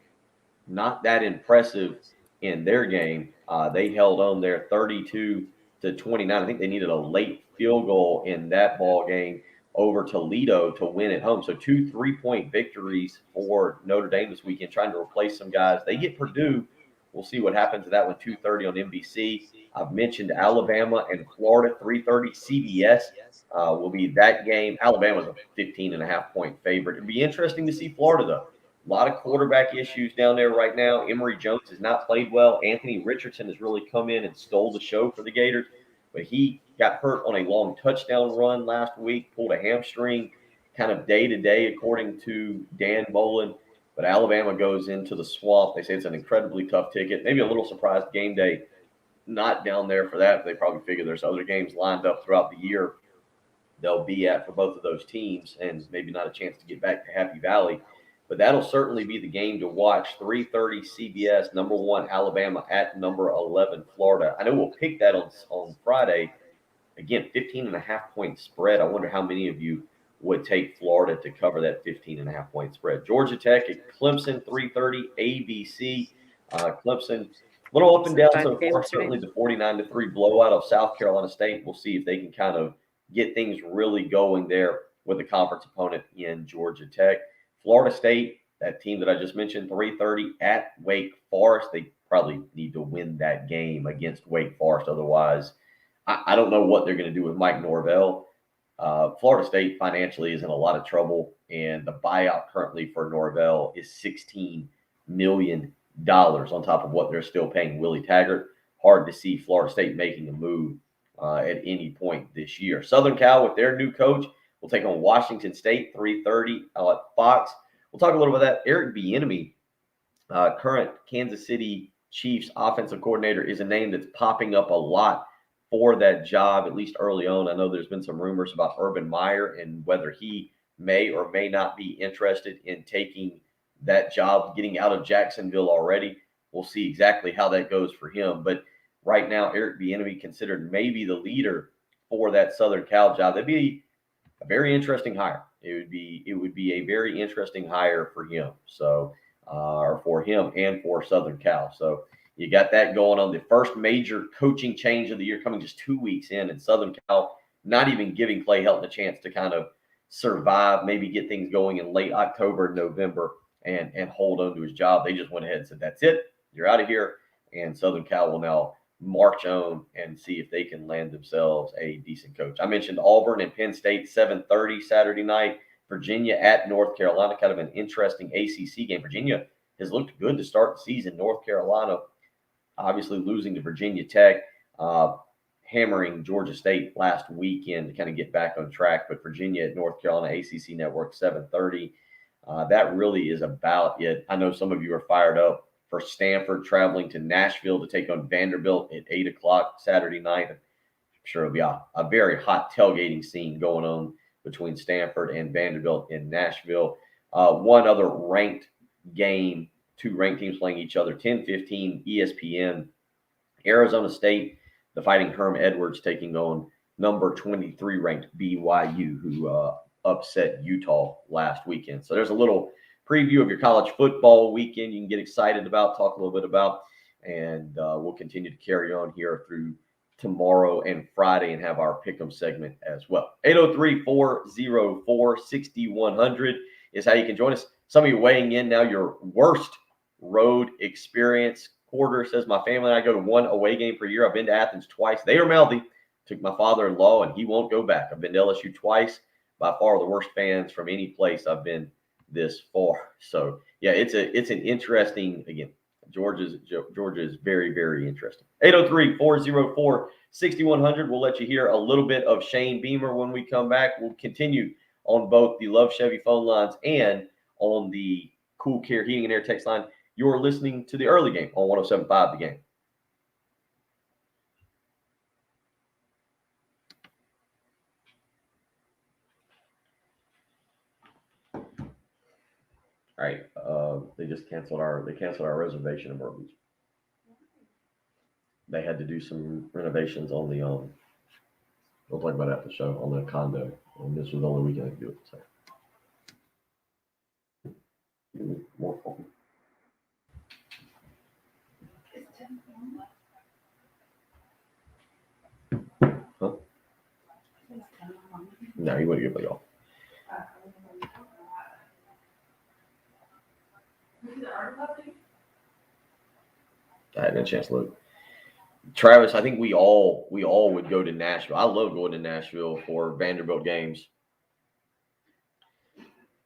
Speaker 3: not that impressive in their game. They held on there 32-29. I think they needed a late field goal in that ball game over Toledo to win at home. So 2 3-point victories for Notre Dame this weekend, trying to replace some guys. They get Purdue. We'll see what happens to that one, 2:30 on NBC. I've mentioned Alabama and Florida, 3:30 CBS will be that game. Alabama's a 15.5-point favorite. It'd be interesting to see Florida, though. A lot of quarterback issues down there right now. Emory Jones has not played well. Anthony Richardson has really come in and stole the show for the Gators, but he got hurt on a long touchdown run last week, pulled a hamstring kind of day to day, according to Dan Bolin. But Alabama goes into the swamp. They say it's an incredibly tough ticket. Maybe a little surprised game day not down there for that. They probably figure there's other games lined up throughout the year they'll be at for both of those teams, and maybe not a chance to get back to Happy Valley. But that'll certainly be the game to watch. 3:30 CBS, number 1 Alabama at number 11 Florida. I know we'll pick that on Friday. Again, 15.5-point spread. I wonder how many of you would take Florida to cover that 15.5-point spread. Georgia Tech at Clemson, 3:30 ABC. Clemson, a little up and down so far. Certainly the 49-3 blowout of South Carolina State. We'll see if they can kind of get things really going there with the conference opponent in Georgia Tech. Florida State, that team that I just mentioned, 3:30 at Wake Forest. They probably need to win that game against Wake Forest. Otherwise, I don't know what they're going to do with Mike Norvell. Florida State financially is in a lot of trouble, and the buyout currently for Norvell is $16 million on top of what they're still paying Willie Taggart. Hard to see Florida State making a move at any point this year. Southern Cal with their new coach will take on Washington State, 3:30 at Fox. We'll talk a little about that. Eric Bieniemy, current Kansas City Chiefs offensive coordinator, is a name that's popping up a lot for that job, at least early on. I know there's been some rumors about Urban Meyer and whether he may or may not be interested in taking that job, getting out of Jacksonville already. We'll see exactly how that goes for him. But right now, Eric Bieniemy considered maybe the leader for that Southern Cal job. That'd be a very interesting hire. It would be a very interesting hire for him. So, or for him and for Southern Cal. So you got that going on. The first major coaching change of the year coming just 2 weeks in, and Southern Cal not even giving Clay Helton a chance to kind of survive, maybe get things going in late October, November, and hold on to his job. They just went ahead and said, that's it. You're out of here. And Southern Cal will now march on and see if they can land themselves a decent coach. I mentioned Auburn and Penn State, 7:30 Saturday night. Virginia at North Carolina, kind of an interesting ACC game. Virginia has looked good to start the season. North Carolina obviously losing to Virginia Tech, hammering Georgia State last weekend to kind of get back on track. But Virginia at North Carolina, ACC Network, 7:30. That really is about it. I know some of you are fired up for Stanford traveling to Nashville to take on Vanderbilt at 8 o'clock Saturday night. I'm sure it'll be a very hot tailgating scene going on between Stanford and Vanderbilt in Nashville. One other ranked game, two ranked teams playing each other, 10:15 ESPN. Arizona State, the Fighting Herm Edwards, taking on number 23 ranked BYU, who upset Utah last weekend. So there's a little preview of your college football weekend you can get excited about, talk a little bit about, and we'll continue to carry on here through tomorrow and Friday and have our pick'em segment as well. 803-404-6100 is how you can join us. Some of you weighing in now, your worst road experience. Porter says, my family and I go to one away game per year. I've been to Athens twice. They are mouthy. Took my father-in-law, and he won't go back. I've been to LSU twice. By far the worst fans from any place I've been this far. So yeah, it's an interesting, again, Georgia is very, very interesting. 803-404-6100. We'll let you hear a little bit of Shane Beamer when we come back. We'll continue on both the Love Chevy phone lines and on the Cool Care Heating and Air text line. You're listening to the early game on 107.5 The Game. All right, they just canceled our reservation in Myrtle Beach. They had to do some renovations on the we'll talk about that after the show, on the condo, and this was the only weekend I could do it. So more coffee. Huh? No, he wouldn't give it all. I hadn't had a chance to look. Travis, I think we all would go to Nashville. I love going to Nashville for Vanderbilt games.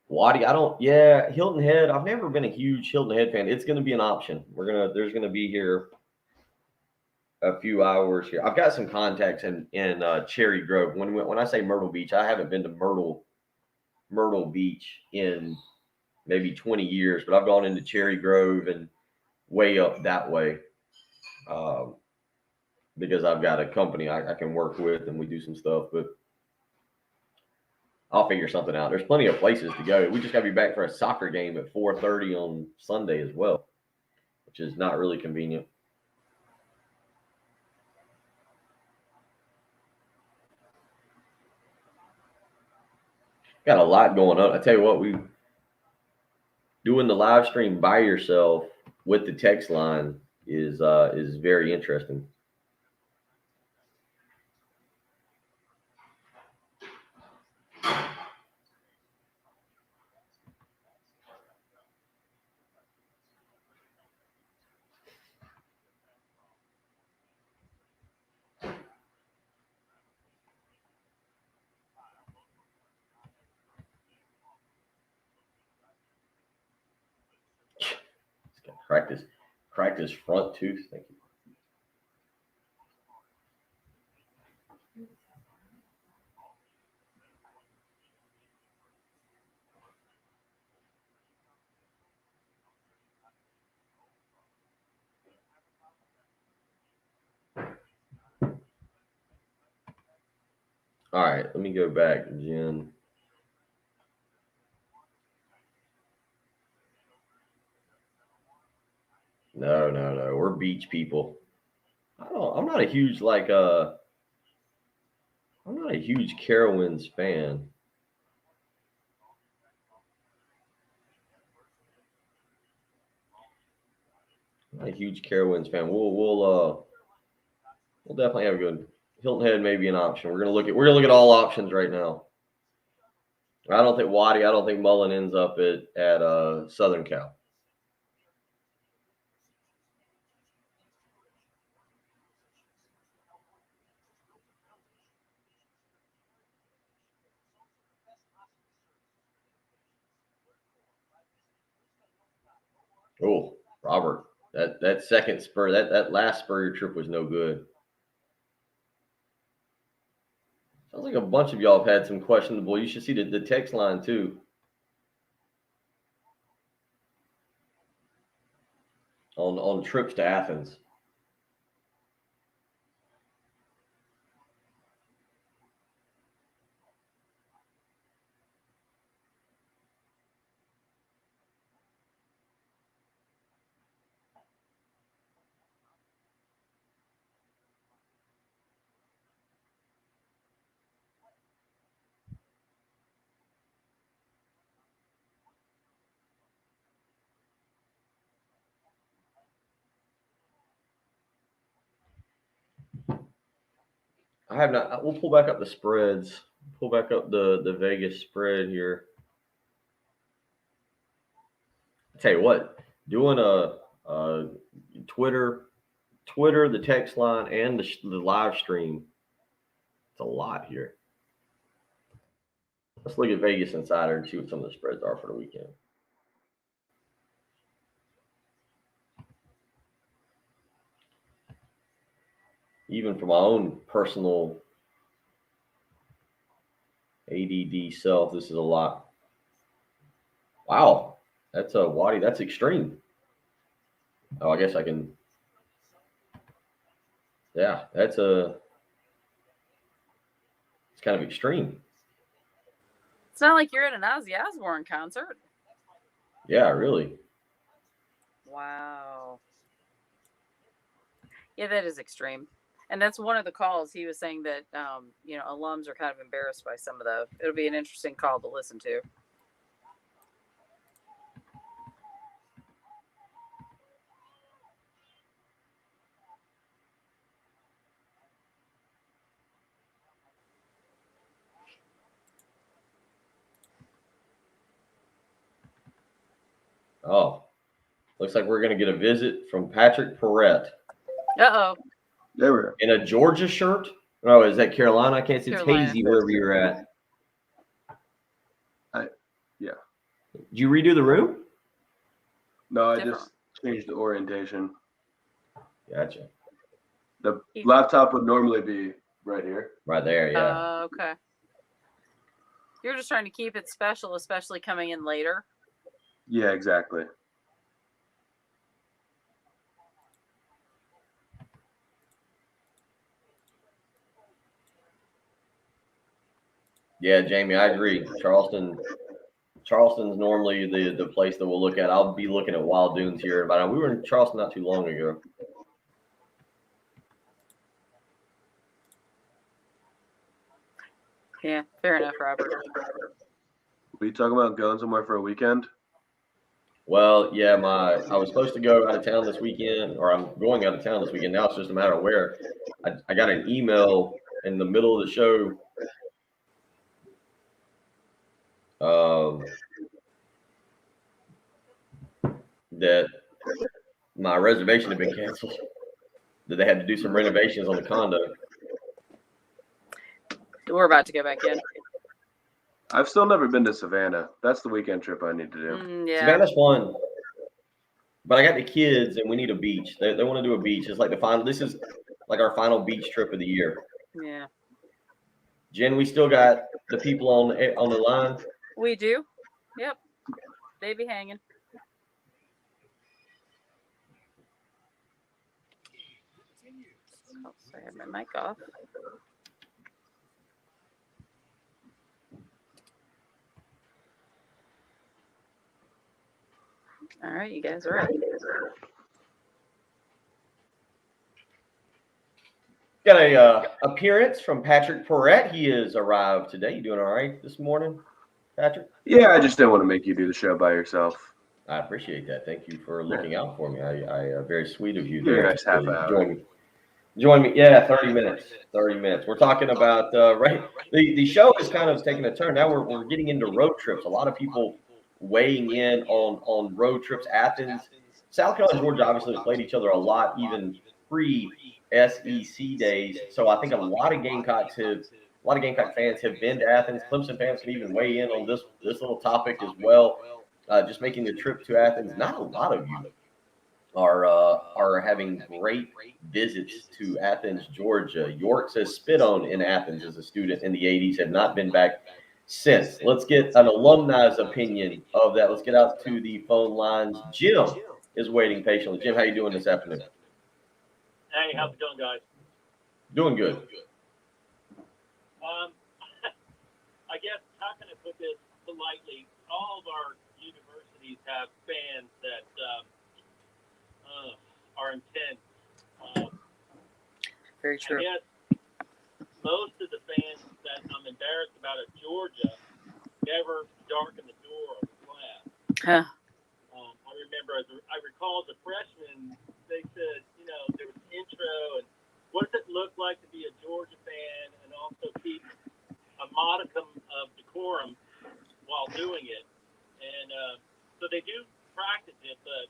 Speaker 3: Waddy, Hilton Head. I've never been a huge Hilton Head fan. It's going to be an option. There's going to be here a few hours here. I've got some contacts in Cherry Grove. When I say Myrtle Beach, I haven't been to Myrtle Beach in maybe 20 years, but I've gone into Cherry Grove and way up that way because I've got a company I can work with and we do some stuff, but I'll figure something out. There's plenty of places to go. We just got to be back for a soccer game at 4:30 on Sunday as well, which is not really convenient. Got a lot going on. I tell you what, we doing the live stream by yourself with the text line is very interesting. Cracked his front tooth. Thank you. All right, let me go back, Jen. No. We're beach people. I'm not a huge I'm not a huge Carowinds fan. I'm not a huge Carowinds fan. We'll definitely have a good Hilton Head may be an option. We're gonna look at all options right now. I don't think Mullen ends up at Southern Cal. Oh, Robert, that second spur, that last Spurrier trip was no good. Sounds like a bunch of y'all have had some questionable. You should see the text line too. On trips to Athens. I have not. We'll pull back up the spreads. Pull back up the Vegas spread here. I tell you what, doing a Twitter, the text line, and the live stream. It's a lot here. Let's look at Vegas Insider and see what some of the spreads are for the weekend. Even for my own personal ADD self, this is a lot. Wow, that's a Waddy. That's extreme. Oh, I guess I can. Yeah, it's kind of extreme.
Speaker 1: It's not like you're at an Ozzy Osbourne concert.
Speaker 3: Yeah, really.
Speaker 1: Wow. Yeah, that is extreme. And that's one of the calls. He was saying that, alums are kind of embarrassed by some of the. It'll be an interesting call to listen to.
Speaker 3: Oh, looks like we're going to get a visit from Patrick Perrette.
Speaker 1: Uh-oh.
Speaker 3: There we are. In a Georgia shirt? Oh, is that Carolina? I can't see. It's
Speaker 1: Carolina.
Speaker 3: hazy wherever you're at.
Speaker 14: Yeah.
Speaker 3: Did you redo the room?
Speaker 14: No, I just changed the orientation.
Speaker 3: Gotcha.
Speaker 14: The laptop would normally be right here.
Speaker 3: Right there, yeah.
Speaker 1: Okay. You're just trying to keep it special, especially coming in later.
Speaker 14: Yeah, exactly.
Speaker 3: Yeah, Jamie, I agree. Charleston's normally the place that we'll look at. I'll be looking at Wild Dunes here. But we were in Charleston not too long ago.
Speaker 1: Yeah, fair enough, Robert.
Speaker 14: Were you talking about going somewhere for a weekend?
Speaker 3: Well, yeah, I was supposed to go out of town this weekend, or I'm going out of town this weekend. Now it's just a matter of where. I got an email in the middle of the show. That my reservation had been canceled. That they had to do some renovations on the condo.
Speaker 1: We're about to go back in.
Speaker 14: I've still never been to Savannah. That's the weekend trip I need to do.
Speaker 1: Yeah.
Speaker 3: Savannah's fun. But I got the kids, and we need a beach. They want to do a beach. It's like the final. This is like our final beach trip of the year.
Speaker 1: Yeah.
Speaker 3: Jen, we still got the people on the line.
Speaker 1: We do. Yep. They be hanging. Oh, sorry, I have my mic off. All right, you guys are up.
Speaker 3: Got a appearance from Patrick Perrette. He has arrived today. You doing all right this morning, Patrick?
Speaker 14: Yeah, I just didn't want to make you do the show by yourself.
Speaker 3: I appreciate that. Thank you for looking out for me. I very sweet of you.
Speaker 14: Very
Speaker 3: there
Speaker 14: nice half
Speaker 3: to
Speaker 14: hour.
Speaker 3: Join me. Yeah, 30 minutes. 30 minutes. We're talking about right. The show is kind of taking a turn. Now we're getting into road trips. A lot of people weighing in on road trips. Athens, South Carolina, and Georgia obviously have played each other a lot, even pre-SEC days. So I think a lot of Gamecock fans have been to Athens. Clemson fans can even weigh in on this little topic as well. Just making the trip to Athens. Not a lot of you are having great visits to Athens, Georgia. York says spit on in Athens as a student in the 80s, have not been back since. Let's get an alumni's opinion of that. Let's get out to the phone lines. Jim is waiting patiently. Jim, how you doing this afternoon?
Speaker 15: Hey, how's it going, guys?
Speaker 3: Doing good.
Speaker 15: I guess, how can I put this politely? All of our universities have fans that are intense.
Speaker 1: Very true.
Speaker 15: I guess most of the fans that I'm embarrassed about at Georgia never darkened the door of the class.
Speaker 1: Huh.
Speaker 15: I remember, I recall as a freshman, they said, there was an intro and what does it look like to be a Georgia fan and also keep a modicum of decorum while doing it. And so they do practice it, but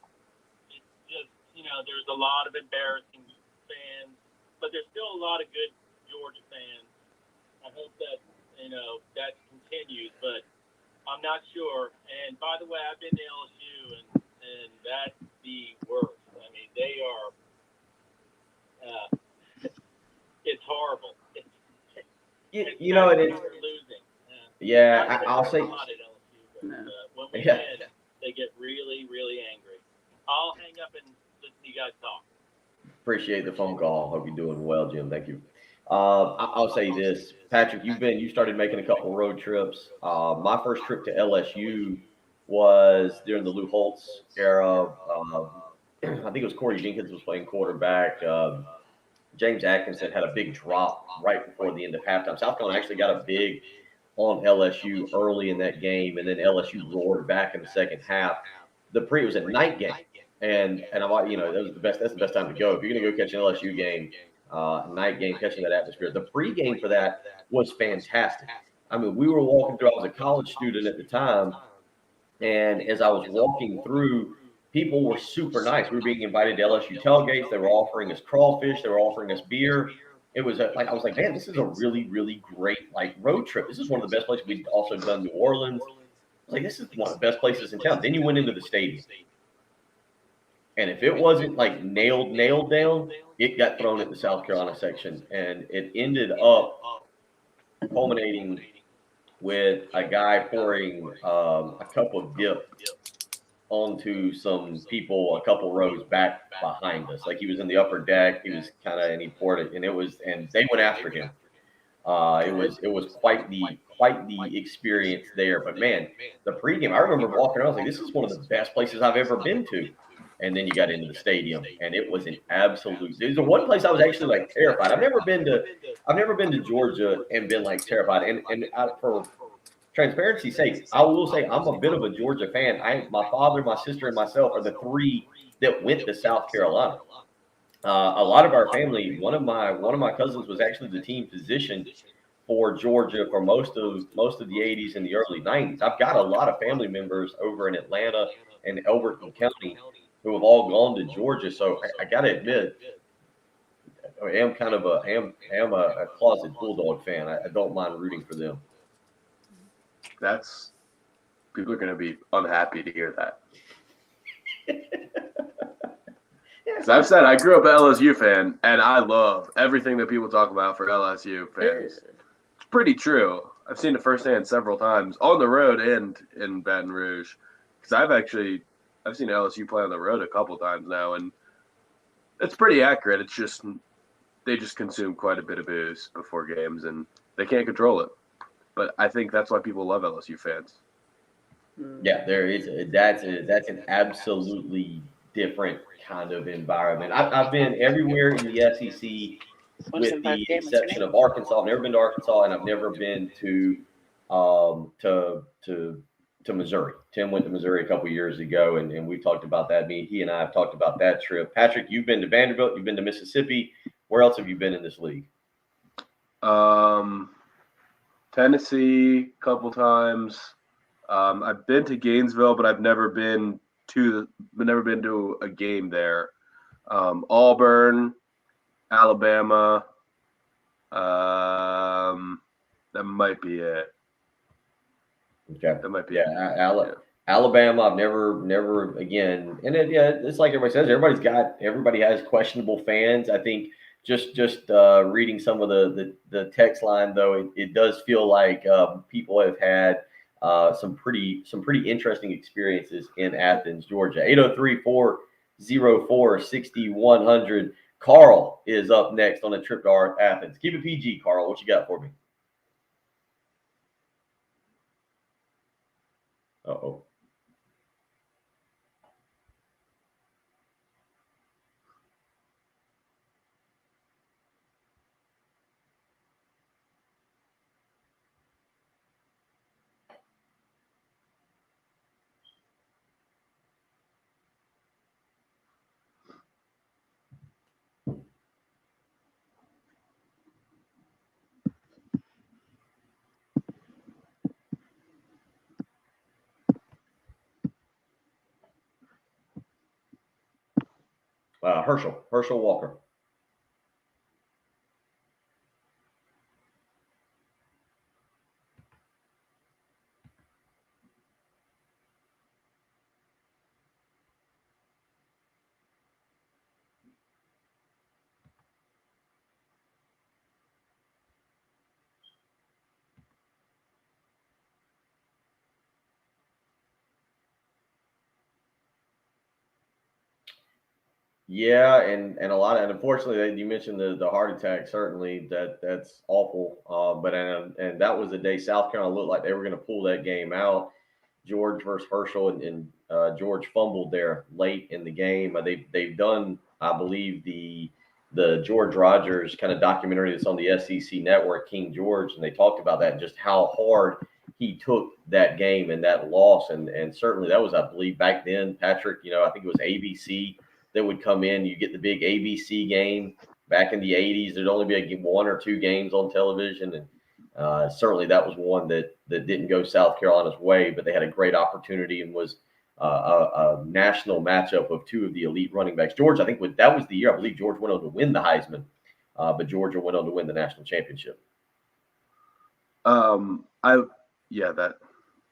Speaker 15: it's just, there's a lot of embarrassing fans, but there's still a lot of good Georgia fans. I hope that, that continues, but I'm not sure. And by the way, I've been to LSU, and that's the worst. I mean, they are, it's horrible.
Speaker 3: It is.
Speaker 15: Losing.
Speaker 3: Yeah, I'll say.
Speaker 15: When we win, they get really, really angry. I'll hang up and listen to you guys talk.
Speaker 3: Appreciate the phone call. Hope you're doing well, Jim. Thank you. I'll say this, Patrick. You started making a couple road trips. My first trip to LSU was during the Lou Holtz era. I think it was Corey Jenkins was playing quarterback. James Atkinson had a big drop right before the end of halftime. South Carolina actually got a big on LSU early in that game, and then LSU roared back in the second half. It was a night game, and I'm like, that's the best time to go. If you're gonna go catch an LSU game, night game, catching that atmosphere. The pregame for that was fantastic. I mean, we were walking through. I was a college student at the time, and as I was walking through, people were super nice. We were being invited to LSU tailgates. They were offering us crawfish. They were offering us beer. It was I was like, man, this is a really, really great road trip. This is one of the best places. We've also done New Orleans. I was like, this is one of the best places in town. Then you went into the stadium, and if it wasn't nailed down, it got thrown at the South Carolina section, and it ended up culminating with a guy pouring a cup of dip onto some people a couple rows back behind us. Like he was in the upper deck. He was and he poured it, and they went after him. It was quite the experience there. But man, the pregame, I remember walking around, I was like, this is one of the best places I've ever been to. And then you got into the stadium, and it was an absolute. It was the one place I was actually terrified. I've never been to Georgia and been terrified. And for transparency's sake, I will say I'm a bit of a Georgia fan. My father, my sister, and myself are the three that went to South Carolina. A lot of our family. One of my cousins was actually the team physician for Georgia for most of the 80s and the early 90s. I've got a lot of family members over in Atlanta and Elberton County who have all gone to Georgia. So I got to admit, I am a closet Bulldog fan. I don't mind rooting for them.
Speaker 14: People are going to be unhappy to hear that. As I've said, I grew up an LSU fan, and I love everything that people talk about for LSU fans. It's pretty true. I've seen it firsthand several times on the road and in Baton Rouge. Because I've seen LSU play on the road a couple times now, and it's pretty accurate. It's just they just consume quite a bit of booze before games, and they can't control it. But I think that's why people love LSU fans.
Speaker 3: Yeah, there is. That's an absolutely different kind of environment. I've been everywhere in the SEC with the exception of Arkansas. I've never been to Arkansas, and I've never been to Missouri. Tim went to Missouri a couple years ago, and we talked about that. He and I have talked about that trip. Patrick, you've been to Vanderbilt. You've been to Mississippi. Where else have you been in this league?
Speaker 14: Tennessee a couple times. I've been to Gainesville, but I've never been to a game there. Auburn, Alabama. That might be it.
Speaker 3: Okay,
Speaker 14: that might be
Speaker 3: it. Alabama. I've never again. And then, it's like everybody says. Everybody has questionable fans. I think just reading some of the text line though, it does feel like people have had some pretty interesting experiences in Athens, Georgia. 803-404-6100. Carl is up next on a trip to Athens. Keep it PG, Carl. What you got for me? Uh-oh. Herschel Walker. Yeah, and a lot of, and unfortunately, you mentioned the heart attack. Certainly, that's awful. But that was the day South Carolina looked like they were going to pull that game out. George versus Herschel, and George fumbled there late in the game. They've done, I believe, the George Rogers kind of documentary that's on the SEC network, King George, and they talked about that and just how hard he took that game and that loss. And certainly that was, I believe, back then, Patrick. I think it was ABC that would come in. You get the big ABC game back in the 80s. There'd only be one or two games on television. And certainly that was one that didn't go South Carolina's way, but they had a great opportunity and was a national matchup of two of the elite running backs. George, I think that was the year, I believe George went on to win the Heisman, but Georgia went on to win the national championship.
Speaker 14: I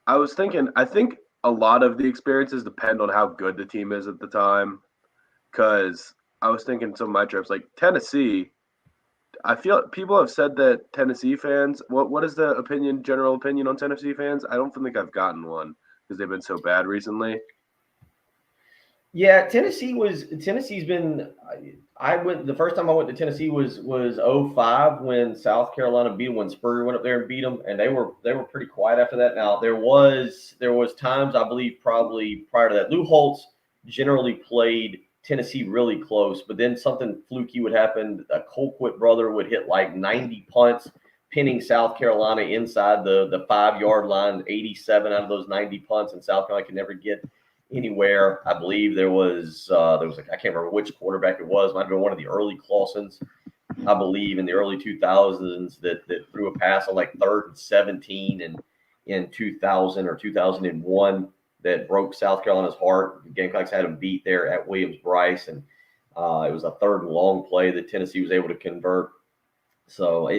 Speaker 14: was thinking, I think a lot of the experiences depend on how good the team is at the time. Because I was thinking some of my trips, like Tennessee, I feel people have said that Tennessee fans, what is the general opinion on Tennessee fans? I don't think I've gotten one because they've been so bad recently.
Speaker 3: Yeah, Tennessee's been, the first time I went to Tennessee was 05 when South Carolina beat them, when Spurrier went up there and beat them, and they were pretty quiet after that. Now there was times, I believe, probably prior to that. Lou Holtz generally played Tennessee really close, but then something fluky would happen. A Colquitt brother would hit like 90 punts, pinning South Carolina inside the 5-yard line, 87 out of those 90 punts, and South Carolina could never get anywhere. I believe there was I can't remember which quarterback it was. Might have been one of the early Clausens, I believe, in the early 2000s that threw a pass on like 3rd and 17 and in 2000 or 2001 that broke South Carolina's heart. The Gamecocks had them beat there at Williams-Brice, and it was a 3rd and long play that Tennessee was able to convert. So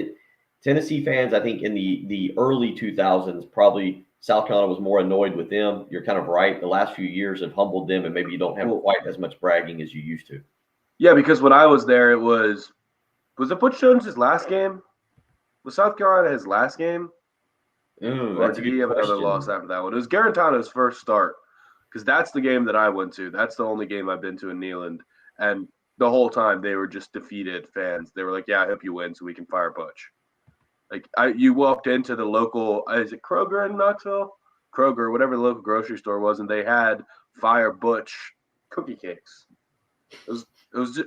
Speaker 3: Tennessee fans, I think in the early 2000s, probably South Carolina was more annoyed with them. You're kind of right. The last few years have humbled them, and maybe you don't have quite as much bragging as you used to.
Speaker 14: Yeah, because when I was there, was it Butch Jones' last game? Was South Carolina his last game?
Speaker 3: Ooh,
Speaker 14: Or
Speaker 3: that's a
Speaker 14: did he
Speaker 3: good
Speaker 14: have another
Speaker 3: question.
Speaker 14: loss after that one? It was Garantano's first start, because that's the game that I went to. That's the only game I've been to in Neyland. And the whole time they were just defeated fans. They were like, yeah, I hope you win so we can fire Butch. Like, you walked into the local, is it Kroger in Knoxville? Kroger, whatever the local grocery store was, and they had fire Butch cookie cakes. It was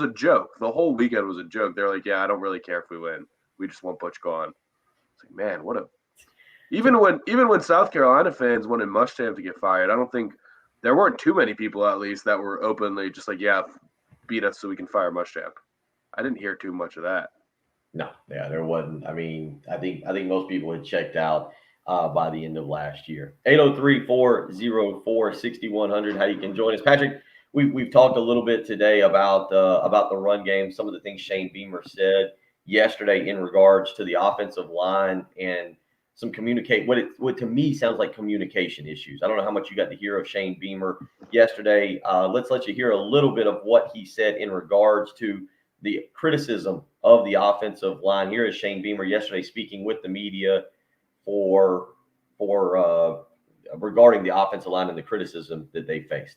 Speaker 14: a joke. The whole weekend was a joke. They're like, yeah, I don't really care if we win. We just want Butch gone. It's like, man, what a even when South Carolina fans wanted Muschamp to get fired, I don't think there weren't too many people at least that were openly just like, yeah, beat us so we can fire Muschamp. I didn't hear too much of that.
Speaker 3: No, yeah, there wasn't. I mean, I think most people had checked out by the end of last year. 803-404-6100. How you can join us, Patrick? We've talked a little bit today about the run game. Some of the things Shane Beamer said yesterday in regards to the offensive line and some what to me sounds like communication issues. I don't know how much you got to hear of Shane Beamer yesterday. Let's let you hear a little bit of what he said in regards to the criticism of the offensive line. Here is Shane Beamer yesterday speaking with the media for regarding the offensive line and the criticism that they faced.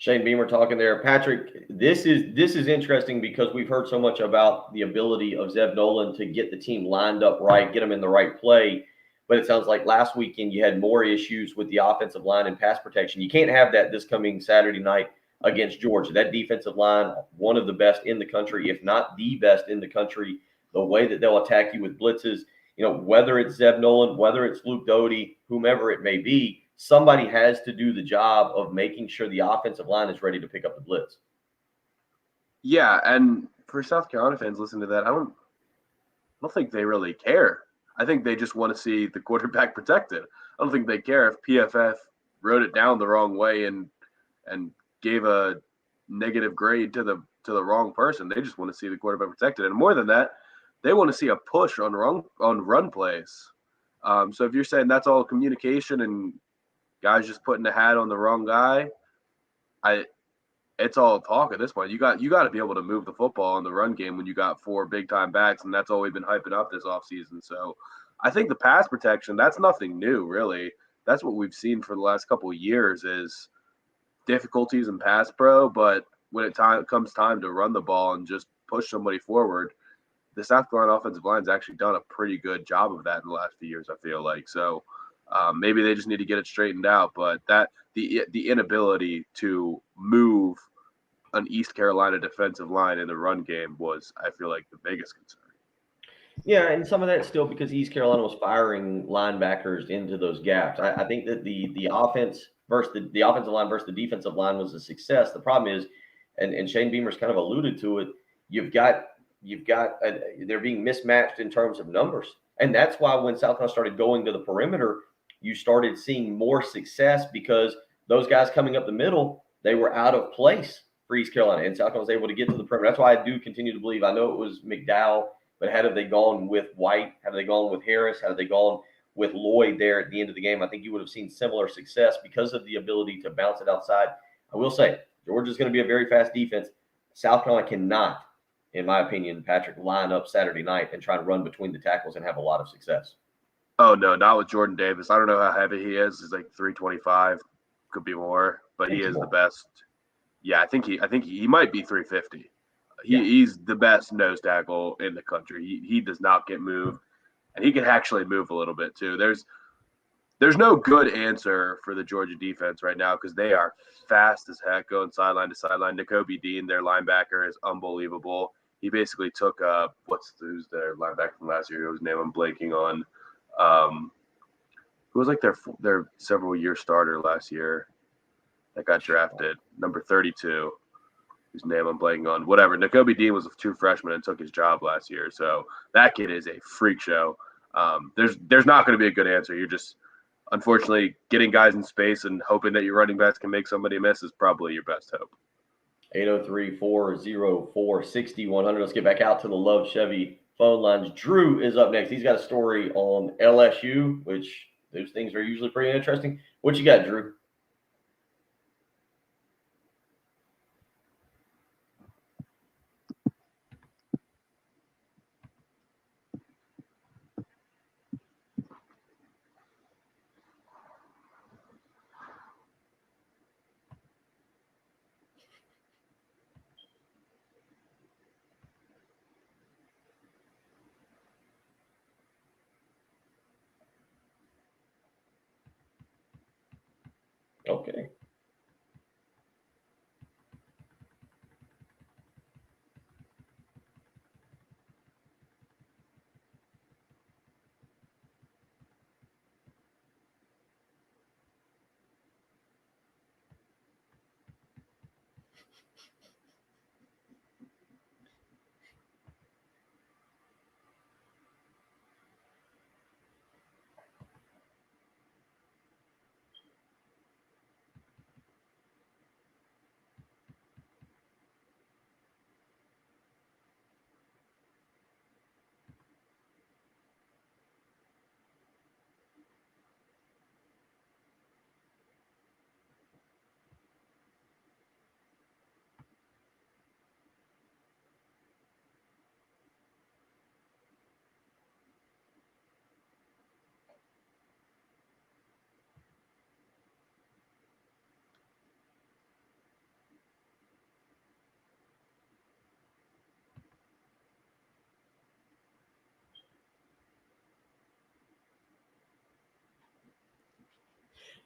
Speaker 3: Shane Beamer talking there. Patrick, this is interesting because we've heard so much about the ability of Zev Nolan to get the team lined up right, get them in the right play. But it sounds like last weekend you had more issues with the offensive line and pass protection. You can't have that this coming Saturday night against Georgia. That defensive line, one of the best in the country, if not the best in the country. The way that they'll attack you with blitzes, whether it's Zev Nolan, whether it's Luke Doty, whomever it may be, somebody has to do the job of making sure the offensive line is ready to pick up the blitz.
Speaker 14: Yeah, and for South Carolina fans listening to that, I don't think they really care. I think they just want to see the quarterback protected. I don't think they care if PFF wrote it down the wrong way and gave a negative grade to the wrong person. They just want to see the quarterback protected, and more than that, they want to see a push on run plays. So if you're saying that's all communication and guys just putting a hat on the wrong guy, it's all talk at this point. You got to be able to move the football in the run game when you got 4 big time backs, and that's all we've been hyping up this offseason. So I think the pass protection, that's nothing new, really. That's what we've seen for the last couple of years is difficulties in pass pro, but when it comes time to run the ball and just push somebody forward, the South Carolina offensive line's actually done a pretty good job of that in the last few years, I feel like. So maybe they just need to get it straightened out, but that the inability to move an East Carolina defensive line in the run game was, I feel like, the biggest concern.
Speaker 3: Yeah, and some of that's still because East Carolina was firing linebackers into those gaps. I think that the offense versus the offensive line versus the defensive line was a success. The problem is, and Shane Beamer's kind of alluded to it, you've got they're being mismatched in terms of numbers. And that's why when South Carolina started going to the perimeter, you started seeing more success because those guys coming up the middle, they were out of place for East Carolina. And South Carolina was able to get to the perimeter. That's why I do continue to believe, I know it was McDowell, but had they gone with White, had they gone with Harris, had they gone with Lloyd there at the end of the game, I think you would have seen similar success because of the ability to bounce it outside. I will say, Georgia's going to be a very fast defense. South Carolina cannot, in my opinion, Patrick, line up Saturday night and try to run between the tackles and have a lot of success.
Speaker 14: Oh, no, not with Jordan Davis. I don't know how heavy he is. He's like 325, could be more, but he is the best. Yeah, I think he might be 350. He's the best nose tackle in the country. He does not get moved, and he can actually move a little bit too. There's no good answer for the Georgia defense right now because they are fast as heck going sideline to sideline. Nakobe Dean, their linebacker, is unbelievable. He basically took who's their linebacker from last year? Whose name I'm blanking on. Who was like their several year starter last year that got drafted, number 32. Whose name I'm blanking on. Whatever. Nakobe Dean was a true freshman and took his job last year. So that kid is a freak show. There's not going to be a good answer. You're just unfortunately getting guys in space and hoping that your running backs can make somebody miss is probably your best hope.
Speaker 3: 803-404-6100. Let's get back out to the Love Chevy phone lines. Drew is up next. He's got a story on LSU, which those things are usually pretty interesting. What you got, Drew? Okay.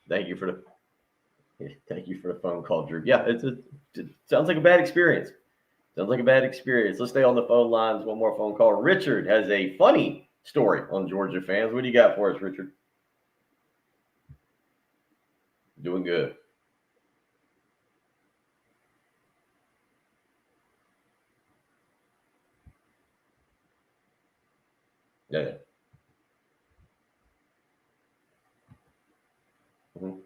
Speaker 3: Thank you for the phone call, Drew. Yeah, it sounds like a bad experience. Let's stay on the phone lines. One more phone call. Richard has a funny story on Georgia fans. What do you got for us, Richard? Doing good. Yeah. Mm-hmm.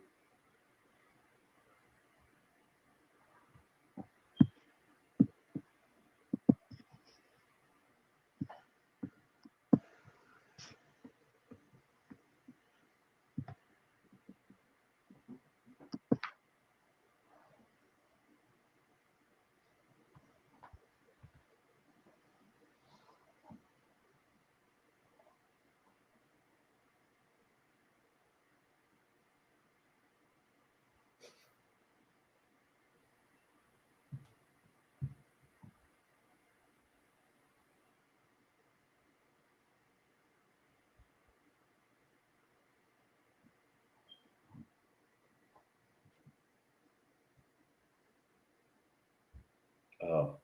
Speaker 3: Oh.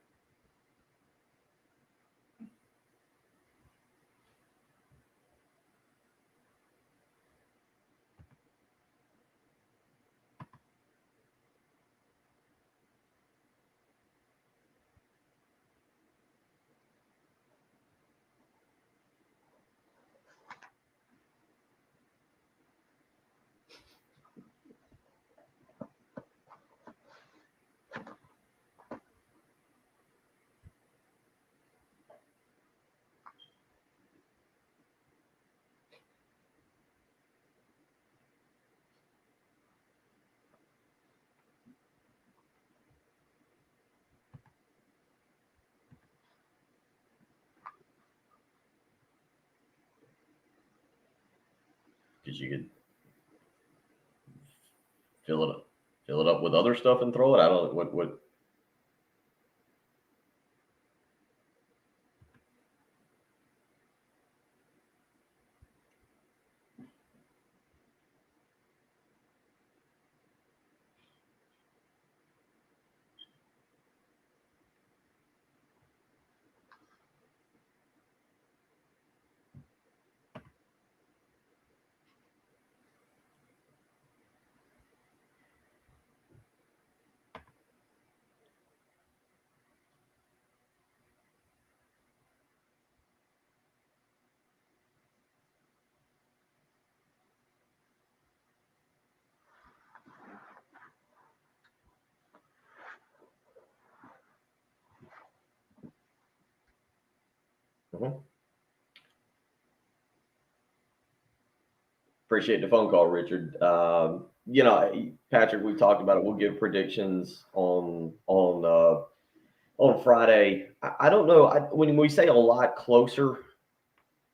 Speaker 3: Because you could fill it up with other stuff and throw it. I don't what. Appreciate the phone call, Richard. Patrick, we talked about it. We'll give predictions on Friday. I don't know. When we say a lot closer,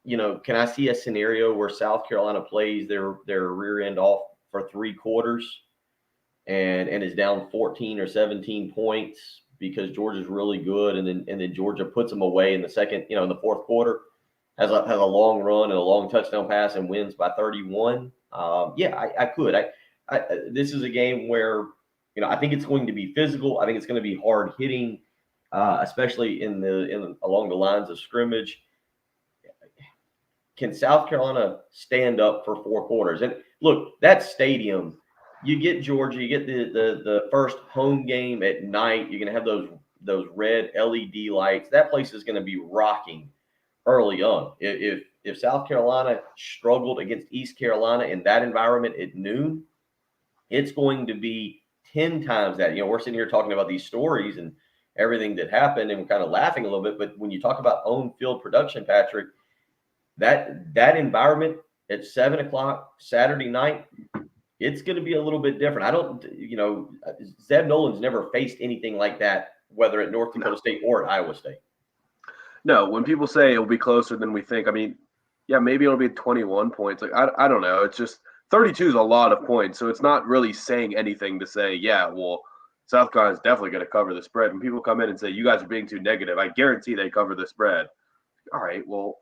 Speaker 3: can I see a scenario where South Carolina plays their rear end off for 3 quarters and is down 14 or 17 points because Georgia's really good, and then Georgia puts them away in the second, in the fourth quarter, has a long run and a long touchdown pass and wins by 31. I could. This is a game where I think it's going to be physical. I think it's going to be hard hitting, especially along the lines of scrimmage. Can South Carolina stand up for 4 quarters? And look, that stadium, you get Georgia, you get the first home game at night. You're going to have those red LED lights. That place is going to be rocking early on. If South Carolina struggled against East Carolina in that environment at noon, it's going to be 10 times that. We're sitting here talking about these stories and everything that happened, and we're kind of laughing a little bit. But when you talk about on-field production, Patrick, that environment at 7 o'clock Saturday night, it's going to be a little bit different. Zeb Nolan's never faced anything like that, whether at North Dakota State or at Iowa State.
Speaker 14: No, when people say it'll be closer than we think, maybe it'll be 21 points. Like I don't know. It's just 32 is a lot of points, so it's not really saying anything to say, South Carolina's definitely going to cover the spread. When people come in and say, you guys are being too negative, I guarantee they cover the spread. All right, well,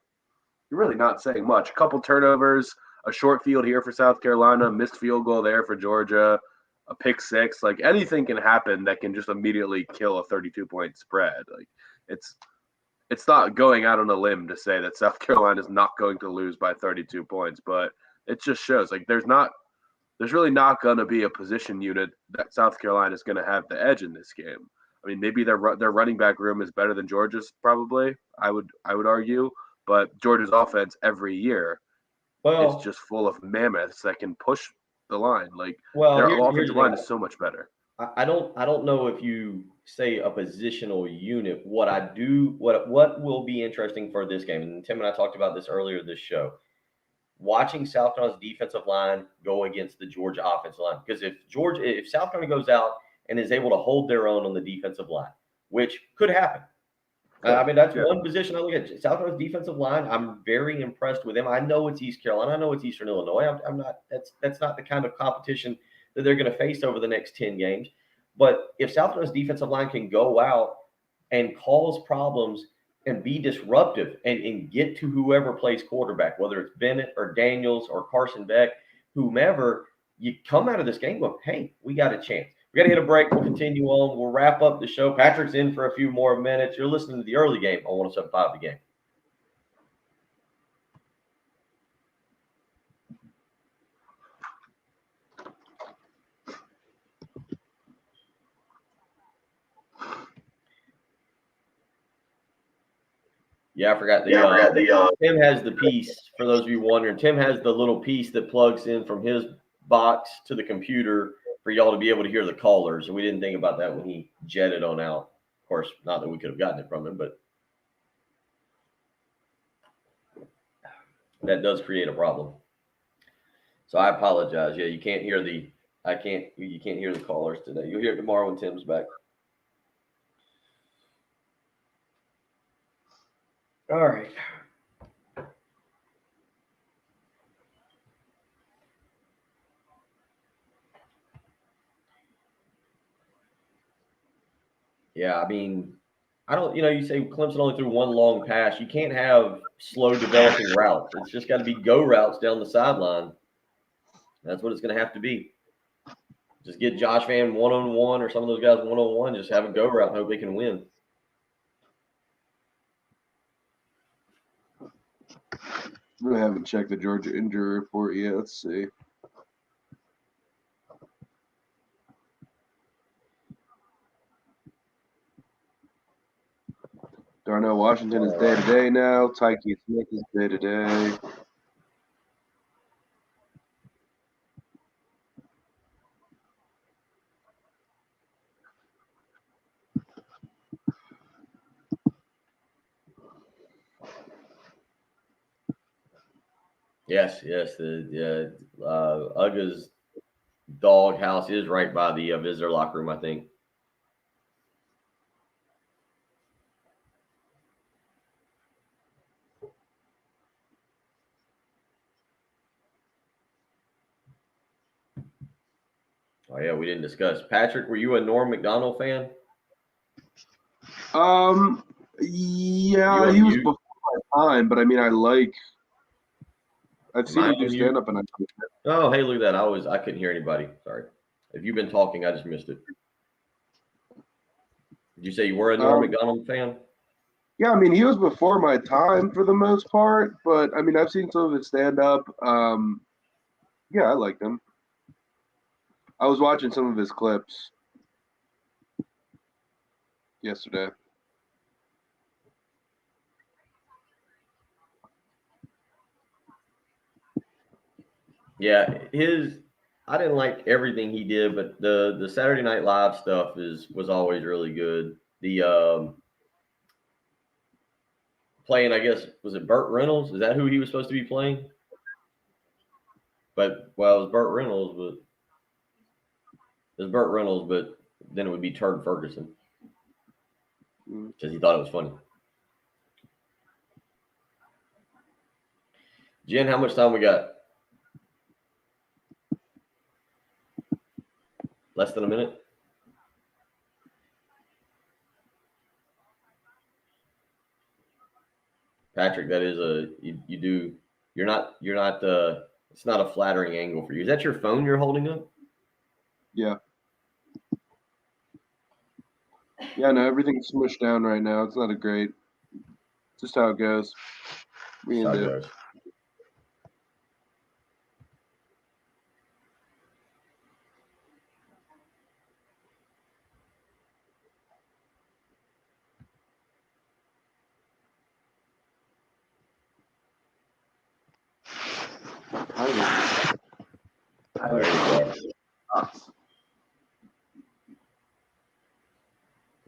Speaker 14: you're really not saying much. A couple turnovers, a short field here for South Carolina, missed field goal there for Georgia, a pick six. Like, anything can happen that can just immediately kill a 32-point spread. Like, it's not going out on a limb to say that South Carolina is not going to lose by 32 points, but it just shows like there's really not going to be a position unit that South Carolina is going to have the edge in this game. Maybe their running back room is better than Georgia's, probably. I would argue, but Georgia's offense every year is just full of mammoths that can push the line. Like, their offensive line is so much better.
Speaker 3: I don't know if you say a positional unit. What will be interesting for this game, and Tim and I talked about this earlier this show, watching South Carolina's defensive line go against the Georgia offensive line. Because if South Carolina goes out and is able to hold their own on the defensive line, which could happen. That's one position I look at. South Carolina's defensive line, I'm very impressed with them. I know it's East Carolina. I know it's Eastern Illinois. I'm not. That's not the kind of competition that they're going to face over the next 10 games. But if South Carolina's defensive line can go out and cause problems and be disruptive and get to whoever plays quarterback, whether it's Bennett or Daniels or Carson Beck, whomever, you come out of this game going, hey, we got a chance. We got to hit a break. We'll continue on. We'll wrap up the show. Patrick's in for a few more minutes. You're listening to the early game on 107.5 The Game. Yeah, I forgot Tim has the piece, for those of you wondering. Tim has the little piece that plugs in from his box to the computer for y'all to be able to hear the callers. And we didn't think about that when he jetted on out. Of course, not that we could have gotten it from him, but that does create a problem. So I apologize. Yeah, you can't hear the callers today. You'll hear it tomorrow when Tim's back. All right. Yeah, I don't, you say Clemson only threw one long pass. You can't have slow developing routes. It's just got to be go routes down the sideline. That's what it's going to have to be. Just get Josh Van one-on-one or some of those guys one-on-one. Just have a go route and hope they can win.
Speaker 14: I haven't checked the Georgia injury report yet. Let's see. Darnell Washington is day-to-day now. Tyke Smith is day-to-day.
Speaker 3: Yes. The Uga's dog house is right by the visitor locker room, I think. Oh yeah, we didn't discuss. Patrick, were you a Norm Macdonald fan?
Speaker 14: Yeah, he was before my time, but I mean, I've seen him do stand up, and
Speaker 3: Oh, hey, look at that! I couldn't hear anybody. Sorry. If you've been talking, I just missed it. Did you say you were a Norm Macdonald fan?
Speaker 14: Yeah, I mean, he was before my time for the most part, but I mean, I've seen some of his stand up. Yeah, I liked him. I was watching some of his clips yesterday.
Speaker 3: Yeah, I didn't like everything he did, but the Saturday Night Live stuff was always really good. The playing, I guess, was it Burt Reynolds? Is that who he was supposed to be playing? But it was Burt Reynolds, but then it would be Turd Ferguson because he thought it was funny. Jen, how much time we got? Less than a minute. Patrick, that is you're not it's not a flattering angle for you. Is that your phone you're holding up?
Speaker 14: Yeah. Yeah, no, everything's smushed down right now. It's not just how it goes. We can do it.
Speaker 3: There you go.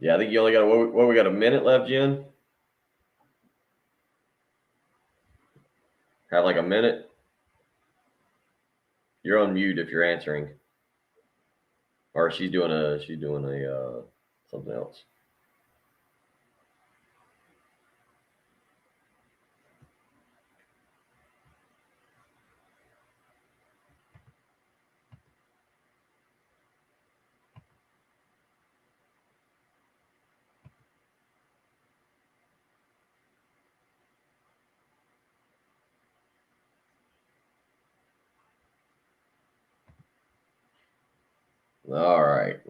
Speaker 3: Yeah, I think you only got we got a minute left, Jen. Have like a minute. You're on mute if you're answering. Or she's doing a something else. All right.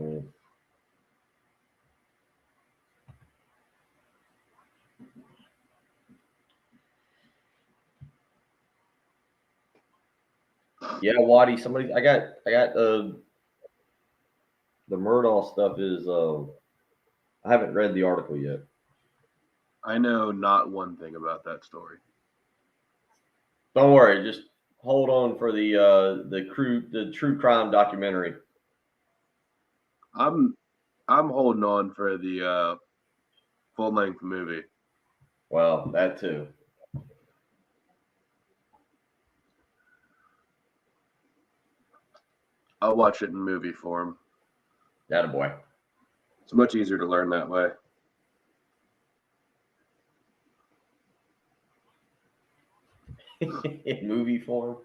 Speaker 3: Yeah, Waddy, I got the Murdaugh stuff is I haven't read the article yet.
Speaker 14: I know not one thing about that story.
Speaker 3: Don't worry, just hold on for the true crime documentary.
Speaker 14: I'm holding on for the full length movie.
Speaker 3: Well, that too.
Speaker 14: I'll watch it in movie form.
Speaker 3: Attaboy.
Speaker 14: It's much easier to learn that way.
Speaker 3: In movie form.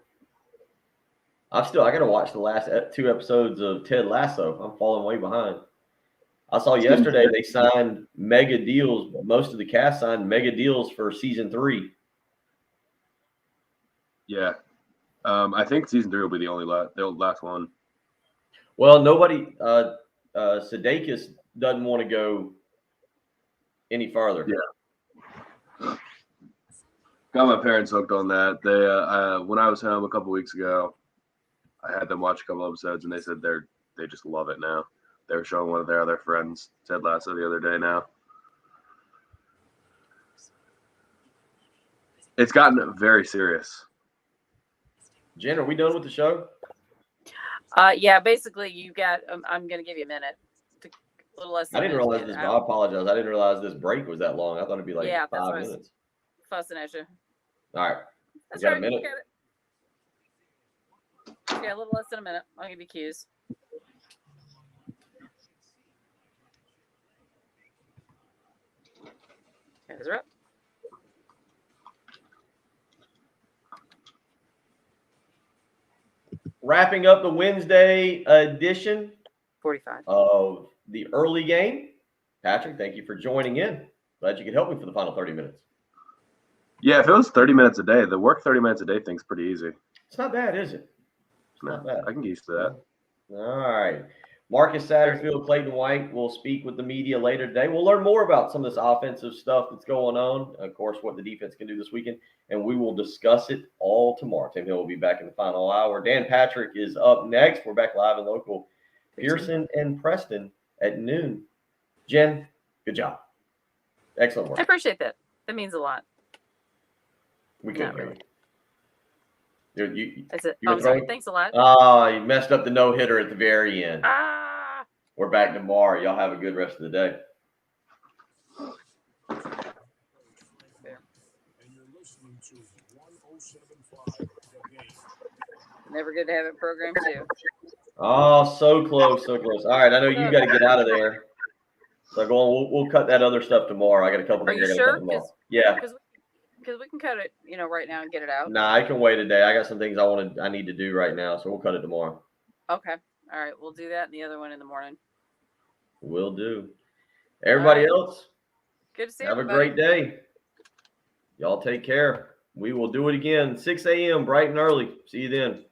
Speaker 3: I got to watch the last 2 episodes of Ted Lasso. I'm falling way behind. I saw yesterday they signed mega deals. Most of the cast signed mega deals for season 3.
Speaker 14: Yeah. I think season 3 will be the last one.
Speaker 3: Well, nobody, Sudeikis doesn't want to go any farther.
Speaker 14: Yeah. Got my parents hooked on that. They, when I was home a couple weeks ago, I had them watch a couple episodes, and they said they just love it now. They were showing one of their other friends, Ted Lasso, the other day now. It's gotten very serious.
Speaker 3: Jen, are we done with the show?
Speaker 1: Yeah, basically you got, I'm going to give you a minute. A little less than
Speaker 3: I didn't realize this. I apologize. I didn't realize this break was that long. I thought it'd be like 5 minutes.
Speaker 1: Fussing at you.
Speaker 3: All right.
Speaker 1: That's
Speaker 3: You got
Speaker 1: right,
Speaker 3: a minute?
Speaker 1: you got it. Okay, a little less than a minute. I'll give you cues. Guys are up.
Speaker 3: Wrapping up the Wednesday edition
Speaker 1: 45
Speaker 3: of the early game. Patrick, thank you for joining in. Glad you could help me for the final 30 minutes.
Speaker 14: Yeah, if it was 30 minutes a day, the work 30 minutes a day thing's pretty easy.
Speaker 3: It's not bad, is it? It's not bad.
Speaker 14: I can get used to that.
Speaker 3: All right. Marcus Satterfield, Clayton White will speak with the media later today. We'll learn more about some of this offensive stuff that's going on, of course, what the defense can do this weekend, and we will discuss it all tomorrow. Tim Hill will be back in the final hour. Dan Patrick is up next. We're back live and local. Pearson and Preston at noon. Jen, good job. Excellent work.
Speaker 1: I appreciate that. That means a lot.
Speaker 3: We couldn't
Speaker 1: Not
Speaker 3: hear
Speaker 1: really.
Speaker 3: you.
Speaker 1: That's it.
Speaker 3: You were
Speaker 1: I'm sorry.
Speaker 3: throwing?
Speaker 1: Thanks a lot.
Speaker 3: Oh, you messed up the no-hitter at the very end.
Speaker 1: Ah.
Speaker 3: We're back tomorrow. Y'all have a good rest of the day.
Speaker 1: Never good to have it programmed too.
Speaker 3: Oh, so close, so close. All right, I know you got to get out of there. So go on. We'll cut that other stuff tomorrow. I got a couple
Speaker 1: Are
Speaker 3: things
Speaker 1: you
Speaker 3: I got to
Speaker 1: sure?
Speaker 3: cut tomorrow. Yeah.
Speaker 1: Because we can cut it, right now and get it out.
Speaker 3: Nah, I can wait a day. I got some things I need to do right now, so we'll cut it tomorrow.
Speaker 1: Okay. All right. We'll do that and the other one in the morning.
Speaker 3: Will do. Everybody else,
Speaker 1: good to see
Speaker 3: have
Speaker 1: everybody.
Speaker 3: a great day. Y'all take care. We will do it again, 6 a.m. bright and early. See you then.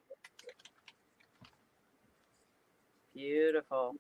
Speaker 1: Beautiful.